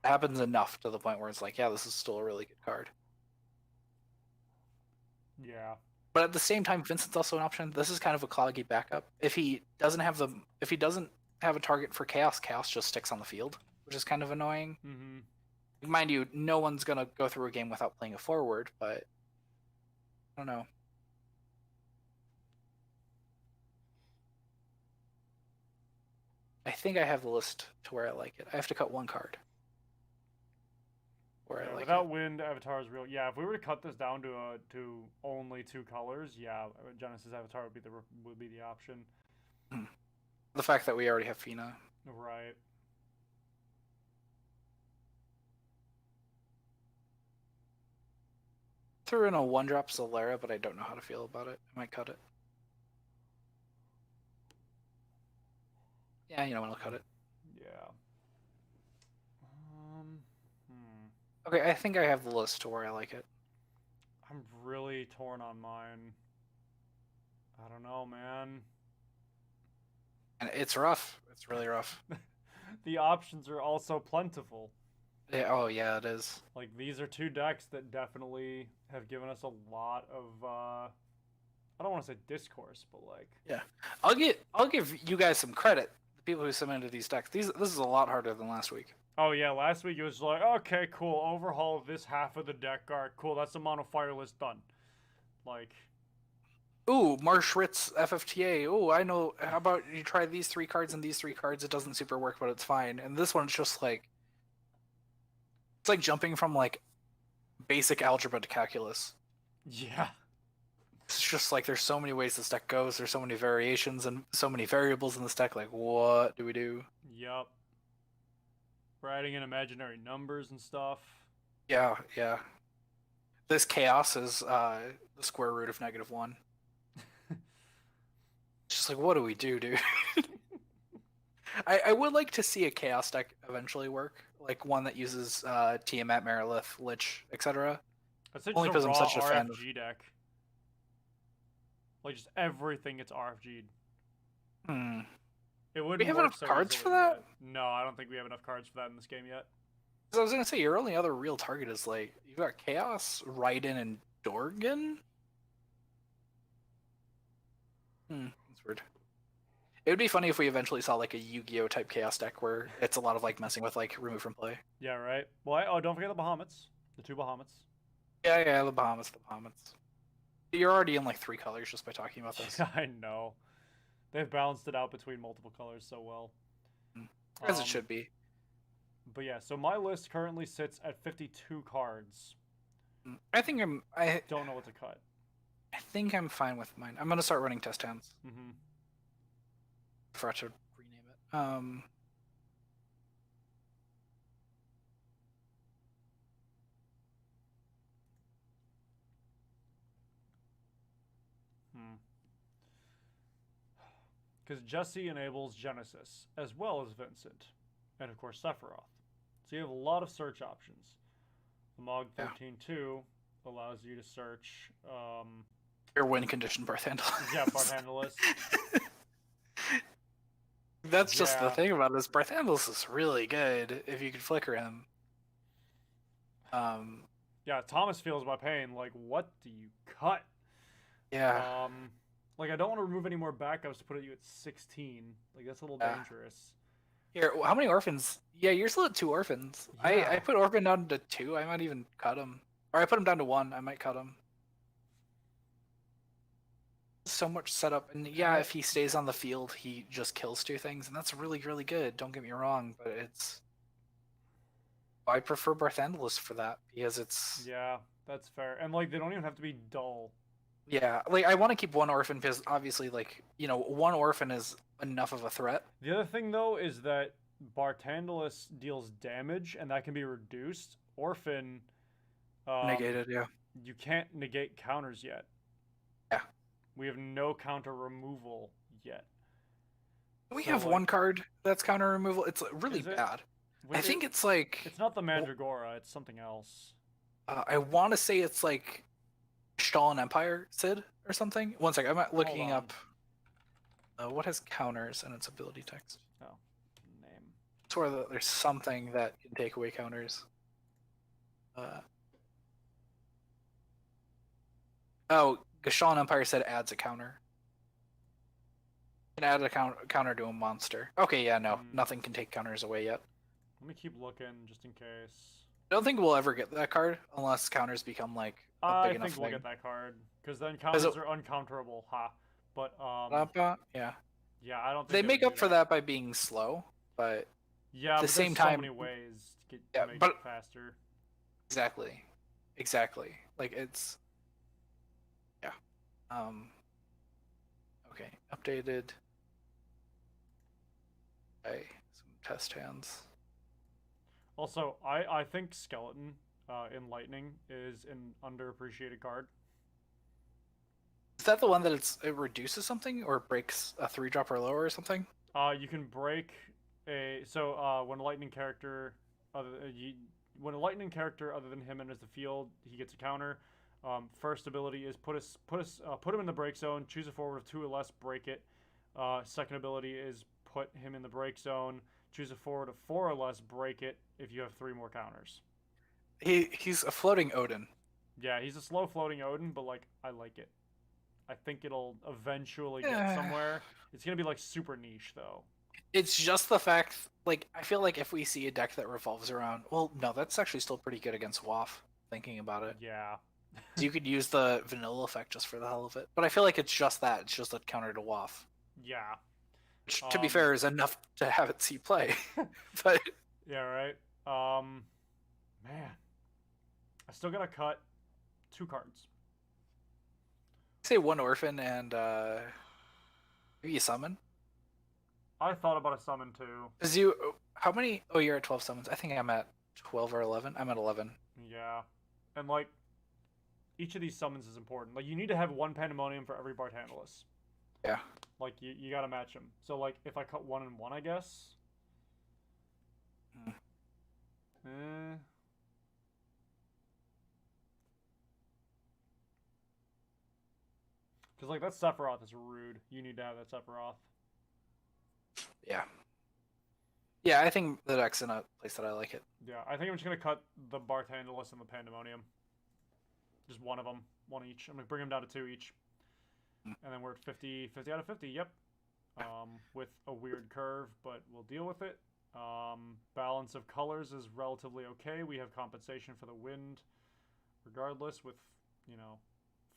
B: It happens enough to the point where it's like, yeah, this is still a really good card.
A: Yeah.
B: But at the same time, Vincent's also an option. This is kind of a cloggy backup. If he doesn't have a target for Chaos, Chaos just sticks on the field, which is kind of annoying.
A: Mm-hmm.
B: Mind you, no one's gonna go through a game without playing a forward, but I don't know. I think I have the list to where I like it. I have to cut one card. Where I like
A: without
B: it.
A: wind, Avatar is real. Yeah, if we were to cut this down to only 2 colors, yeah, Genesis Avatar would be the option.
B: The fact that we already have Fina.
A: Right.
B: Threw in a 1-drop Zolera, but I don't know how to feel about it. I might cut it. Yeah, you know what? I'll cut it.
A: Yeah.
B: Okay, I think I have the list to where I like it.
A: I'm really torn on mine. I don't know, man.
B: And it's rough. It's really rough.
A: The options are also plentiful.
B: Yeah, oh yeah, it is.
A: Like, these are 2 decks that definitely have given us a lot of I don't want to say discourse, but like,
B: yeah, I'll give you guys some credit. The people who submitted these decks. This is a lot harder than last week.
A: Oh yeah, last week it was like, okay, cool, overhaul this half of the deck art. Cool, that's the mono fire list done. Like,
B: ooh, Marsh Ritz FFTA. Ooh, I know. How about you try these 3 cards and these 3 cards? It doesn't super work, but it's fine. And this one's just like, it's like jumping from like basic algebra to calculus.
A: yeah.
B: It's just like there's so many ways this deck goes. There's so many variations and so many variables in this deck. Like, what do we do?
A: Yup. We're adding in imaginary numbers and stuff.
B: Yeah, yeah. This chaos is the square root of -1. Just like, what do we do, dude? I would like to see a chaos deck eventually work, like one that uses Tiamat, Marilith, Lich, etc.
A: I'd say
B: Only
A: just a
B: because I'm
A: raw
B: such a fan of.
A: RFG deck. Like, just everything gets RFG'd. It wouldn't
B: We have
A: work
B: enough
A: so
B: cards
A: easily,
B: for that?
A: but no, I don't think we have enough cards for that in this game yet.
B: I was gonna say your only other real target is like you've got Chaos, Raiden, and Dorgan. That's weird. It would be funny if we eventually saw like a Yu-Gi-Oh type Chaos deck where it's a lot of like messing with like remove from play.
A: Yeah, right. Well, don't forget the Bahamut's. The 2 Bahamut's.
B: Yeah, the Bahamut's. You're already in like 3 colors just by talking about this.
A: I know. They've balanced it out between multiple colors so well.
B: As it should be.
A: But yeah, so my list currently sits at 52 cards.
B: I think I
A: don't know what to cut.
B: I think I'm fine with mine. I'm gonna start running test hands.
A: Mm-hmm.
B: Forgot to rename it.
A: Because Jesse enables Genesis, as well as Vincent, and of course Sephiroth. So you have a lot of search options. The Mog 13.2 allows you to search...
B: your win condition Barthandel.
A: Yeah, Barthandelus.
B: That's just the thing about this. Barthandelus is really good if you can flicker him.
A: Yeah, Thomas feels my pain. Like, what do you cut?
B: Yeah.
A: Like, I don't want to remove any more backups to put you at 16. Like, that's a little dangerous.
B: Here, how many orphans? Yeah, you're still at 2 orphans.
A: Yeah.
B: I put orphan down to 2. I might even cut him. Or I put him down to 1. I might cut him. So much setup. And yeah, if he stays on the field, he just kills 2 things. And that's really, really good. Don't get me wrong. But it's... I prefer Barthandelus for that. Because it's...
A: Yeah, that's fair. And, like, they don't even have to be dull.
B: Yeah, like I want to keep 1 orphan because obviously, like, you know, 1 orphan is enough of a threat.
A: The other thing though is that Barthandelus deals damage, and that can be reduced. Orphan
B: negated, yeah.
A: You can't negate counters yet.
B: Yeah.
A: We have no counter removal yet.
B: We have 1 card that's counter removal. It's really bad. I think it's like
A: it's not the Mandragora. It's something else.
B: I want to say it's like Stalin Empire Sid or something. One second, I'm looking up what has counters in its ability text.
A: Oh, name.
B: It's where there's something that can take away counters. Oh, Gashawn Empire said adds a counter. Can add a counter to a monster. Okay, yeah, no, nothing can take counters away yet.
A: Let me keep looking just in case.
B: I don't think we'll ever get that card unless counters become like a big enough
A: think we'll
B: thing.
A: get that card because then counters are uncounterable. Ha! But
B: yeah,
A: yeah, I don't think
B: they
A: would
B: make
A: do
B: up for that by being slow, but
A: yeah,
B: at the
A: but
B: same
A: there's so
B: time,
A: many ways to
B: yeah,
A: make
B: but
A: it faster.
B: exactly. Like it's yeah. Okay, updated. Okay, some test hands.
A: Also, I think Skeleton in Lightning is an underappreciated card.
B: Is that the one that it reduces something or breaks a 3-drop or lower or something?
A: You can break when a lightning character when a lightning character other than him enters the field, he gets a counter. First ability is put him in the break zone. Choose a forward of 2 or less, break it. Second ability is put him in the break zone. Choose a forward of 4 or less, break it. If you have 3 more counters.
B: He's a floating Odin.
A: Yeah, he's a slow floating Odin, but like I like it. I think it'll eventually get somewhere. It's gonna be like super niche though.
B: It's just the fact, like, I feel like if we see a deck that revolves around, well, no, that's actually still pretty good against WAF. Thinking about it,
A: yeah,
B: you could use the vanilla effect just for the hell of it. But I feel like it's just that. It's just a counter to WAF.
A: Yeah.
B: Which, to be fair, is enough to have it see play. But
A: yeah, right. Man, I still gotta cut 2 cards.
B: Say 1 orphan and maybe a summon.
A: I thought about a summon too.
B: Cause how many? Oh, you're at 12 summons. I think I'm at 12 or 11. I'm at 11.
A: Yeah, and like each of these summons is important. Like you need to have 1 Pandemonium for every Barthandelus.
B: Yeah.
A: Like you gotta match them. So like if I cut 1 and 1, I guess. Because like that Sephiroth is rude. You need to have that Sephiroth.
B: Yeah. Yeah, I think the deck's in a place that I like it.
A: Yeah, I think I'm just gonna cut the Barthandelus and the Pandemonium. Just one of them, 1 each. I'm gonna bring them down to 2 each. And then we're at 50 out of 50, yep. With a weird curve, but we'll deal with it. Balance of colors is relatively okay. We have compensation for the wind, regardless, with, you know,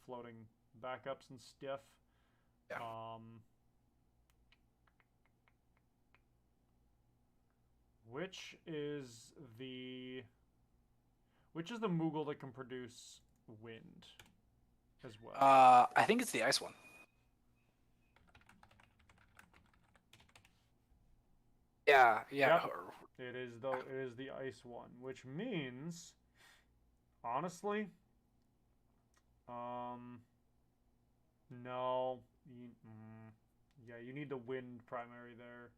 A: floating backups and stuff.
B: Yeah.
A: Which is the Moogle that can produce wind as well?
B: I think it's the ice one. Yeah.
A: Yep. It is the ice one, which means, honestly, no, yeah, you need the wind primary there.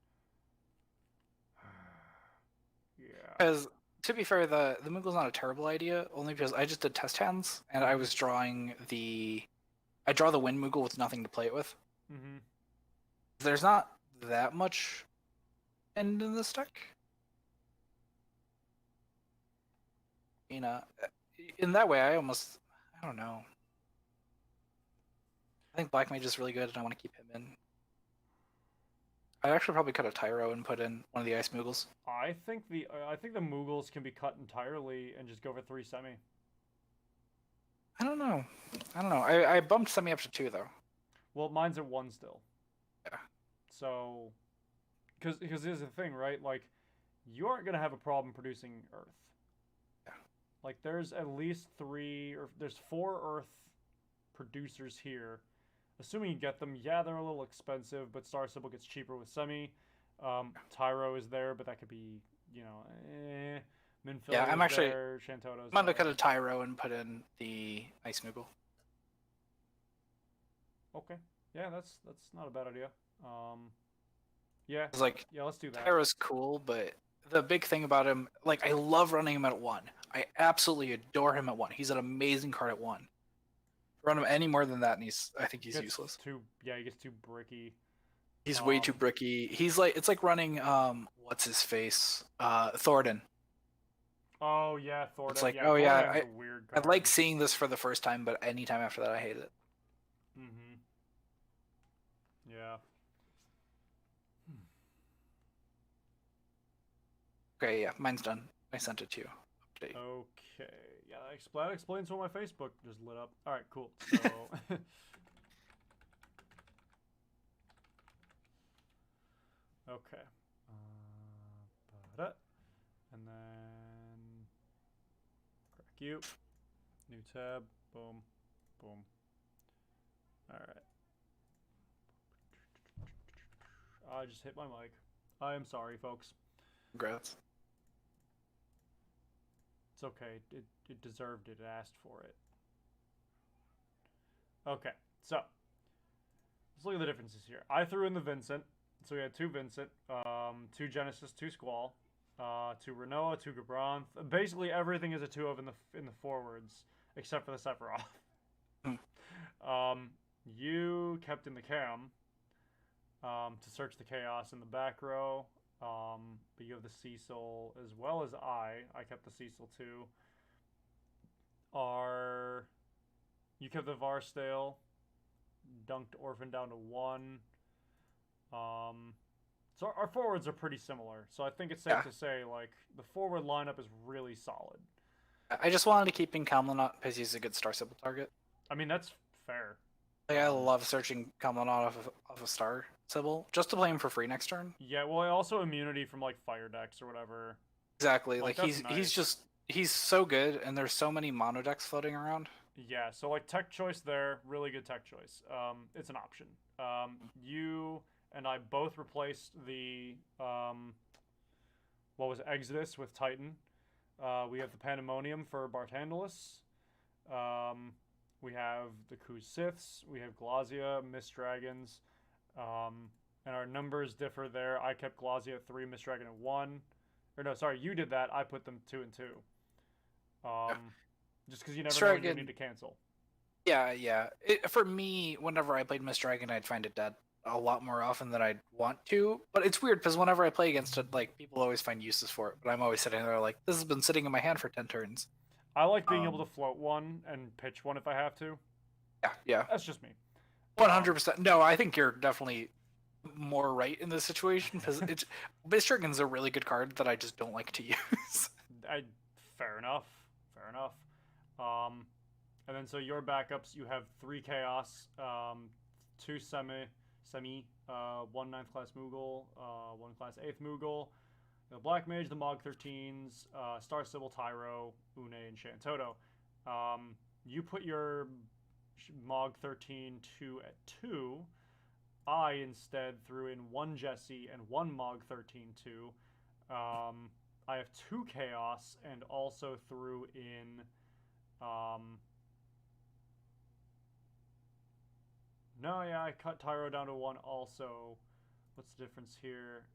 A: Yeah.
B: Because to be fair, the Moogle's not a terrible idea, only because I just did test hands and I was drawing I draw the wind Moogle with nothing to play it with.
A: Mm-hmm.
B: There's not that much end in this deck. You know, in that way, I don't know. I think Black Mage is really good, and I want to keep him in. I'd actually probably cut a Tyro and put in one of the Ice Moogles.
A: I think the Moogles can be cut entirely and just go for 3 semi.
B: I don't know. I bumped semi up to 2 though.
A: Well, mine's at 1 still.
B: Yeah.
A: So, because here's the thing, right? Like, you aren't gonna have a problem producing Earth.
B: Yeah.
A: Like, there's at least 4 Earth producers here. Assuming you get them, yeah, they're a little expensive, but Star Symbol gets cheaper with semi. Tyro is there, but that could be, you know, Minfield.
B: Yeah, I'm actually
A: there, Shantoto's
B: I'm gonna cut a Tyro and put in the Ice Moogle.
A: Okay. Yeah, that's not a bad idea. Yeah.
B: It's like,
A: yeah, let's do that.
B: Tyro's cool, but the big thing about him, like, I love running him at 1. I absolutely adore him at 1. He's an amazing card at 1. Run him any more than that, and I think he's useless.
A: He gets too bricky.
B: He's way too bricky. He's like, it's like running what's his face, Thornton.
A: Oh yeah, Thornton.
B: It's like,
A: yeah,
B: I like seeing this for the first time, but anytime after that, I hate it.
A: Mm-hmm. Yeah.
B: Okay, yeah, mine's done. I sent it to you. Update.
A: Okay. Yeah, that explains why my Facebook just lit up. All right, cool. So. Okay. Ba-da. And then crack you. New tab. Boom. Boom. All right. I just hit my mic. I am sorry, folks.
B: Congrats.
A: It's okay. It deserved it. It asked for it. Okay. So let's look at the differences here. I threw in the Vincent. So we had two Vincent, two Genesis, two Squall, two Renoa, two Gabranth. Basically everything is a 2 of in the forwards, except for the Sephiroth. You kept in the Cam to search the chaos in the back row, but you have the Cecil as well as I. I kept the Cecil too. You kept the Varstale, dunked Orphan down to 1. So our forwards are pretty similar. So I think it's safe to say like the forward lineup is really solid.
B: I just wanted to keep in Kamlanot because he's a good Star Sybil target.
A: I mean that's fair.
B: Like I love searching Kamlanot off of a Star Sybil just to play him for free next turn.
A: Yeah, well, also immunity from like fire decks or whatever.
B: Exactly. Like
A: that's nice.
B: he's so good, and there's so many mono decks floating around.
A: Yeah, so like tech choice there, really good tech choice. It's an option. You and I both replaced the what was it, Exodus with Titan. We have the Pandemonium for Barthandelus. We have the Khuz Siths. We have Glazia, Mist Dragons. And our numbers differ there. I kept Glazia at 3, Mist Dragon at 1. Or no, sorry, you did that. I put them 2 and 2. Just because you never know when you need to cancel.
B: Yeah. For me, whenever I played Mist Dragon, I'd find it dead a lot more often than I'd want to. But it's weird because whenever I play against it, like people always find uses for it. But I'm always sitting there like, this has been sitting in my hand for 10 turns.
A: I like being able to float one and pitch one if I have to.
B: Yeah.
A: That's just me.
B: 100%. No, I think you're definitely more right in this situation because Mist Dragon's a really good card that I just don't like to use.
A: Fair enough. And then so your backups, you have 3 Chaos, 2 Semi, 1 9th class Moogle, 1 class 8th Moogle, the Black Mage, the Mog 13s, Star Sybil, Tyro, Une, and Shantoto. You put your Mog 13 2 at 2. I instead threw in 1 Jesse and 1 Mog 13 2. I have 2 Chaos and also threw in no, yeah, I cut Tyro down to 1 also. What's the difference here?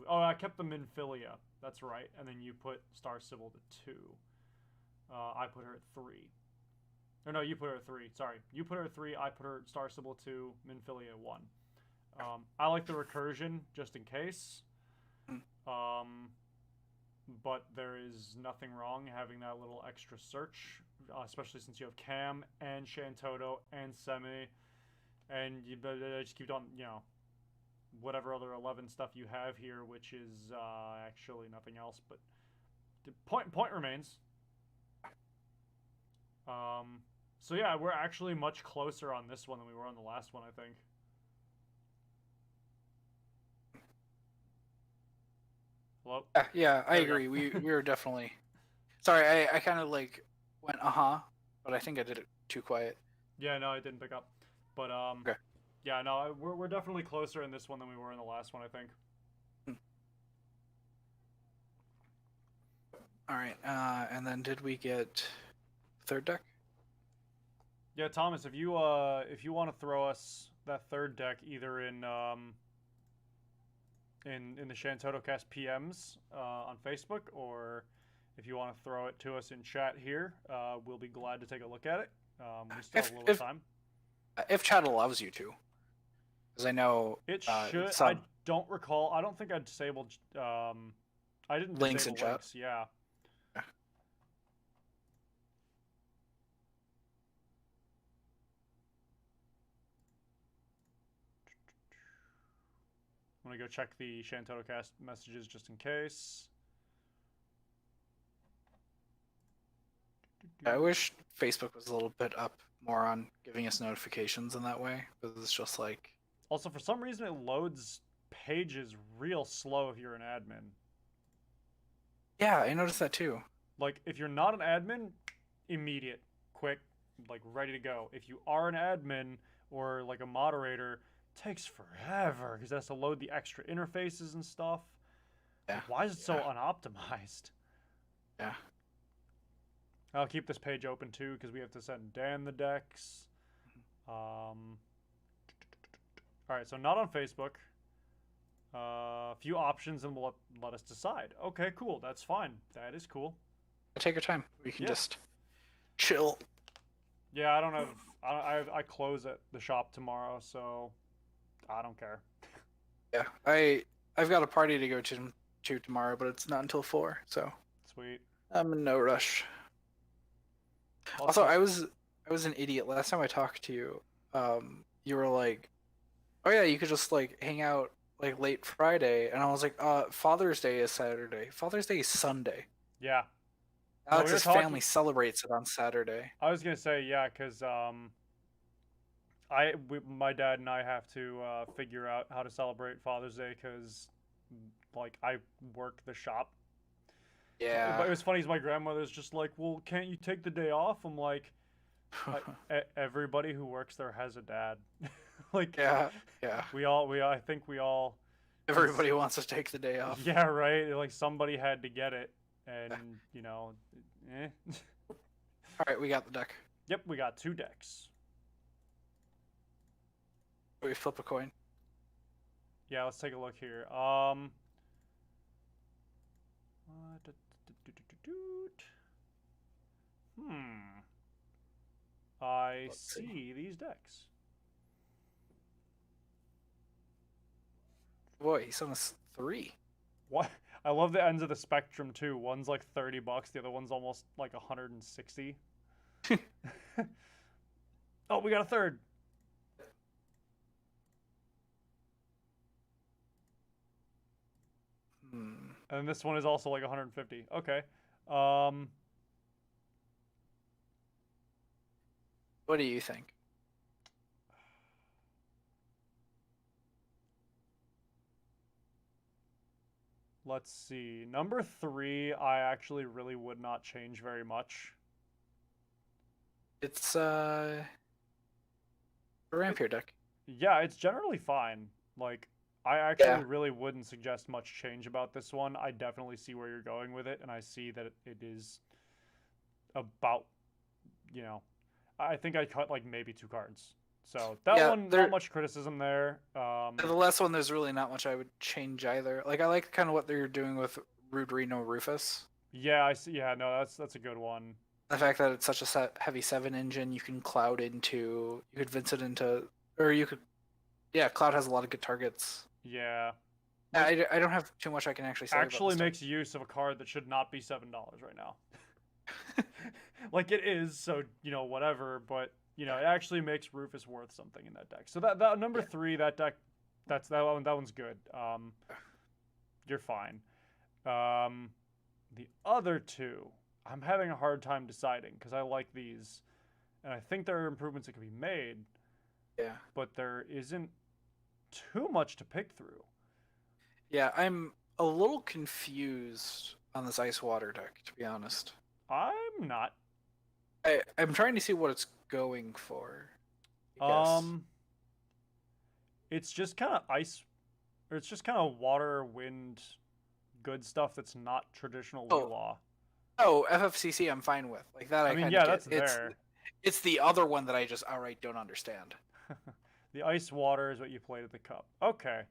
A: I kept the Minfilia. That's right. And then you put Star Sybil to 2. I put her at 3. Or no, you put her at 3. Sorry. You put her at 3. I put her Star Sybil 2, Minfilia 1. I like the recursion just in case. But there is nothing wrong having that little extra search, especially since you have Cam and Shantoto and Semi, and you just keep on, whatever other 11 stuff you have here, which is actually nothing else. But the point remains. So yeah, we're actually much closer on this one than we were on the last one, I think. Hello?
B: Yeah, I agree. We were definitely. Sorry, I kind of like went but I think I did it too quiet.
A: Yeah, no, I didn't pick up. But
B: okay.
A: Yeah, no, we're definitely closer in this one than we were in the last one, I think.
B: All right, and then did we get third deck?
A: Yeah, Thomas, if you want to throw us that third deck either in the Shantoto Cast PMs on Facebook, or if you want to throw it to us in chat here, we'll be glad to take a look at it. We still have a little time.
B: If chat allows you to, because I know
A: it should. I don't recall. I don't think I disabled. I didn't
B: links
A: disable
B: in
A: links.
B: Chat.
A: Yeah. I'm gonna go check the ShanTotoCast messages just in case.
B: I wish Facebook was a little bit up more on giving us notifications in that way, because it's just like,
A: Also, for some reason, it loads pages real slow if you're an admin.
B: yeah, I noticed that too.
A: Like, if you're not an admin, immediate, quick, like ready to go. If you are an admin or like a moderator, it takes forever because it has to load the extra interfaces and stuff.
B: Yeah.
A: Like, why is it so
B: Yeah.
A: unoptimized?
B: Yeah.
A: I'll keep this page open too because we have to send Dan the decks. All right, so not on Facebook. A few options and we'll let us decide. Okay, cool. That's fine. That is cool.
B: Take your time. We can
A: Yeah.
B: just chill.
A: Yeah, I don't have. I close at the shop tomorrow, so I don't care.
B: Yeah, I've got a party to go to tomorrow, but it's not until 4, so
A: Sweet.
B: I'm in no rush. Also, I was an idiot. Last time I talked to you, you were like, "Oh yeah, you could just like hang out like late Friday," and I was like, Father's Day is Saturday. Father's Day is Sunday.
A: Yeah. No, we were
B: Alex's
A: talking-
B: family celebrates it on Saturday.
A: I was gonna say yeah, because my dad and I have to figure out how to celebrate Father's Day because like I work the shop.
B: Yeah.
A: But it was funny. Is my grandmother's just like, well, can't you take the day off? I'm like, everybody who works there has a dad. Like,
B: Yeah. Yeah.
A: I think we all.
B: Everybody wants to take the day off.
A: Yeah, right. Like somebody had to get it, and you know, eh.
B: All right, we got the deck.
A: Yep, we got 2 decks.
B: We flip a coin.
A: Yeah, let's take a look here. I
B: Let's see.
A: see these decks.
B: Boy, he's on a 3.
A: What? I love the ends of the spectrum too. One's like $30, the other one's almost like 160. Oh, we got a third. And this one is also like 150. Okay.
B: What do you think?
A: Let's see. Number 3, I actually really would not change very much.
B: It's a Rampier deck.
A: Yeah, it's generally fine. Like, I actually
B: Yeah.
A: really wouldn't suggest much change about this one. I definitely see where you're going with it, and I see that it is about, you know, I think I cut like maybe 2 cards. So that
B: Yeah,
A: one,
B: there-
A: not much criticism there.
B: The last one, there's really not much I would change either. Like, I like kind of what they're doing with Rude Reno Rufus.
A: Yeah, I see. Yeah, no, that's a good one.
B: The fact that it's such a heavy 7 engine, you can Cloud into, you could Vincent into, or you could, yeah, Cloud has a lot of good targets.
A: Yeah,
B: I don't have too much I can actually say.
A: actually
B: about
A: makes use of a card that should not be $7 right now. Like it is, so you know whatever, but you know it actually makes Rufus worth something in that deck. So that number 3, that deck, that one's good. You're fine. The other 2, I'm having a hard time deciding because I like these, and I think there are improvements that can be made,
B: Yeah.
A: but there isn't too much to pick through.
B: Yeah, I'm a little confused on this Ice Water deck, to be honest.
A: I'm not.
B: I'm trying to see what it's going for. I guess.
A: It's just kind of ice, or it's just kind of water, wind, good stuff that's not traditional
B: Oh.
A: law.
B: Oh, FFCC, I'm fine with. Like that, I
A: mean,
B: kinda
A: yeah,
B: get.
A: that's there.
B: It's the other one that I just outright don't understand.
A: The ice water is what you played at the cup. Okay.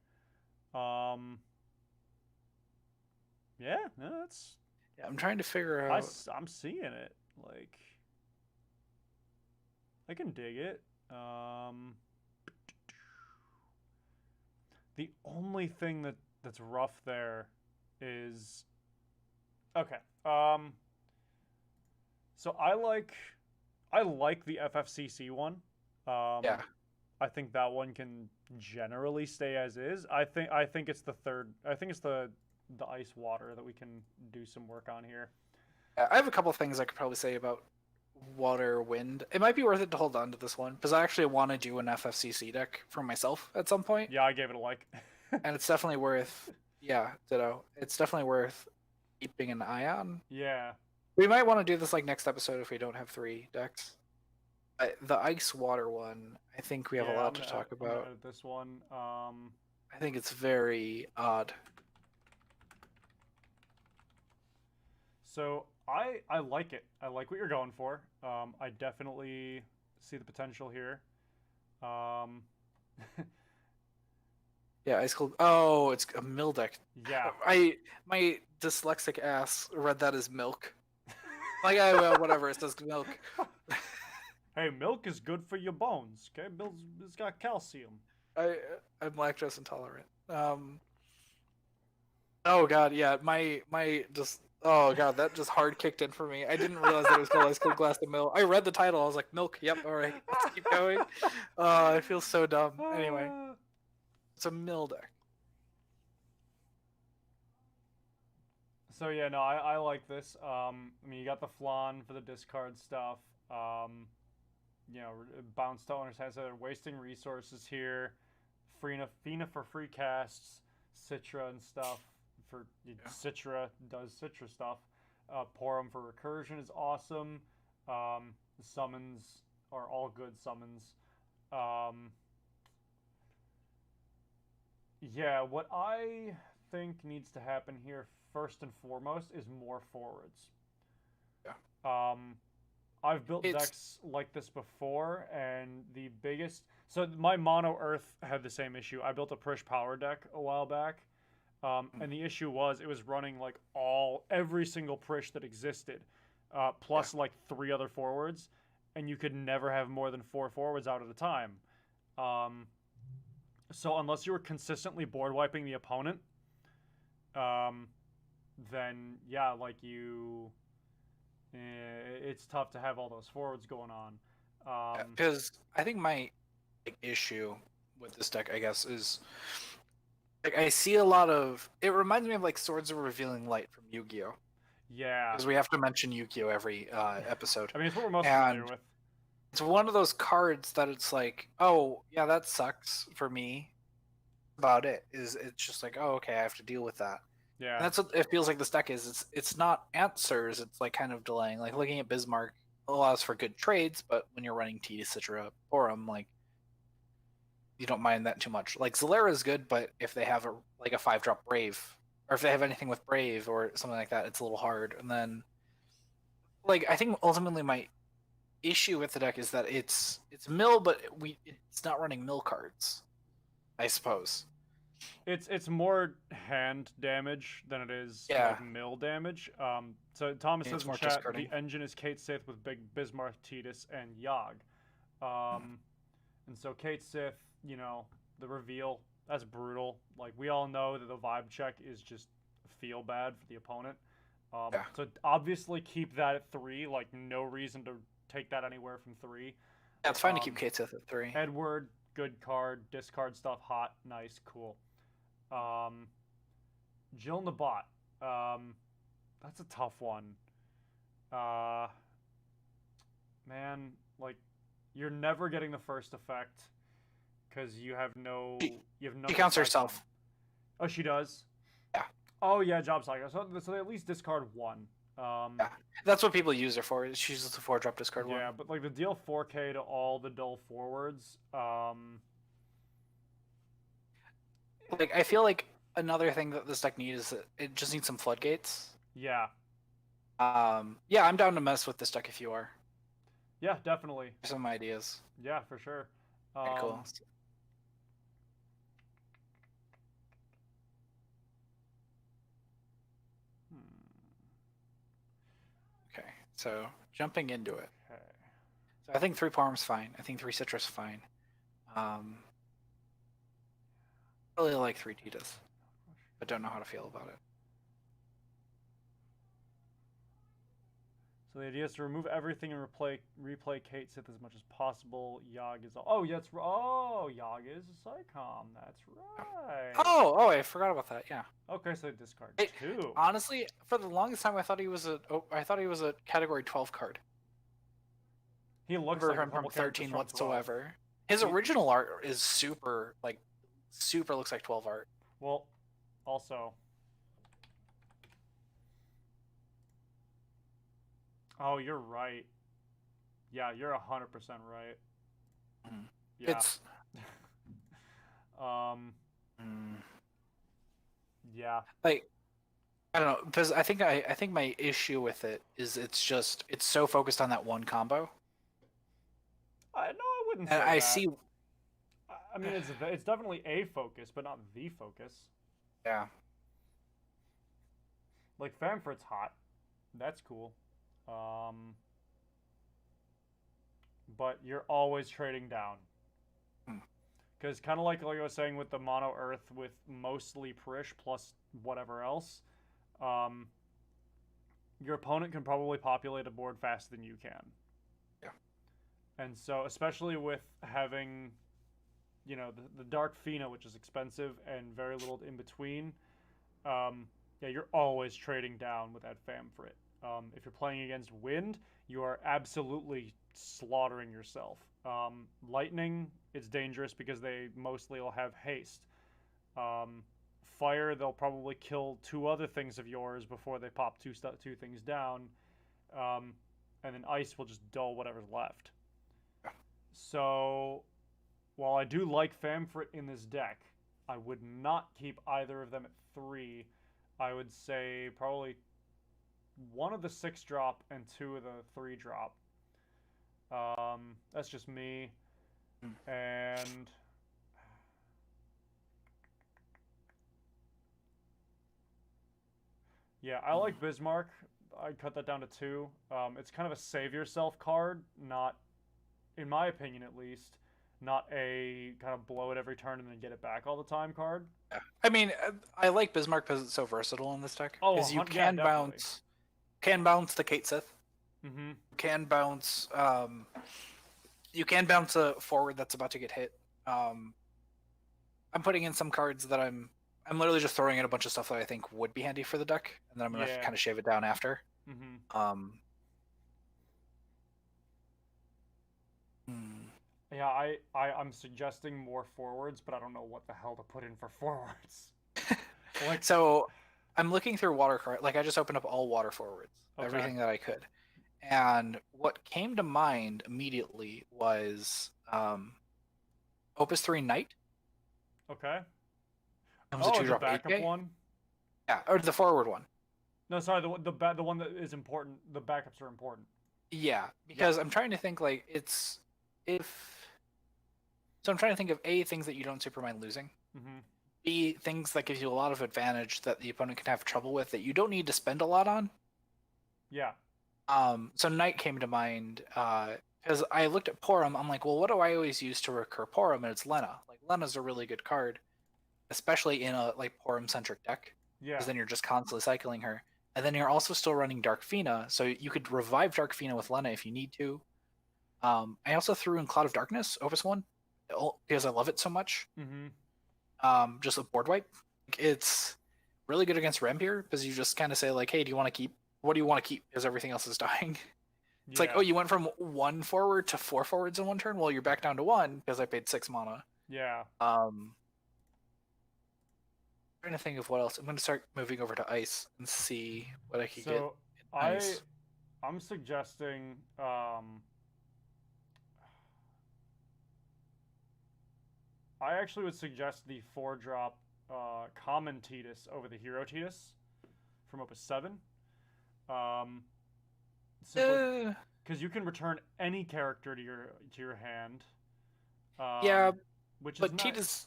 A: Yeah, no, that's.
B: Yeah, I'm trying to figure out.
A: I'm seeing it. Like, I can dig it. The only thing that's rough there is okay. So I like the FFCC one.
B: Yeah.
A: I think that one can generally stay as is. I think it's the third. I think it's the ice water that we can do some work on here.
B: I have a couple things I could probably say about water wind. It might be worth it to hold on to this one because I actually want to do an FFCC deck for myself at some point,
A: Yeah, I gave it a like.
B: and it's definitely worth. Yeah, ditto. It's definitely worth keeping an eye on.
A: Yeah.
B: We might want to do this like next episode if we don't have 3 decks. The ice water one, I think we have a lot to talk
A: I'm gonna
B: about.
A: edit this one.
B: I think it's very odd.
A: So I like it. I like what you're going for. I definitely see the potential here. Um,
B: Yeah, ice cold. Oh, it's a mill deck.
A: yeah.
B: My dyslexic ass read that as milk. Like well, whatever, it says milk.
A: Hey, milk is good for your bones. Okay, it's got calcium.
B: I'm lactose intolerant. Oh god, yeah, my just oh god, that just hard kicked in for me. I didn't realize that it was called Ice Cold Glass of Milk. I read the title, I was like, milk. Yep, all right, let's keep going. I feel so dumb. Anyway, it's a mill deck.
A: So yeah, no, I like this. I mean, you got the flan for the discard stuff. You know, bounce to owner's hands. So they're wasting resources here. Fina for free casts, Citra and stuff. For Citra does Citra stuff. Porum for recursion is awesome. The summons are all good summons. Yeah, what I think needs to happen here first and foremost is more forwards.
B: Yeah.
A: I've built decks like this before, and the biggest. So my mono Earth had the same issue. I built a Prish Power deck a while back, and the issue was it was running like every single Prish that existed, plus like 3 other forwards, and you could never have more than 4 forwards out at a time. So unless you were consistently board wiping the opponent, then yeah, like it's tough to have all those forwards going on.
B: Because I think my issue with this deck, I guess, is like I see a lot of. It reminds me of like Swords of Revealing Light from Yu-Gi-Oh.
A: Yeah,
B: because we have to mention Yu-Gi-Oh every episode.
A: I mean, it's what we're most familiar with.
B: It's one of those cards that it's like, oh yeah, that sucks for me. About it is it's just like, oh okay, I have to deal with that.
A: Yeah,
B: and that's what it feels like this deck is. It's not answers. It's like kind of delaying. Like looking at Bismarck allows for good trades, but when you're running T Citra Porum, like you don't mind that too much. Like Zalera is good, but if they have a 5-drop Brave, or if they have anything with Brave or something like that, it's a little hard. And then, like I think ultimately my issue with the deck is that it's mill, but it's not running mill cards, I suppose.
A: It's more hand damage than it is like mill damage. So Thomas says in chat, the engine is Kate Sith with Big Bismarck, Tidus, and Yogg. And so Kate Sith, you know, the reveal, that's brutal. Like we all know that the vibe check is just feel bad for the opponent. So obviously keep that at 3. Like no reason to take that anywhere from 3.
B: Yeah, it's fine to keep Kate Sith at 3.
A: Edward, good card. Discard stuff, hot, nice, cool. Jill Nabat. That's a tough one. Man, like you're never getting the first effect because you have no. She
B: counts herself.
A: Oh, she does.
B: Yeah.
A: Oh yeah, Job Saga. So they at least discard 1.
B: Yeah, that's what people use her for. She uses the 4-drop discard 1.
A: Yeah, but like the deal 4K to all the dull forwards.
B: Like I feel like another thing that this deck needs is that it just needs some floodgates.
A: Yeah.
B: Yeah, I'm down to mess with this deck if you are.
A: Yeah, definitely.
B: Some ideas.
A: Yeah, for sure.
B: Okay, cool. Okay, so jumping into it.
A: Okay.
B: So I think 3 Parm's fine. I think 3 Citrus fine. Really like 3 Tidus, but don't know how to feel about it.
A: So the idea is to remove everything and replay Kate Sith as much as possible. Yogg is Yogg is a Psychom. That's right.
B: Oh, I forgot about that. Yeah.
A: Okay, so discard
B: It-
A: 2.
B: Honestly, for the longest time, I thought he was a category 12 card.
A: He looks
B: Never
A: like a
B: him from
A: couple characters
B: 13
A: from 12.
B: whatsoever. His original art is super looks like 12 art.
A: Well, also. Oh, you're right. Yeah, you're 100% right.
B: Mhm.
A: Yeah.
B: It's
A: Yeah.
B: like, I don't know, because I think my issue with it is it's so focused on that one combo.
A: No, I wouldn't say
B: And I
A: that.
B: see,
A: I mean, it's definitely a focus, but not the focus.
B: yeah.
A: Like Famfrit's hot. That's cool. But you're always trading down. Because kind of like I was saying with the Mono Earth with mostly Prish plus whatever else, your opponent can probably populate a board faster than you can.
B: Yeah.
A: And so, especially with having, the Dark Fina, which is expensive and very little in between, yeah, you're always trading down with that Famfrit. If you're playing against Wind, you are absolutely slaughtering yourself. Lightning, it's dangerous because they mostly will have haste. Fire, they'll probably kill 2 other things of yours before they pop 2 things down. And then Ice will just dull whatever's left. So, while I do like Famfrit in this deck, I would not keep either of them at 3. I would say probably 1 of the 6-drop and 2 of the 3-drop. That's just me. And yeah, I like Bismarck. I'd cut that down to 2. It's kind of a save yourself card, not, in my opinion at least, not a kind of blow it every turn and then get it back all the time card.
B: I mean, I like Bismarck because it's so versatile in this deck.
A: Oh,
B: Because you
A: yeah,
B: can
A: definitely.
B: bounce the Kate Sith.
A: Mm-hmm.
B: You can bounce a forward that's about to get hit. I'm putting in some cards that I'm literally just throwing in a bunch of stuff that I think would be handy for the deck, and then I'm gonna
A: Yeah.
B: kind of shave it down after.
A: Mm-hmm. Yeah, I'm suggesting more forwards, but I don't know what the hell to put in for forwards. Like,
B: So I'm looking through water card. Like I just opened up all water forwards,
A: Okay.
B: everything that I could, and what came to mind immediately was Opus 3 Knight.
A: okay.
B: Comes a
A: Oh, the
B: 2-drop
A: backup
B: 8K.
A: one?
B: Yeah, or the forward one.
A: No, sorry, the one that is important. The backups are important.
B: Yeah, because I'm trying to think like I'm trying to think of A, things that you don't super mind losing.
A: Mm-hmm.
B: B, things that give you a lot of advantage that the opponent can have trouble with that you don't need to spend a lot on.
A: Yeah.
B: So Knight came to mind because I looked at Porum. I'm like, well, what do I always use to recur Porum? And it's Lena. Like Lena's a really good card, especially in a Porum centric deck.
A: Yeah.
B: Because then you're just constantly cycling her, and then you're also still running Dark Fina, so you could revive Dark Fina with Lena if you need to. I also threw in Cloud of Darkness, Opus 1, because I love it so much.
A: Mm-hmm.
B: Just a board wipe. It's really good against Rampier because you just kind of say like, hey, what do you want to keep? Because everything else is dying. It's like, oh, you went from 1 forward to 4 forwards in 1 turn. Well, you're back down to 1 because I paid 6 mana.
A: Yeah.
B: Trying to think of what else. I'm going to start moving over to Ice and see what I can get.
A: So I'm suggesting I actually would suggest the 4-drop common Tidus over the hero Tidus from Opus 7. Because you can return any character to your hand.
B: Yeah,
A: which
B: but
A: is nice.
B: Tidus.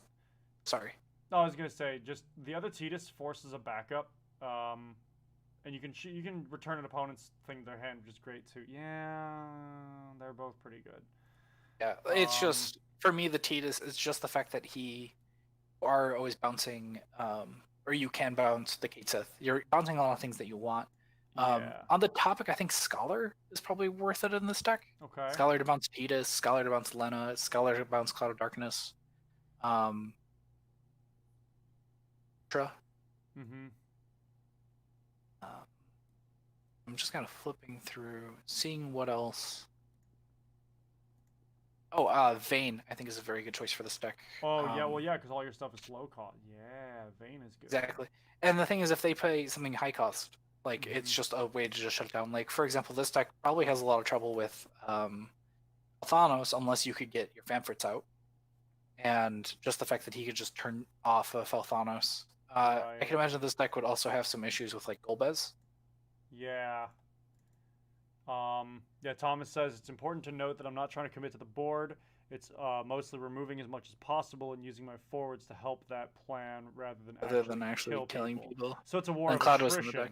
B: Sorry.
A: No, I was gonna say just the other Tidus forces a backup, and you can return an opponent's thing to their hand, which is great too. Yeah, they're both pretty good.
B: Yeah, it's just for me the Tidus is just the fact that he are always bouncing, or you can bounce the Kate Sith. You're bouncing a lot of things that you want.
A: Yeah.
B: On the topic, I think Scholar is probably worth it in this deck.
A: Okay.
B: Scholar to bounce Tidus, Scholar to bounce Lena, Scholar to bounce Cloud of Darkness. Tra.
A: Mm-hmm.
B: Um, I'm just kind of flipping through, seeing what else. Oh, Vayne, I think, is a very good choice for this deck.
A: Oh, yeah, well, yeah, because all your stuff is low cost. Yeah, Vayne is good.
B: Exactly. And the thing is, if they play something high cost, like, it's just a way to just shut it down. Like, for example, this deck probably has a lot of trouble with Thanos unless you could get your Famfrits out. And just the fact that he could just turn off of Thanos. I can imagine this deck would also have some issues with, like, Golbez.
A: Yeah. Yeah, Thomas says, it's important to note that I'm not trying to commit to the board. It's mostly removing as much as possible and using my forwards to help that plan rather than actually
B: killing people.
A: So it's a war
B: and
A: of
B: Cloud
A: attrition.
B: was in the deck.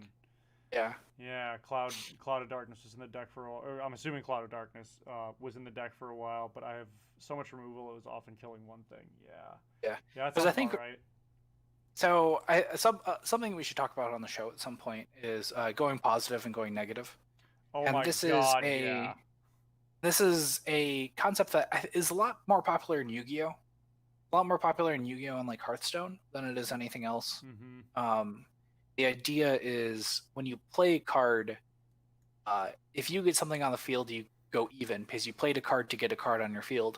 B: Yeah.
A: Yeah, Cloud of Darkness was in the deck for a while. Or I'm assuming Cloud of Darkness was in the deck for a while, but I have so much removal it was often killing one thing. Yeah.
B: Yeah.
A: That's
B: I think
A: right.
B: So something we should talk about on the show at some point is going positive and going negative.
A: Oh
B: and
A: my
B: this
A: god,
B: is
A: yeah.
B: This is a concept that is a lot more popular in Yu-Gi-Oh! A lot more popular in Yu-Gi-Oh! And like Hearthstone than it is anything else.
A: Mm-hmm.
B: The idea is when you play a card, if you get something on the field, you go even because you played a card to get a card on your field.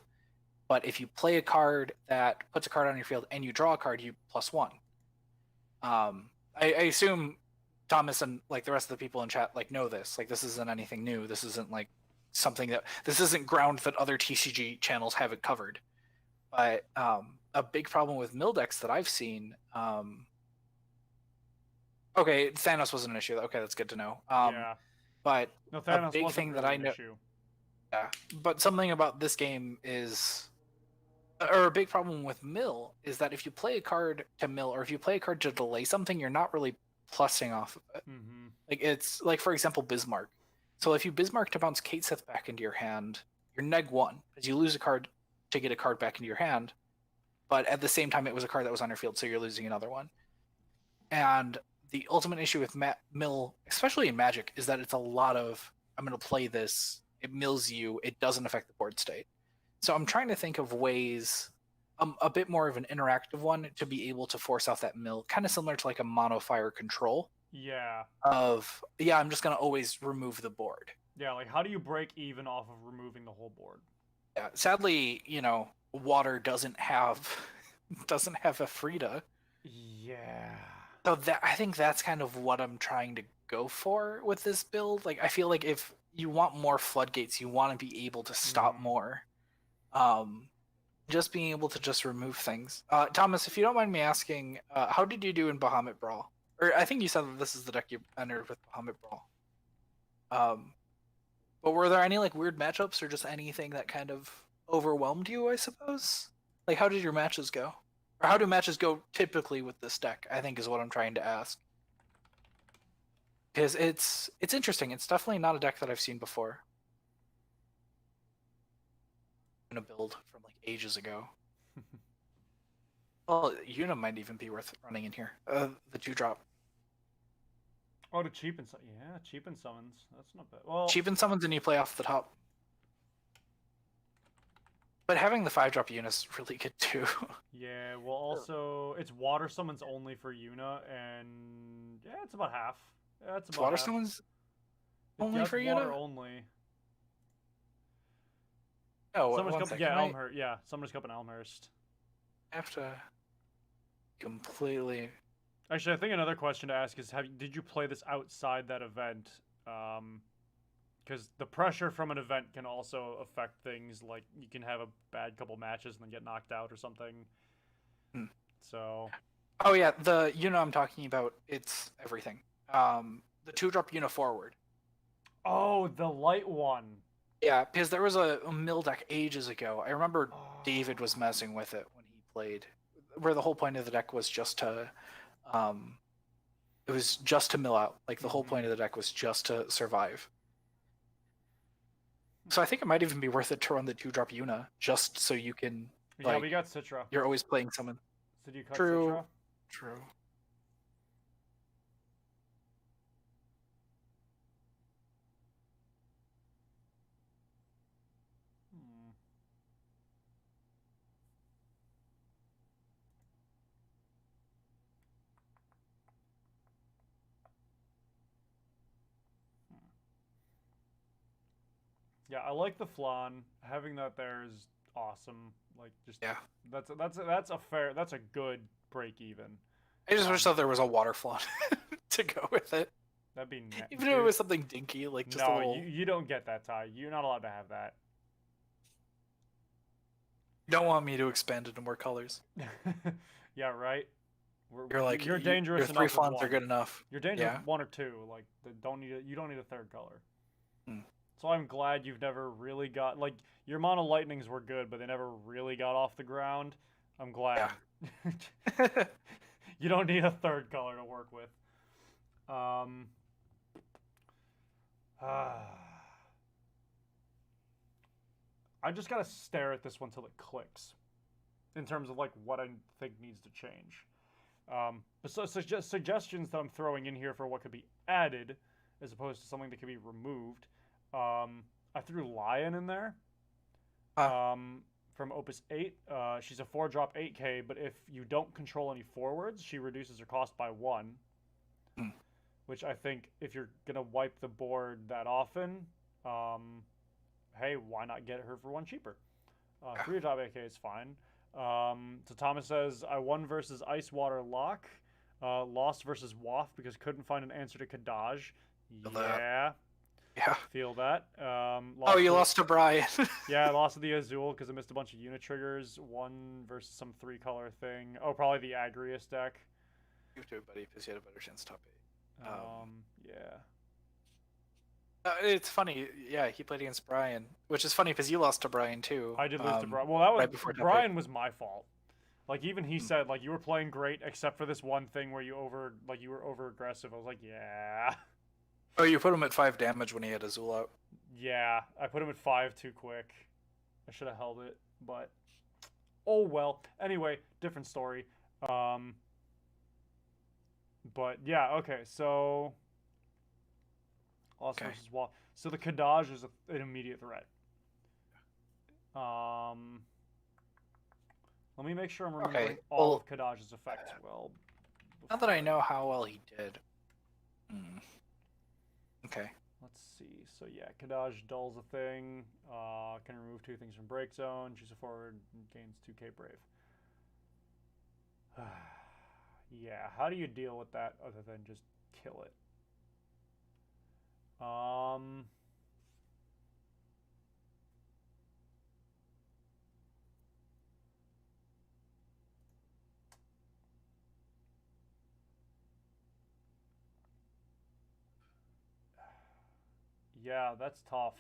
B: But if you play a card that puts a card on your field and you draw a card, you +1. I assume Thomas and like the rest of the people in chat like know this. Like this isn't anything new. This isn't like something that this isn't ground that other TCG channels haven't covered. But a big problem with mill decks that I've seen. Okay, Thanos wasn't an issue. Okay, that's good to know.
A: Yeah.
B: But
A: no, Thanos
B: a big
A: wasn't
B: thing
A: really
B: that I
A: an
B: know.
A: Issue.
B: Yeah, but something about this game is, or a big problem with mill is that if you play a card to mill or if you play a card to delay something, you're not really plussing off of it.
A: Mm-hmm.
B: Like it's like, for example, Bismarck. So if you Bismarck to bounce Kate Sith back into your hand, you're -1 because you lose a card to get a card back into your hand. But at the same time, it was a card that was on your field, so you're losing another one. And the ultimate issue with mill, especially in Magic, is that it's a lot of, I'm going to play this, it mills you, it doesn't affect the board state. So I'm trying to think of ways, a bit more of an interactive one, to be able to force out that mill, kind of similar to like a mono fire control.
A: Yeah.
B: I'm just going to always remove the board.
A: Yeah, like how do you break even off of removing the whole board?
B: Yeah, sadly, water doesn't have a Frida.
A: Yeah.
B: So I think that's kind of what I'm trying to go for with this build. Like I feel like if you want more floodgates, you want to be able to stop more. Just being able to just remove things. Thomas, if you don't mind me asking, how did you do in Bahamut Brawl? Or I think you said that this is the deck you entered with Bahamut Brawl. But were there any like weird matchups or just anything that kind of overwhelmed you, I suppose? Like how did your matches go? Or how do matches go typically with this deck, I think is what I'm trying to ask. Because it's interesting. It's definitely not a deck that I've seen before. In a build from like ages ago. Well, Yuna might even be worth running in here. The 2-drop.
A: Oh, to cheapen cheapen summons. That's not bad. Well,
B: cheapen summons and you play off the top. But having the 5-drop Yuna is really good too.
A: Yeah, well also it's water summons only for Yuna, and yeah, it's about half. Yeah, it's about
B: water
A: half.
B: summons only for Yuna?
A: Water only.
B: Oh,
A: Summer's Cup, yeah, Elmhurst. Yeah, Summer's Cup and Elmhurst.
B: I have to completely.
A: Actually, I think another question to ask is: did you play this outside that event? Because the pressure from an event can also affect things. Like you can have a bad couple matches and then get knocked out or something. So.
B: Oh yeah, the Yuna I'm talking about. It's everything. The 2-drop Yuna forward.
A: Oh, the light one.
B: Yeah, because there was a mill deck ages ago. I remember David was messing with it when he played, where the whole point of the deck was just to, it was just to mill out. Like the whole point of the deck was just to survive. So I think it might even be worth it to run the 2-drop Yuna, just so you can.
A: Yeah, we got Citra.
B: You're always playing someone.
A: Did you cut Citra?
B: True.
A: Yeah, I like the flan. Having that there is awesome. Like, just
B: Yeah.
A: that's a good break even.
B: I just wish
A: Um,
B: that there was a water flan to go with it.
A: that'd be
B: Even if it was something dinky, like just a
A: no,
B: little.
A: you don't get that, Ty. You're not allowed to have that.
B: You don't want me to expand into more colors.
A: Yeah, right.
B: You're like
A: you're dangerous
B: Your
A: enough
B: three
A: with
B: flans
A: one.
B: are good enough.
A: You're dangerous
B: Yeah.
A: with one or two. Like, you don't need a third color.
B: Hmm.
A: So I'm glad you've never really got like your mono lightnings were good, but they never really got off the ground. I'm glad.
B: Yeah.
A: You don't need a third color to work with. I just gotta stare at this one till it clicks, in terms of like what I think needs to change. But so suggestions that I'm throwing in here for what could be added, as opposed to something that could be removed. I threw Lion in there. From Opus 8. She's a 4-drop 8k, but if you don't control any forwards, she reduces her cost by 1.
B: Hmm.
A: Which I think if you're gonna wipe the board that often, hey, why not get her for 1 cheaper? 3-drop 8k is fine. So Thomas says, I won versus Ice Water Lock. Lost versus Waff because couldn't find an answer to Kadaj. Yeah.
B: Yeah.
A: Feel that.
B: Lost to Brian.
A: Yeah, I lost to the Azul because I missed a bunch of unit triggers. 1 versus some 3-color thing. Oh, probably the Agrius deck.
B: Give to it, buddy, because you had a better chance top 8.
A: Yeah.
B: It's funny. Yeah, he played against Brian, which is funny because you lost to Brian too.
A: I did lose to Brian. Well, that was
B: right before
A: Brian was my fault. Like even he said, like you were playing great except for this one thing where you were over aggressive. I was like, yeah.
B: Oh, you put him at 5 damage when he had Azul out.
A: Yeah, I put him at 5 too quick. I should have held it, but oh well. Anyway, different story. But yeah, okay, so Lost versus Wall. So the Kadaj is an immediate threat. Let me make sure I'm remembering all of Kadaj's effects well.
B: Not that I know how well he did. Okay.
A: Let's see. So yeah, Kadaj dulls a thing. Can remove 2 things from break zone. Choose a forward. Gains 2k brave. Yeah. How do you deal with that other than just kill it? Yeah, that's tough.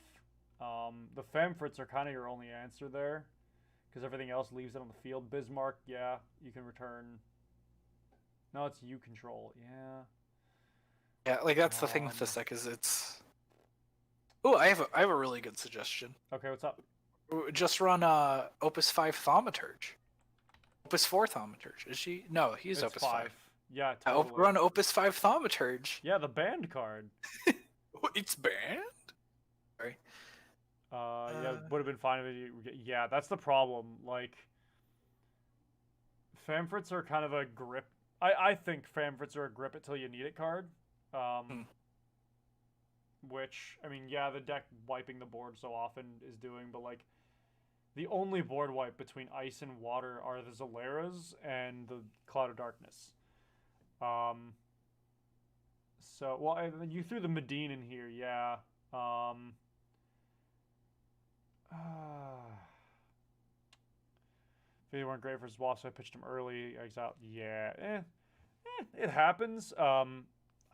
A: The Femfrits are kind of your only answer there, because everything else leaves it on the field. Bismarck, yeah, you can return. No, it's you control. Yeah.
B: Yeah, like that's the thing with this deck is it's. Oh, I have a really good suggestion.
A: Okay, what's up?
B: Just run Opus 5 Thaumaturge. Opus 4 Thaumaturge. Is she? No, he's
A: It's
B: Opus 5.
A: Yeah, totally.
B: Run Opus 5 Thaumaturge.
A: Yeah, the banned card.
B: It's banned? Sorry.
A: Yeah, would have been fine if you. Yeah, that's the problem. Like, Famfrits are kind of a grip. I think Famfrits are a grip it till you need it card. Which, I mean, yeah, the deck wiping the board so often is doing, but like, the only board wipe between ice and water are the Zaleras and the Cloud of Darkness. So, well, you threw the Medine in here, yeah. They weren't great for his Waff, so I pitched him early. Exiled. Yeah, it happens. I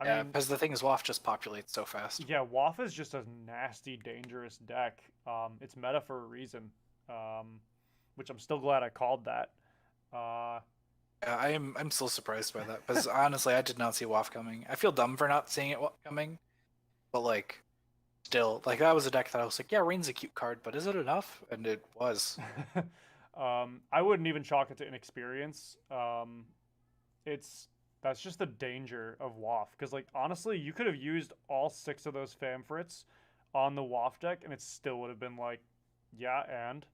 A: mean,
B: because the thing is, Waff just populates so fast.
A: Yeah, Waff is just a nasty, dangerous deck. It's meta for a reason, which I'm still glad I called that.
B: Yeah, I'm still surprised by that because honestly, I did not see Waff coming. I feel dumb for not seeing it coming, but like, still, like that was a deck that I was like, yeah, Rain's a cute card, but is it enough? And it was.
A: I wouldn't even chalk it to inexperience. That's just the danger of Waff, because like honestly, you could have used all 6 of those Famfrits on the Waff deck, and it still would have been like, yeah, and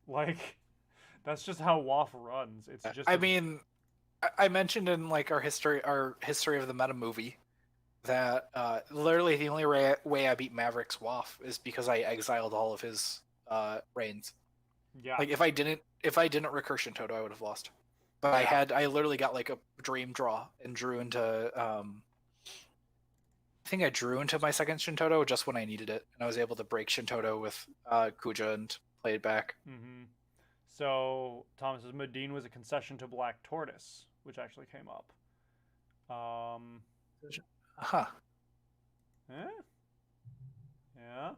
A: like. That's just how Waff runs. It's just.
B: I mean, I mentioned in like our history of the meta movie, that literally the only way I beat Maverick's Waff is because I exiled all of his reigns.
A: Yeah.
B: Like if I didn't recursion Toto, I would have lost. But
A: Yeah.
B: I literally got like a dream draw and drew into I think I drew into my second Shintoto just when I needed it, and I was able to break Shintoto with Kuja and play it back.
A: Mm-hmm. So Thomas says Medine was a concession to Black Tortoise, which actually came up.
B: Huh.
A: Eh? Yeah.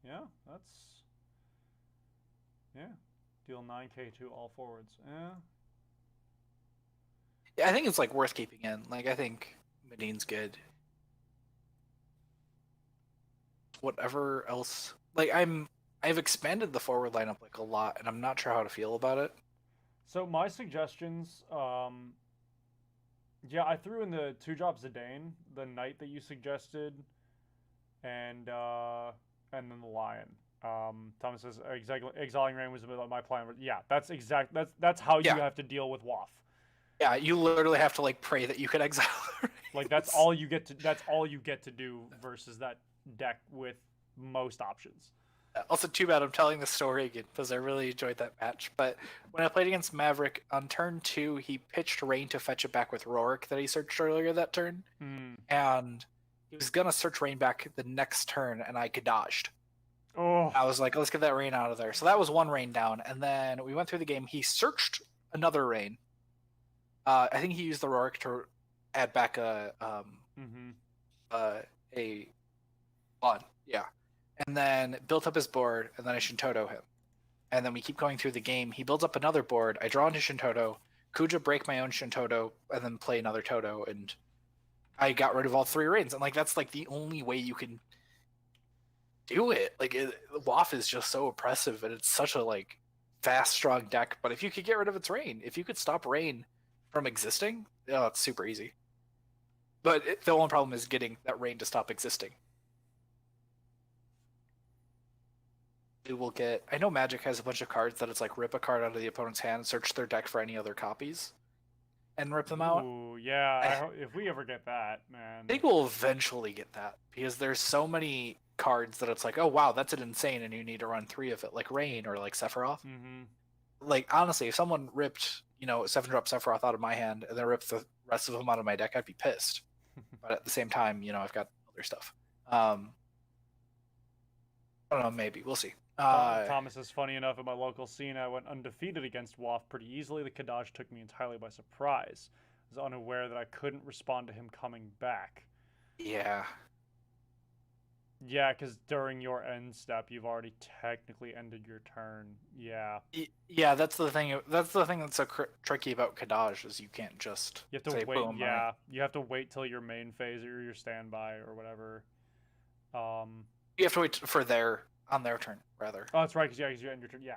A: Yeah. That's. Yeah. Deal 9k to all forwards. Yeah.
B: Yeah, I think it's like worth keeping in. Like I think Medine's good. Whatever else, like I've expanded the forward lineup like a lot, and I'm not sure how to feel about it.
A: So my suggestions, yeah, I threw in the 2-drop Zidane, the knight that you suggested, and then the lion. Thomas says exiling rain was a bit like my plan. But yeah, that's how you
B: Yeah.
A: have to deal with Waff.
B: Yeah, you literally have to like pray that you can exile.
A: Like that's all you get to. That's all you get to do versus that deck with most options.
B: Also, too bad I'm telling the story again because I really enjoyed that match. But when I played against Maverick on turn 2, he pitched Rain to fetch it back with Rorik that he searched earlier that turn, and he was gonna search Rain back the next turn, and I dodged.
A: Oh.
B: I was like, let's get that Rain out of there. So that was one Rain down, and then we went through the game. He searched another Rain. I think he used the Rorik to add back a one, yeah, and then built up his board, and then I Shintoto him, and then we keep going through the game. He builds up another board. I draw into Shintoto, Kuja break my own Shintoto, and then play another Toto, and I got rid of all 3 Rains. And like that's like the only way you can do it. Like Waff is just so oppressive, and it's such a like fast, strong deck. But if you could get rid of its Rain, if you could stop Rain from existing, oh, it's super easy. But the only problem is getting that Rain to stop existing. It will get. I know Magic has a bunch of cards that it's like rip a card out of the opponent's hand, search their deck for any other copies, and rip them out.
A: Ooh, yeah. If we ever get that, man.
B: I think we'll eventually get that because there's so many cards that it's like, oh wow, that's an insane, and you need to run 3 of it, like Rain or like Sephiroth. Like honestly, if someone ripped 7-drop Sephiroth out of my hand and then ripped the rest of them out of my deck, I'd be pissed. But at the same time, I've got other stuff. I don't know, maybe we'll see.
A: Thomas is funny enough. In my local scene, I went undefeated against Waff pretty easily. The Kadaj took me entirely by surprise. I was unaware that I couldn't respond to him coming back.
B: Yeah.
A: Yeah, because during your end step, you've already technically ended your turn. Yeah.
B: Yeah, that's the thing. That's the thing that's so tricky about Kadaj is you can't just.
A: You have to
B: say,
A: wait.
B: boom,
A: Yeah, right. You have to wait till your main phase or your standby or whatever.
B: You have to wait for on their turn rather.
A: Oh, that's right. Because you end your turn. Yeah.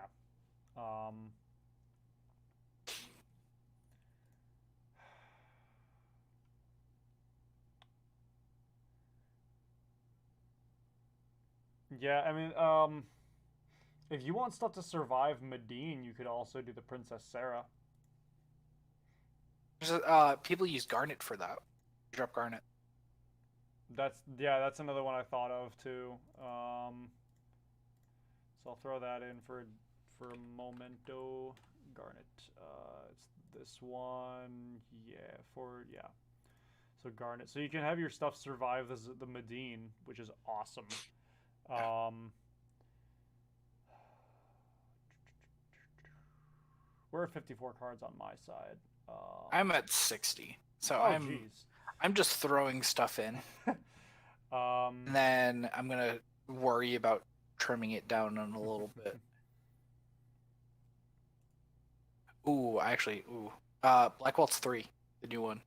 A: Yeah, I mean, if you want stuff to survive Medine, you could also do the Princess Sarah.
B: People use Garnet for that. Drop Garnet.
A: That's another one I thought of too. So I'll throw that in for a momento. Garnet. It's this one. Yeah. So Garnet. So you can have your stuff survive the Medine, which is awesome. We're at 54 cards on my side.
B: I'm at 60, so I'm just throwing stuff in. And then I'm gonna worry about trimming it down in a little bit. Black Waltz 3, the new one.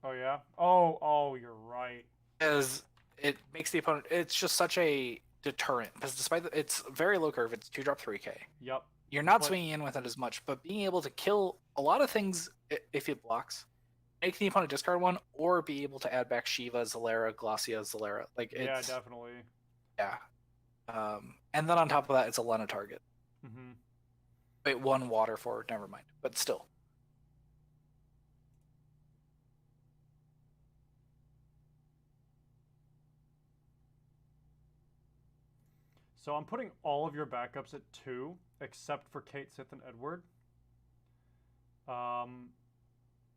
A: Oh yeah. Oh, you're right.
B: Because it makes the opponent. It's just such a deterrent because despite it's very low curve, it's 2-drop 3K.
A: Yep.
B: You're not swinging in with it as much, but being able to kill a lot of things if it blocks, make the opponent discard one, or be able to add back Shiva, Zalera, Glacia, Zalera. Like
A: yeah, definitely.
B: Yeah. And then on top of that, it's a Lena target. Wait, 1 water forward. Never mind, but still.
A: So I'm putting all of your backups at 2, except for Kate, Sith, and Edward. And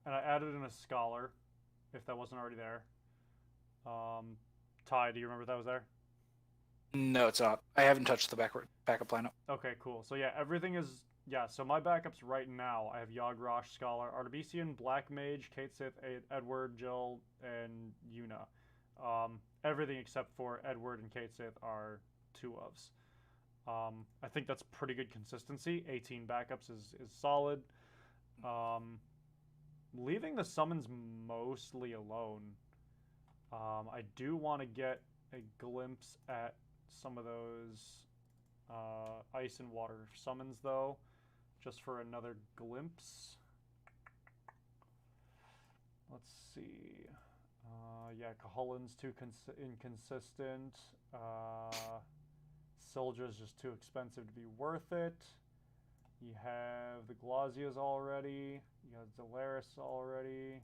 A: I added in a Scholar, if that wasn't already there. Ty, do you remember if that was there?
B: No, it's not. I haven't touched the backup lineup.
A: Okay, cool. So yeah, everything is so my backups right now, I have Yogg Rosh, Scholar, Artabyssian, Black Mage, Kate Sith, Edward, Jill, and Yuna. Everything except for Edward and Kate Sith are 2-ofs. I think that's pretty good consistency. 18 backups is solid. Leaving the summons mostly alone. I do want to get a glimpse at some of those ice and water summons, though, just for another glimpse. Let's see. Yeah, Kahulin's too inconsistent. Sildra's just too expensive to be worth it. You have the Glauzias already. You have Delaris already.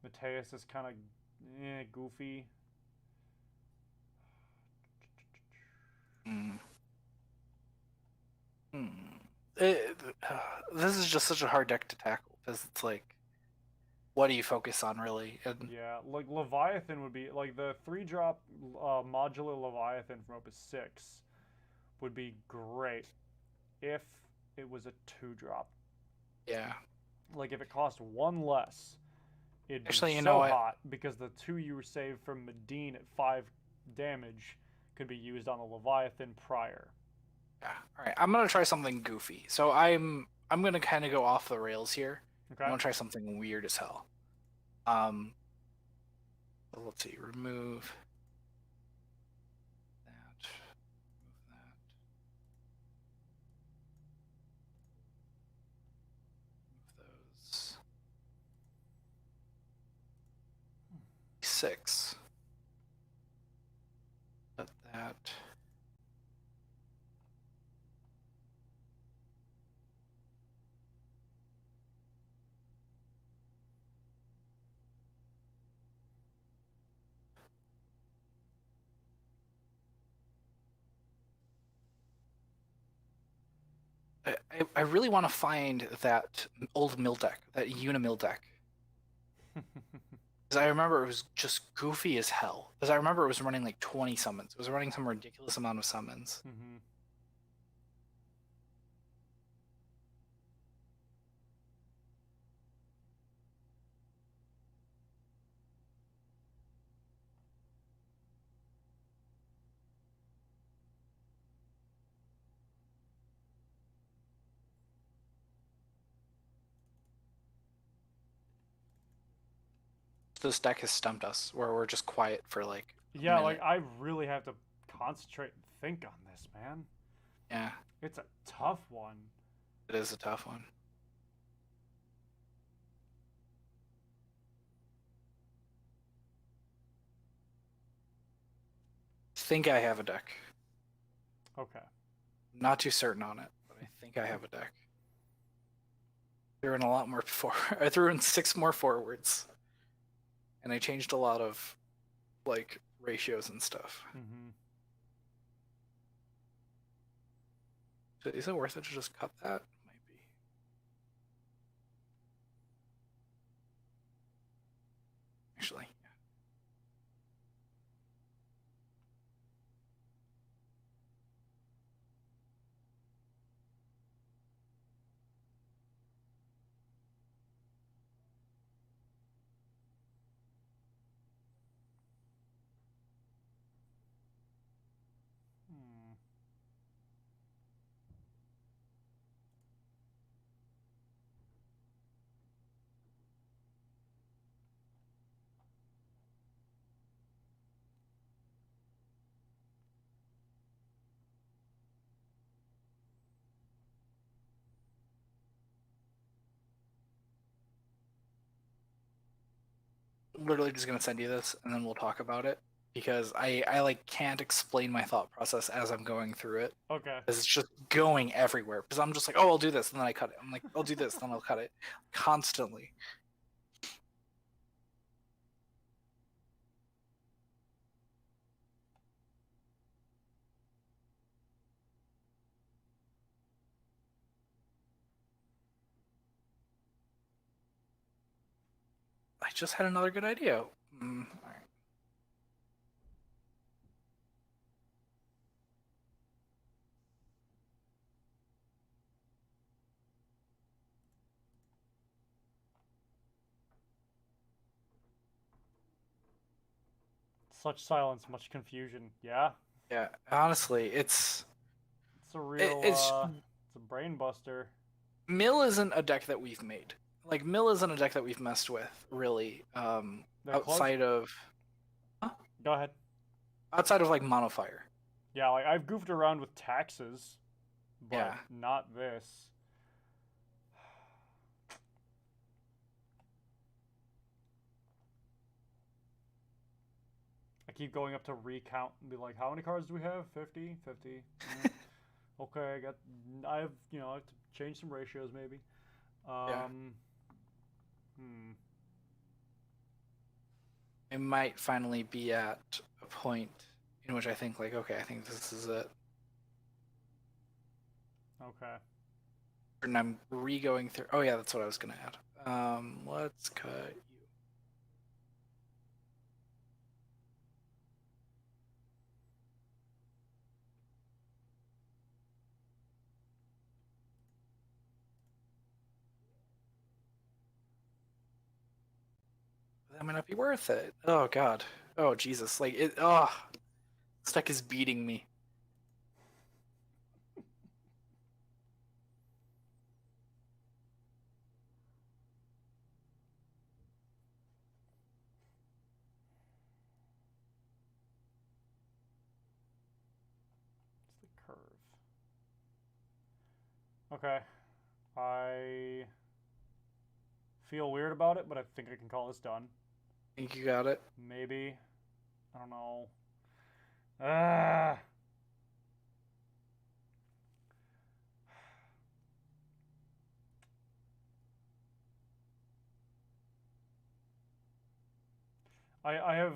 A: Mateus is kind of goofy.
B: This is just such a hard deck to tackle because it's like, what do you focus on really? And
A: yeah, like Leviathan would be like the 3-drop modular Leviathan from Opus 6 would be great if it was a 2-drop.
B: Yeah.
A: Like if it cost 1 less, it'd
B: Actually,
A: be
B: you
A: so
B: know
A: hot because the 2 you saved from Medine at 5 damage could be used on the Leviathan prior.
B: Yeah. All right. I'm gonna try something goofy. So I'm gonna kind of go off the rails here.
A: Okay.
B: I'm gonna try something weird as hell. Let's see. Remove that. Remove that. Remove those. 6. Set that. I really want to find that old mill deck, that Yuna mill deck. Because I remember it was just goofy as hell. Because I remember it was running like 20 summons. It was running some ridiculous amount of summons.
A: Mm-hmm.
B: This deck has stumped us, where we're just quiet for like
A: yeah, like I really have to concentrate and think on this, man.
B: Yeah.
A: It's a tough one.
B: It is a tough one. Think I have a deck.
A: Okay.
B: Not too certain on it, but I think I have a deck. Threw in a lot more before. I threw in 6 more forwards. And I changed a lot of like ratios and stuff.
A: Mm-hmm.
B: So is it worth it to just cut that? Might be. Actually, yeah. Literally just gonna send you this and then we'll talk about it because I like can't explain my thought process as I'm going through it.
A: Okay.
B: Because it's just going everywhere. Because I'm just like, oh, I'll do this, and then I cut it. I'm like, I'll do this, then I'll cut it, constantly. just had another good idea. All right.
A: Such silence, much confusion. Yeah,
B: Yeah, honestly, it's
A: it's a real
B: it's
A: it's a brain buster.
B: Mill isn't a deck that we've made. Like Mill isn't a deck that we've messed with really.
A: They're close.
B: Outside of
A: Go ahead.
B: outside of like Mono Fire.
A: Yeah, like I've goofed around with taxes, but
B: Yeah.
A: not this. I keep going up to recount and be like, how many cards do we have? 50? 50. Okay, I have, I have to change some ratios maybe.
B: Yeah.
A: Hmm.
B: It might finally be at a point in which I think like, okay, I think this is it.
A: Okay.
B: And I'm re-going through. Oh yeah, that's what I was gonna add. Let's cut you. That might not be worth it. Oh god. Oh Jesus. Like it. Oh, this deck is beating me.
A: It's the curve. Okay. I feel weird about it, but I think I can call this done.
B: Think you got it?
A: Maybe. I don't know. Ah. I have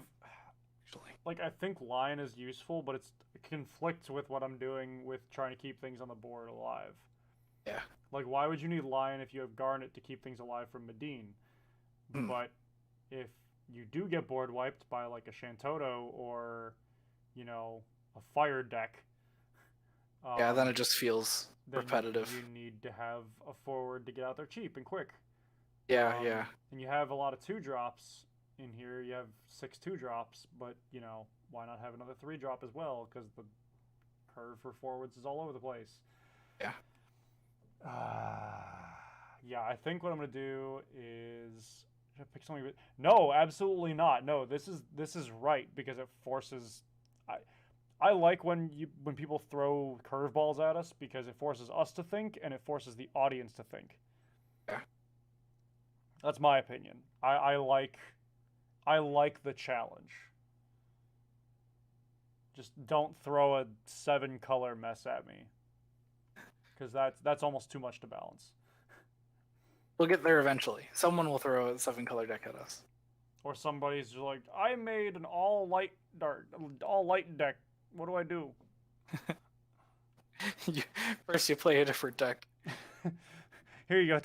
B: Actually.
A: like I think Lion is useful, but it conflicts with what I'm doing with trying to keep things on the board alive.
B: Yeah.
A: Like, why would you need Lion if you have Garnet to keep things alive from Medine? But if you do get board wiped by like a Shantoto or, a fire deck,
B: Yeah, then it just feels
A: then
B: repetitive.
A: you need to have a forward to get out there cheap and quick.
B: Yeah, yeah.
A: And you have a lot of 2-drops in here. You have 6 2-drops, but, why not have another 3-drop as well? Because the curve for forwards is all over the place.
B: Yeah.
A: Yeah, I think what I'm gonna do is should I pick something. No, absolutely not. No, this is right because it forces. I like when people throw curveballs at us because it forces us to think and it forces the audience to think.
B: Yeah.
A: That's my opinion. I like the challenge. Just don't throw a 7-color mess at me. Because that's almost too much to balance.
B: We'll get there eventually. Someone will throw a 7-color deck at us.
A: Or somebody's just like, I made an all light deck. What do I do?
B: First, you play a different deck.
A: Here you go.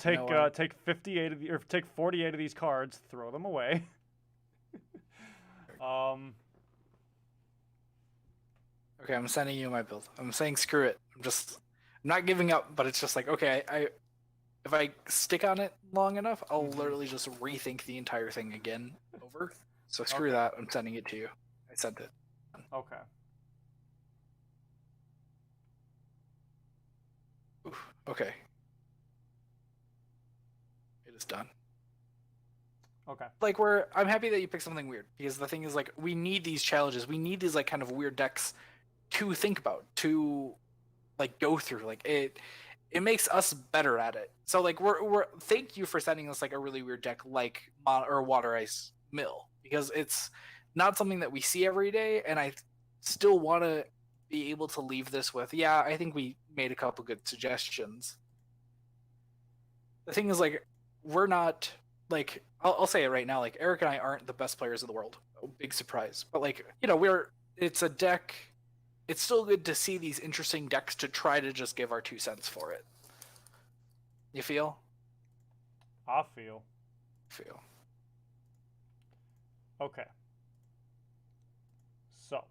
A: Take 58 of take 48 of these cards. Throw them away.
B: Okay, I'm sending you my build. I'm saying screw it. I'm not giving up, but it's just like, okay, if I stick on it long enough, I'll literally just rethink the entire thing again over. So screw that. I'm sending it to you. I sent it.
A: Okay.
B: Oof, okay. It is done.
A: Okay.
B: Like I'm happy that you picked something weird because the thing is like we need these challenges. We need these like kind of weird decks to think about, to like go through. Like it makes us better at it. So like we're thank you for sending us like a really weird deck like Water Ice Mill because it's not something that we see every day, and I still want to be able to leave this with, yeah, I think we made a couple good suggestions. The thing is like we're not like I'll say it right now, like Eric and I aren't the best players in the world. Big surprise. But like, it's a deck. It's still good to see these interesting decks to try to just give our 2 cents for it. You feel?
A: I feel. Okay. So,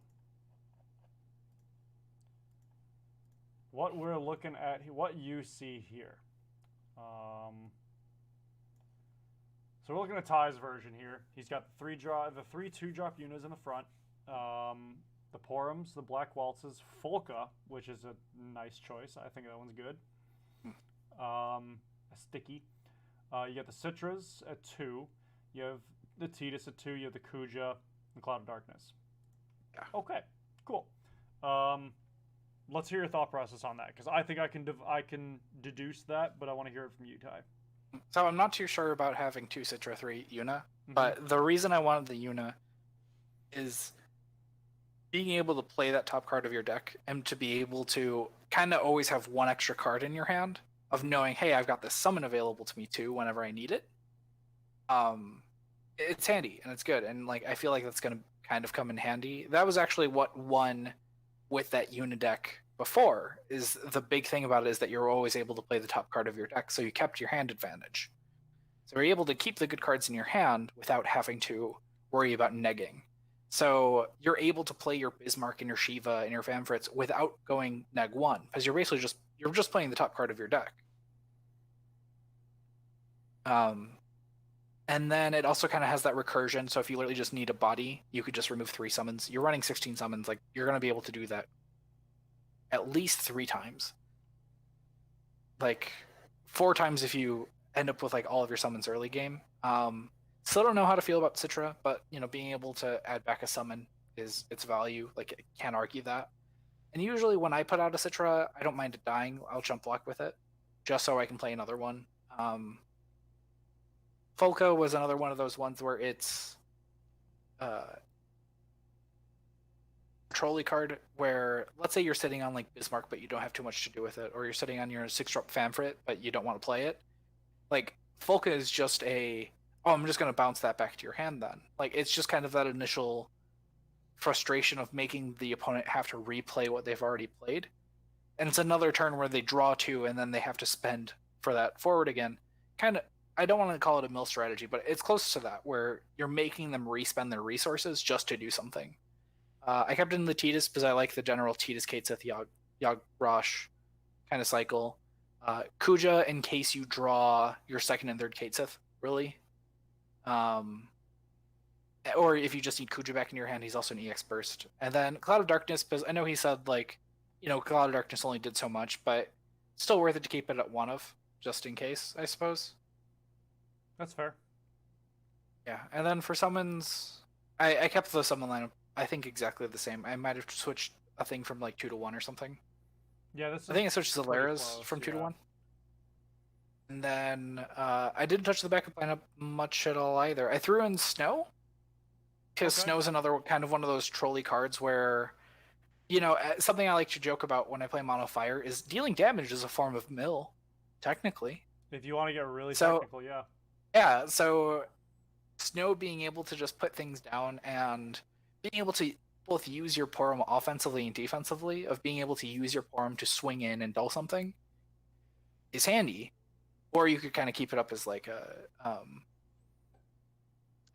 A: what we're looking at, what you see here. So we're looking at Ty's version here. He's got the three 2-drop Yunas in the front. The Porums, the Black Waltzes, Folka, which is a nice choice. I think that one's good. A Sticky. You got the Citras at 2. You have the Tidus at 2. You have the Kuja and Cloud of Darkness.
B: Yeah.
A: Okay, cool. Let's hear your thought process on that, because I think I can deduce that, but I want to hear it from you, Ty.
B: So I'm not too sure about having 2 Citra 3 Yuna,
A: Mhm.
B: but the reason I wanted the Yuna is being able to play that top card of your deck and to be able to kind of always have one extra card in your hand of knowing, hey, I've got this summon available to me too whenever I need it. It's handy and it's good, and like I feel like that's going to kind of come in handy. That was actually what won with that Yuna deck before. Is the big thing about it is that you're always able to play the top card of your deck, so you kept your hand advantage. So you're able to keep the good cards in your hand without having to worry about negging. So you're able to play your Bismarck and your Shiva and your Famfritz without going neg 1, because you're basically just playing the top card of your deck. And then it also kind of has that recursion. So if you literally just need a body, you could just remove 3 summons. You're running 16 summons. Like, you're going to be able to do that at least 3 times. Like 4 times if you end up with like all of your summons early game. Still don't know how to feel about Citra, but you know, being able to add back a summon is its value. Like, can't argue that. And usually when I put out a Citra, I don't mind it dying. I'll jump block with it, just so I can play another one. Folka was another one of those ones where it's trolley card where, let's say you're sitting on like Bismarck but you don't have too much to do with it, or you're sitting on your 6-drop Famfrit but you don't want to play it. Like, Folka is just I'm just going to bounce that back to your hand then. Like, it's just kind of that initial frustration of making the opponent have to replay what they've already played. And it's another turn where they draw 2 and then they have to spend for that forward again. Kind of, I don't want to call it a mill strategy, but it's close to that, where you're making them respend their resources just to do something. I kept in the Tidus because I like the general Tidus Katesith Yogg Rosh kind of cycle. Kuja in case you draw your second and third Katesith, really. Or if you just need Kuja back in your hand, he's also an EX burst. And then Cloud of Darkness, because I know he said, like, you know, Cloud of Darkness only did so much, but still worth it to keep it at 1 of, just in case, I suppose.
A: That's fair.
B: Yeah, and then for summons, I kept the summon lineup, I think, exactly the same. I might have switched a thing from like 2 to 1 or something.
A: Yeah, that's.
B: I think I switched Zolaris from 2 to 1. And then I didn't touch the backup lineup much at all either. I threw in Snow, because Snow's another kind of one of those trolley cards where, you know, something I like to joke about when I play Mono Fire is dealing damage is a form of mill, technically.
A: If you want to get really technical, yeah.
B: Yeah, so Snow being able to just put things down and being able to both use your Porum offensively and defensively, of being able to use your Porum to swing in and dull something, is handy. Or you could kind of keep it up as like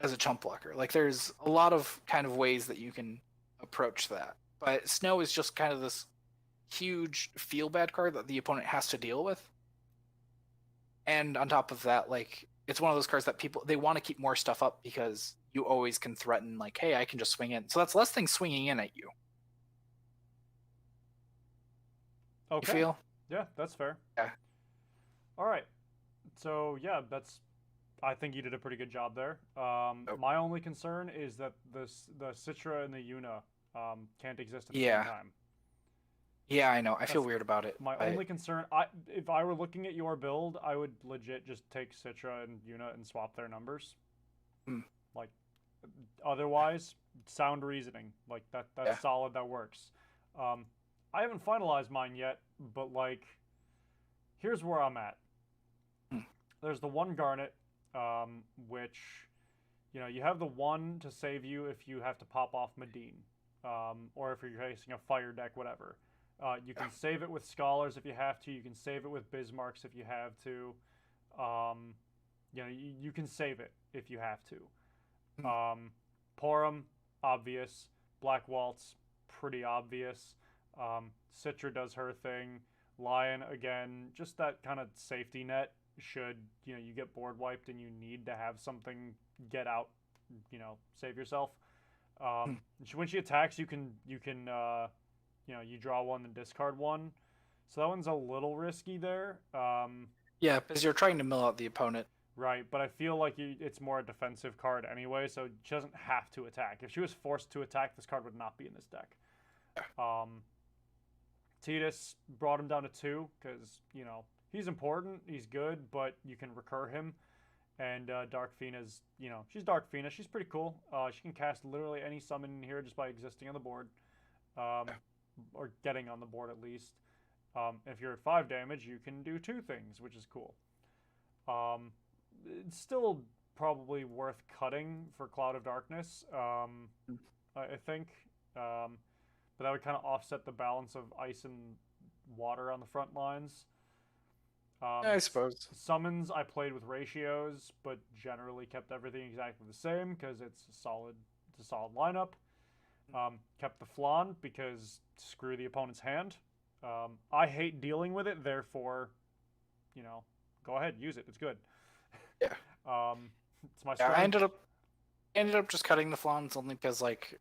B: as a chump blocker. Like, there's a lot of kind of ways that you can approach that. But Snow is just kind of this huge feel bad card that the opponent has to deal with. And on top of that, like, it's one of those cards that they want to keep more stuff up because you always can threaten, like, hey, I can just swing in. So that's less things swinging in at you.
A: Okay.
B: You feel?
A: Yeah, that's fair.
B: Yeah.
A: All right. So, yeah, I think you did a pretty good job there. My only concern is that the Citra and the Yuna can't exist at the same time.
B: Yeah, I know. I feel weird about it.
A: My only concern, if I were looking at your build, I would legit just take Citra and Yuna and swap their numbers. Like, otherwise, sound reasoning. Like, that's solid, that works. I haven't finalized mine yet, but, like, here's where I'm at. There's the 1 Garnet, which, you know, you have the 1 to save you if you have to pop off Medine, or if you're facing a fire deck, whatever. You can save it with Scholars if you have to. You can save it with Bismarcks if you have to. You know, you can save it if you have to. Porum, obvious. Black Waltz, pretty obvious. Citra does her thing. Lion, again, just that kind of safety net should, you get board wiped and you need to have something get out, save yourself.
B: Hmm.
A: When she attacks, you draw one and discard one. So that one's a little risky there.
B: Yeah, because you're trying to mill out the opponent.
A: Right, but I feel like it's more a defensive card anyway, so she doesn't have to attack. If she was forced to attack, this card would not be in this deck. Tidus brought him down to 2 because, he's important, he's good, but you can recur him. And Dark Fina's, she's Dark Fina. She's pretty cool. She can cast literally any summon in here just by existing on the board. Or getting on the board at least. If you're at 5 damage, you can do 2 things, which is cool. It's still probably worth cutting for Cloud of Darkness, I think. But that would kind of offset the balance of ice and water on the front lines.
B: I suppose.
A: Summons I played with ratios, but generally kept everything exactly the same because it's a solid lineup. Kept the Flan because screw the opponent's hand. I hate dealing with it, therefore, go ahead, use it. It's good.
B: Yeah.
A: It's my
B: Yeah,
A: strength.
B: I ended up just cutting the Flans only because like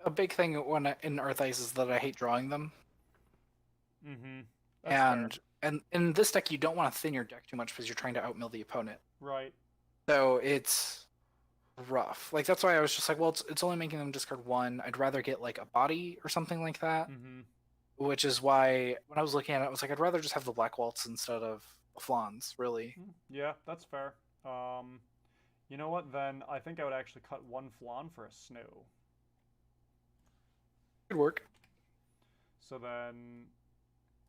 B: a big thing when in Earth Ice is that I hate drawing them.
A: Mm-hmm.
B: And in this deck you don't want to thin your deck too much because you're trying to outmill the opponent.
A: Right.
B: So it's rough. Like that's why I was just like, well, it's only making them discard 1. I'd rather get like a body or something like that.
A: Mm-hmm.
B: Which is why when I was looking at it, I was like, I'd rather just have the Black Waltz instead of Flans, really.
A: Yeah, that's fair. You know what? Then I think I would actually cut 1 Flan for a Snow.
B: Good work.
A: So then,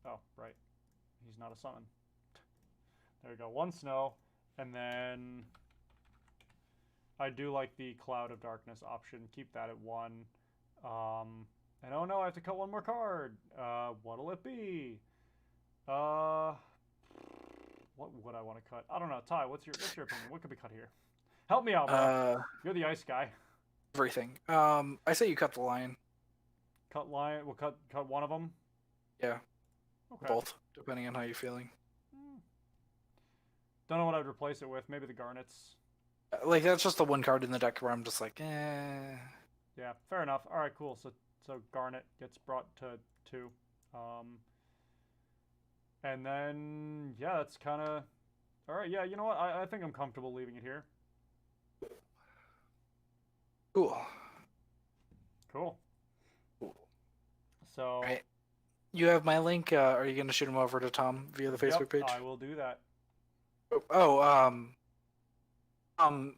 A: oh right, he's not a summon. There we go. 1 Snow, and then I do like the Cloud of Darkness option. Keep that at 1. And oh no, I have to cut 1 more card. What'll it be? What would I want to cut? I don't know. Ty, what's your opinion? What could be cut here? Help me out, bro. You're the ice guy.
B: Everything. I say you cut the Lion.
A: Cut Lion. We'll cut 1 of them.
B: Yeah.
A: Okay.
B: Both, depending on how you're feeling.
A: Don't know what I'd replace it with. Maybe the Garnets.
B: Like that's just the 1 card in the deck where I'm just like, eh.
A: Yeah, fair enough. All right, cool. So Garnet gets brought to 2. And then yeah, that's kind of all right. Yeah, you know what? I think I'm comfortable leaving it here.
B: Cool.
A: So
B: right. You have my link. Are you going to shoot him over to Tom via the Facebook page?
A: I will do that.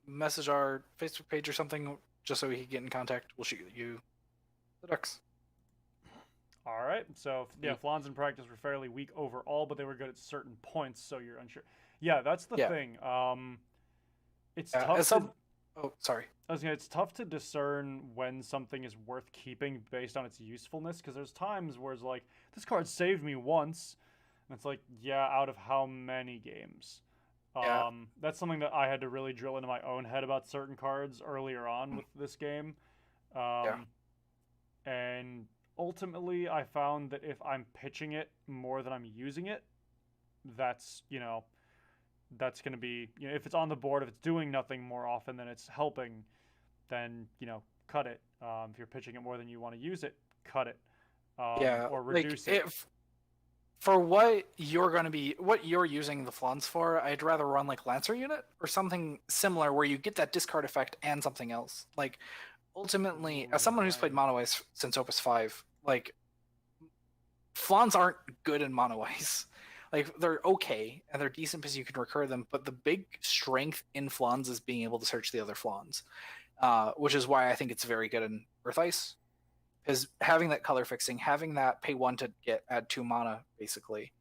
B: Message our Facebook page or something just so we can get in contact. We'll shoot you the ducks.
A: All right. So yeah, Flans in practice were fairly weak overall, but they were good at certain points. So you're unsure. Yeah, that's the thing. It's tough.
B: Oh, sorry.
A: It's tough to discern when something is worth keeping based on its usefulness, because there's times where it's like, this card saved me once, and it's like, yeah, out of how many games? That's something that I had to really drill into my own head about certain cards earlier on with this game. And ultimately, I found that if I'm pitching it more than I'm using it, that's going to be, if it's on the board, if it's doing nothing more often than it's helping, then, cut it. If you're pitching it more than you want to use it, cut it. Or reduce it.
B: For what you're using the Flans for, I'd rather run like Lancer unit or something similar where you get that discard effect and something else. Like, ultimately, as someone who's played Mono Ice since Opus 5, like, Flans aren't good in Mono Ice. Like, they're okay, and they're decent because you can recur them, but the big strength in Flans is being able to search the other Flans, which is why I think it's very good in Earth Ice. Because having that color fixing, having that pay 1 to add 2 mana, basically,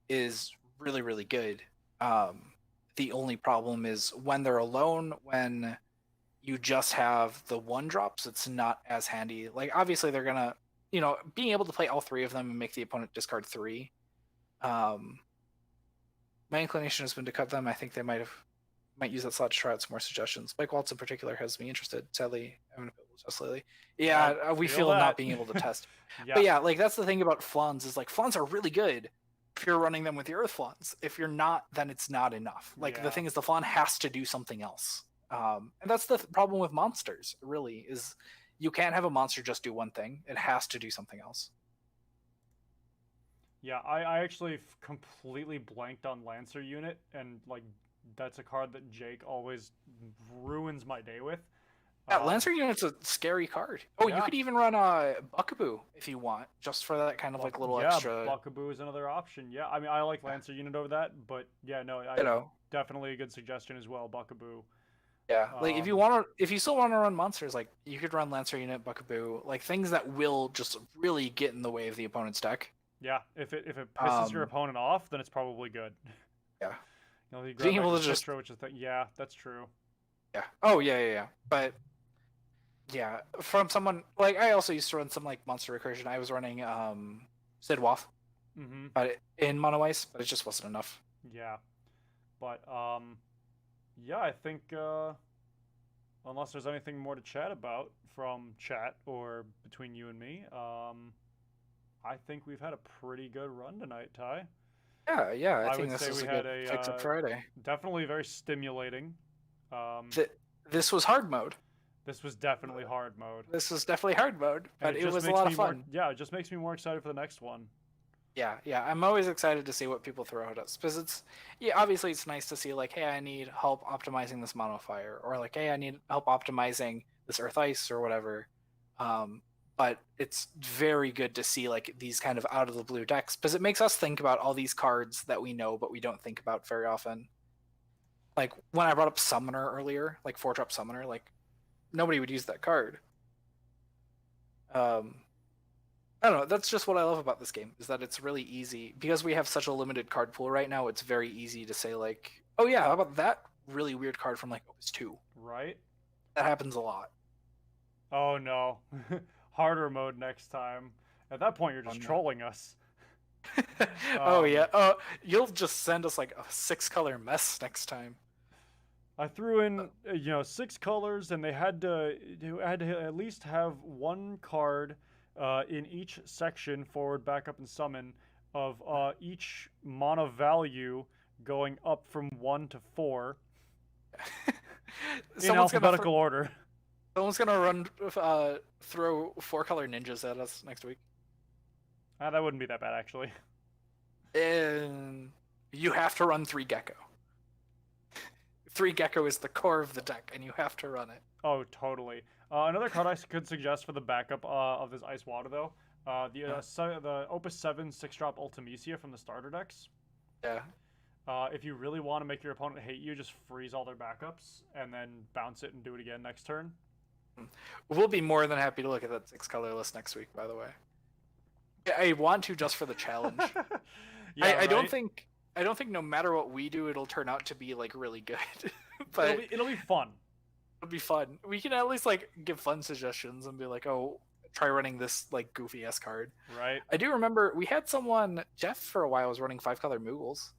B: is really, really good. The only problem is when they're alone, when you just have the 1-drops, it's not as handy. Like, obviously, they're going to, being able to play all 3 of them and make the opponent discard 3. My inclination has been to cut them. I think they might have might use that slot to try out some more suggestions. Mike Waltz in particular has me interested. Sadly, I haven't played just lately. Yeah, we feel
A: that.
B: not being able to test. But yeah, like that's the thing about Flans is like Flans are really good if you're running them with your Earth Flans. If you're not, then it's not enough. Like the thing is, the Flan has to do something else. And that's the problem with monsters. Really, is you can't have a monster just do one thing. It has to do something else.
A: Yeah, I actually completely blanked on Lancer unit, and like that's a card that Jake always ruins my day with.
B: Yeah, Lancer unit's a scary card. Oh, you could even run a Buckaboo if you want, just for that kind of like little extra.
A: Yeah, Buckaboo is another option. Yeah, I mean I like Lancer unit over that, but yeah, no, definitely a good suggestion as well, Buckaboo.
B: Yeah, like if you still want to run monsters, like you could run Lancer unit, Buckaboo, like things that will just really get in the way of the opponent's deck.
A: Yeah, if it pisses your opponent off, then it's probably good.
B: Yeah.
A: You know, being able to just which is yeah, that's true.
B: Yeah. Oh yeah. But yeah, from someone like I also used to run some like monster recursion. I was running Sid Waff, but in Mono Ice, but it just wasn't enough.
A: Yeah, but yeah, I think unless there's anything more to chat about from chat or between you and me, I think we've had a pretty good run tonight, Ty.
B: Yeah. I think this is a good fix-up Friday.
A: Definitely very stimulating.
B: This was hard mode.
A: This was definitely hard mode.
B: This was definitely hard mode, but it was a lot of fun.
A: Yeah, it just makes me more excited for the next one.
B: Yeah. I'm always excited to see what people throw at us because obviously it's nice to see like, hey, I need help optimizing this Mono Fire, or like, hey, I need help optimizing this Earth Ice or whatever. But it's very good to see like these kind of out of the blue decks because it makes us think about all these cards that we know but we don't think about very often. Like when I brought up Summoner earlier, like 4-drop Summoner, like nobody would use that card. I don't know. That's just what I love about this game is that it's really easy because we have such a limited card pool right now. It's very easy to say like, oh yeah, how about that really weird card from like Opus 2?
A: Right.
B: That happens a lot.
A: Oh no. Harder mode next time. At that point, you're just trolling us.
B: Oh yeah. You'll just send us like a 6-color mess next time.
A: I threw in, 6 colors, and they had to at least have one card in each section, forward, backup, and summon, of each mana value going up from 1 to 4 in alphabetical order.
B: Someone's gonna run, throw 4-color ninjas at us next week.
A: That wouldn't be that bad, actually.
B: And you have to run 3 Gecko. 3 Gecko is the core of the deck, and you have to run it.
A: Oh, totally. Another card I could suggest for the backup of this Ice Water, though, the Opus 7 6-drop Ultimecia from the starter decks.
B: Yeah.
A: If you really want to make your opponent hate you, just freeze all their backups and then bounce it and do it again next turn.
B: We'll be more than happy to look at that 6-color list next week, by the way. I want to just for the challenge.
A: Yeah,
B: I don't think no matter what we do, it'll turn out to be like really good. But
A: it'll be fun.
B: It'll be fun. We can at least like give fun suggestions and be like, oh, try running this like goofy ass card.
A: Right.
B: I do remember we had someone, Jeff, for a while was running 5-color Moogles.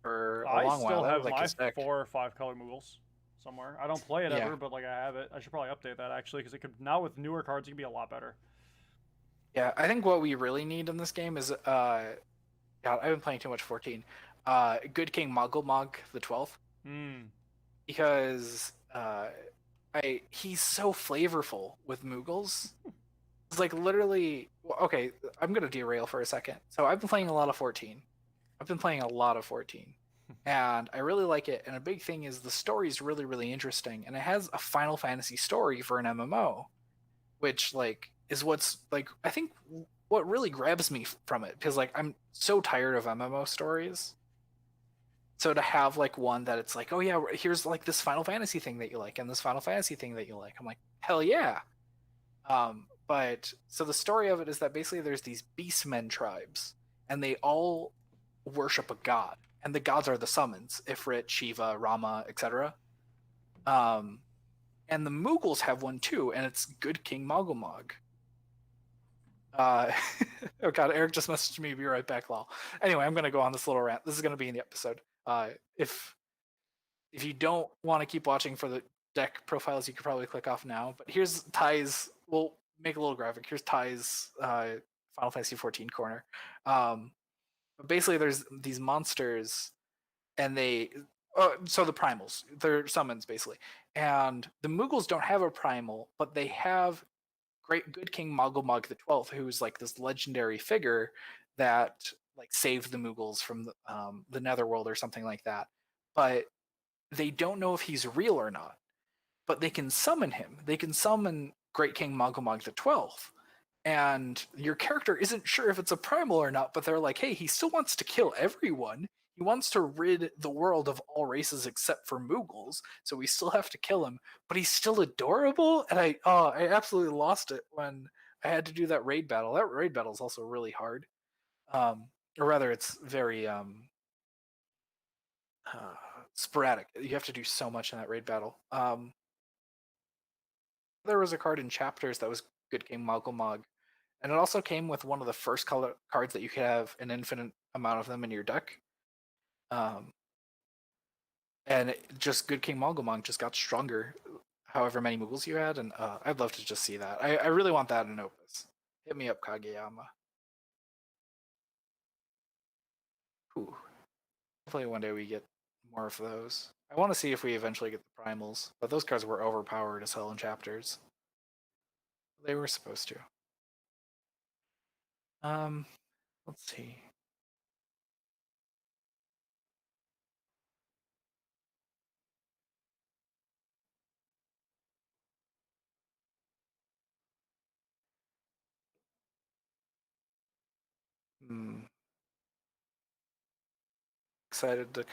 B: For a long while.
A: I still have my 4 or 5-color Moogles somewhere. I don't play it ever, but like I have it. I should probably update that actually because it could now with newer cards it could be a lot better.
B: Yeah, I think what we really need in this game is God, I've been playing too much 14. Good King Muggle the 12th. Because he's so flavorful with Moogles. It's like literally okay, I'm gonna derail for a second. So I've been playing a lot of 14. And I really like it. And a big thing is the story is really, really interesting. And it has a Final Fantasy story for an MMO, which like is what's like I think what really grabs me from it, because like I'm so tired of MMO stories. So to have like one that it's like, oh yeah, here's like this Final Fantasy thing that you like and this Final Fantasy thing that you like, I'm like, hell yeah. But so the story of it is that basically there's these Beastmen tribes, and they all worship a god, and the gods are the summons: Ifrit, Shiva, Rama, etc. And the Moogles have one too, and it's Good King Mogulmog. Oh god, Eric just messaged me. Be right back, lol. Anyway, I'm gonna go on this little rant. This is gonna be in the episode. if you don't want to keep watching for the deck profiles, you could probably click off now. But here's Ty's. We'll make a little graphic. Here's Ty's Final Fantasy 14 corner. But basically, there's these monsters, and they. So the primals, they're summons basically, and the Mughals don't have a primal, but they have Great Good King Mogulmog the 12th, who's like this legendary figure that like saved the Mughals from the Netherworld or something like that. But they don't know if he's real or not. But they can summon him. They can summon Great King Mogulmog the 12th. And your character isn't sure if it's a primal or not, but they're like, hey, he still wants to kill everyone. He wants to rid the world of all races except for Mughals, so we still have to kill him. But he's still adorable, and I absolutely lost it when I had to do that raid battle. That raid battle is also really hard, or rather, it's very sporadic. You have to do so much in that raid battle. There was a card in chapters that was Good King Mogulmog, and it also came with one of the first color cards that you could have an infinite amount of them in your deck. And just Good King Mogulmog just got stronger, however many Mughals you had, and I'd love to just see that. I really want that in Opus. Hit me up, Kageyama. Ooh. Hopefully one day we get more of those. I want to see if we eventually get the primals, but those cards were overpowered as hell in chapters. They were supposed to. Let's see. Excited to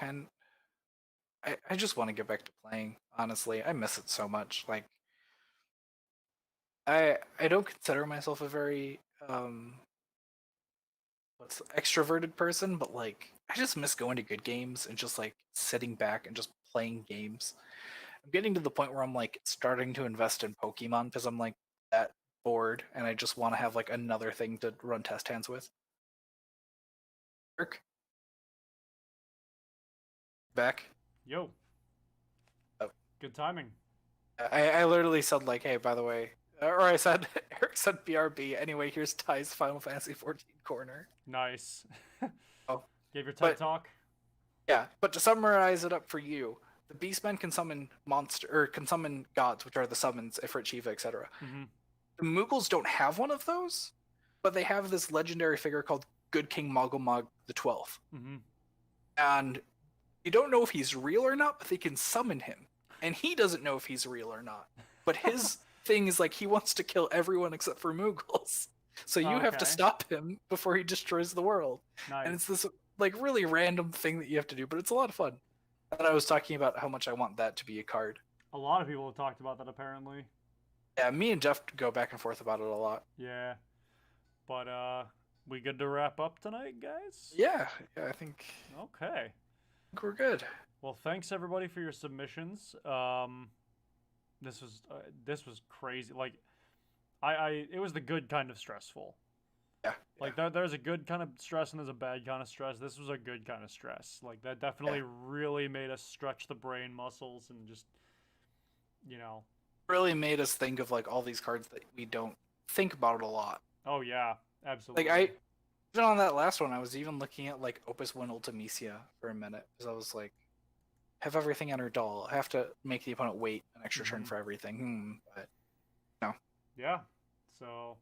B: I just want to get back to playing, honestly. I miss it so much. Like I don't consider myself a very what's extroverted person, but like I just miss going to good games and just like sitting back and just playing games. I'm getting to the point where I'm like starting to invest in Pokemon because I'm like that bored and I just want to have like another thing to run test hands with. Kirk, back.
A: Yo.
B: Oh.
A: Good timing.
B: I literally said like, hey, by the way, or I said Eric said BRB. Anyway, here's Ty's Final Fantasy 14 corner.
A: Nice.
B: Oh,
A: Gave your TED talk.
B: Yeah, but to summarize it up for you, the Beastmen can summon can summon gods, which are the summons, Ifrit, Shiva, etc.
A: Mm-hmm.
B: The Mughals don't have one of those, but they have this legendary figure called Good King Mogulmog the 12th.
A: Mm-hmm.
B: And you don't know if he's real or not, but they can summon him. And he doesn't know if he's real or not. But his thing is like he wants to kill everyone except for Mughals. So you have to stop him before he destroys the world.
A: Nice.
B: And it's this like really random thing that you have to do, but it's a lot of fun. And I was talking about how much I want that to be a card.
A: A lot of people have talked about that apparently.
B: Yeah, me and Jeff go back and forth about it a lot.
A: Yeah. But we good to wrap up tonight, guys?
B: Yeah, I think
A: okay.
B: We're good.
A: Well, thanks everybody for your submissions. This was crazy. Like it was the good kind of stressful.
B: Yeah.
A: Like there's a good kind of stress and there's a bad kind of stress. This was a good kind of stress. Like that definitely really made us stretch the brain muscles and just,
B: really made us think of like all these cards that we don't think about a lot.
A: Oh yeah, absolutely.
B: Like even on that last one, I was even looking at like Opus 1 Ultimisia for a minute because I was like, have everything entered doll. I have to make the opponent wait an extra turn for everything. But no.
A: Yeah. So,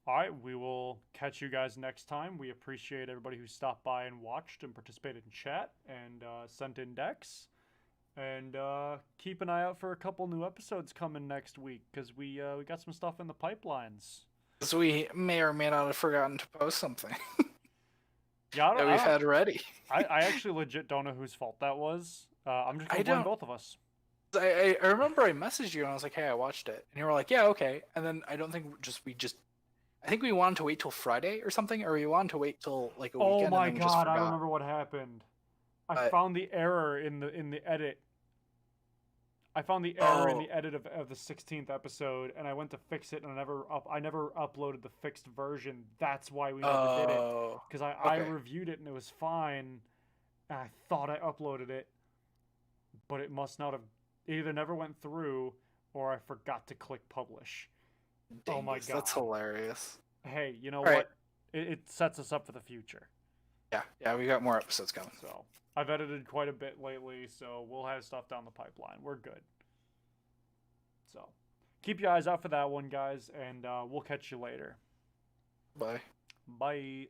A: all right, we will catch you guys next time. We appreciate everybody who stopped by and watched and participated in chat and sent in decks. And keep an eye out for a couple new episodes coming next week because we got some stuff in the pipelines.
B: So we may or may not have forgotten to post something.
A: Yeah,
B: that we've had ready.
A: I actually legit don't know whose fault that was. I'm just gonna blame both of us.
B: I remember I messaged you and I was like, hey, I watched it, and you were like, yeah, okay. And then I don't think I think we wanted to wait till Friday or something, or we wanted to wait till like a weekend.
A: Oh my god, I remember what happened. I found the error in the edit. I found the error in the edit of the 16th episode, and I went to fix it, and I never uploaded the fixed version. That's why we never did it, because I reviewed it and it was fine, and I thought I uploaded it, but it must not have either never went through or I forgot to click publish. Oh my
B: Dingus, that's
A: God.
B: hilarious.
A: Hey, you know
B: All right.
A: what? It sets us up for the future.
B: Yeah, we got more episodes coming.
A: So I've edited quite a bit lately, so we'll have stuff down the pipeline. We're good. So keep your eyes out for that one, guys, and we'll catch you later.
B: Bye.
A: Bye.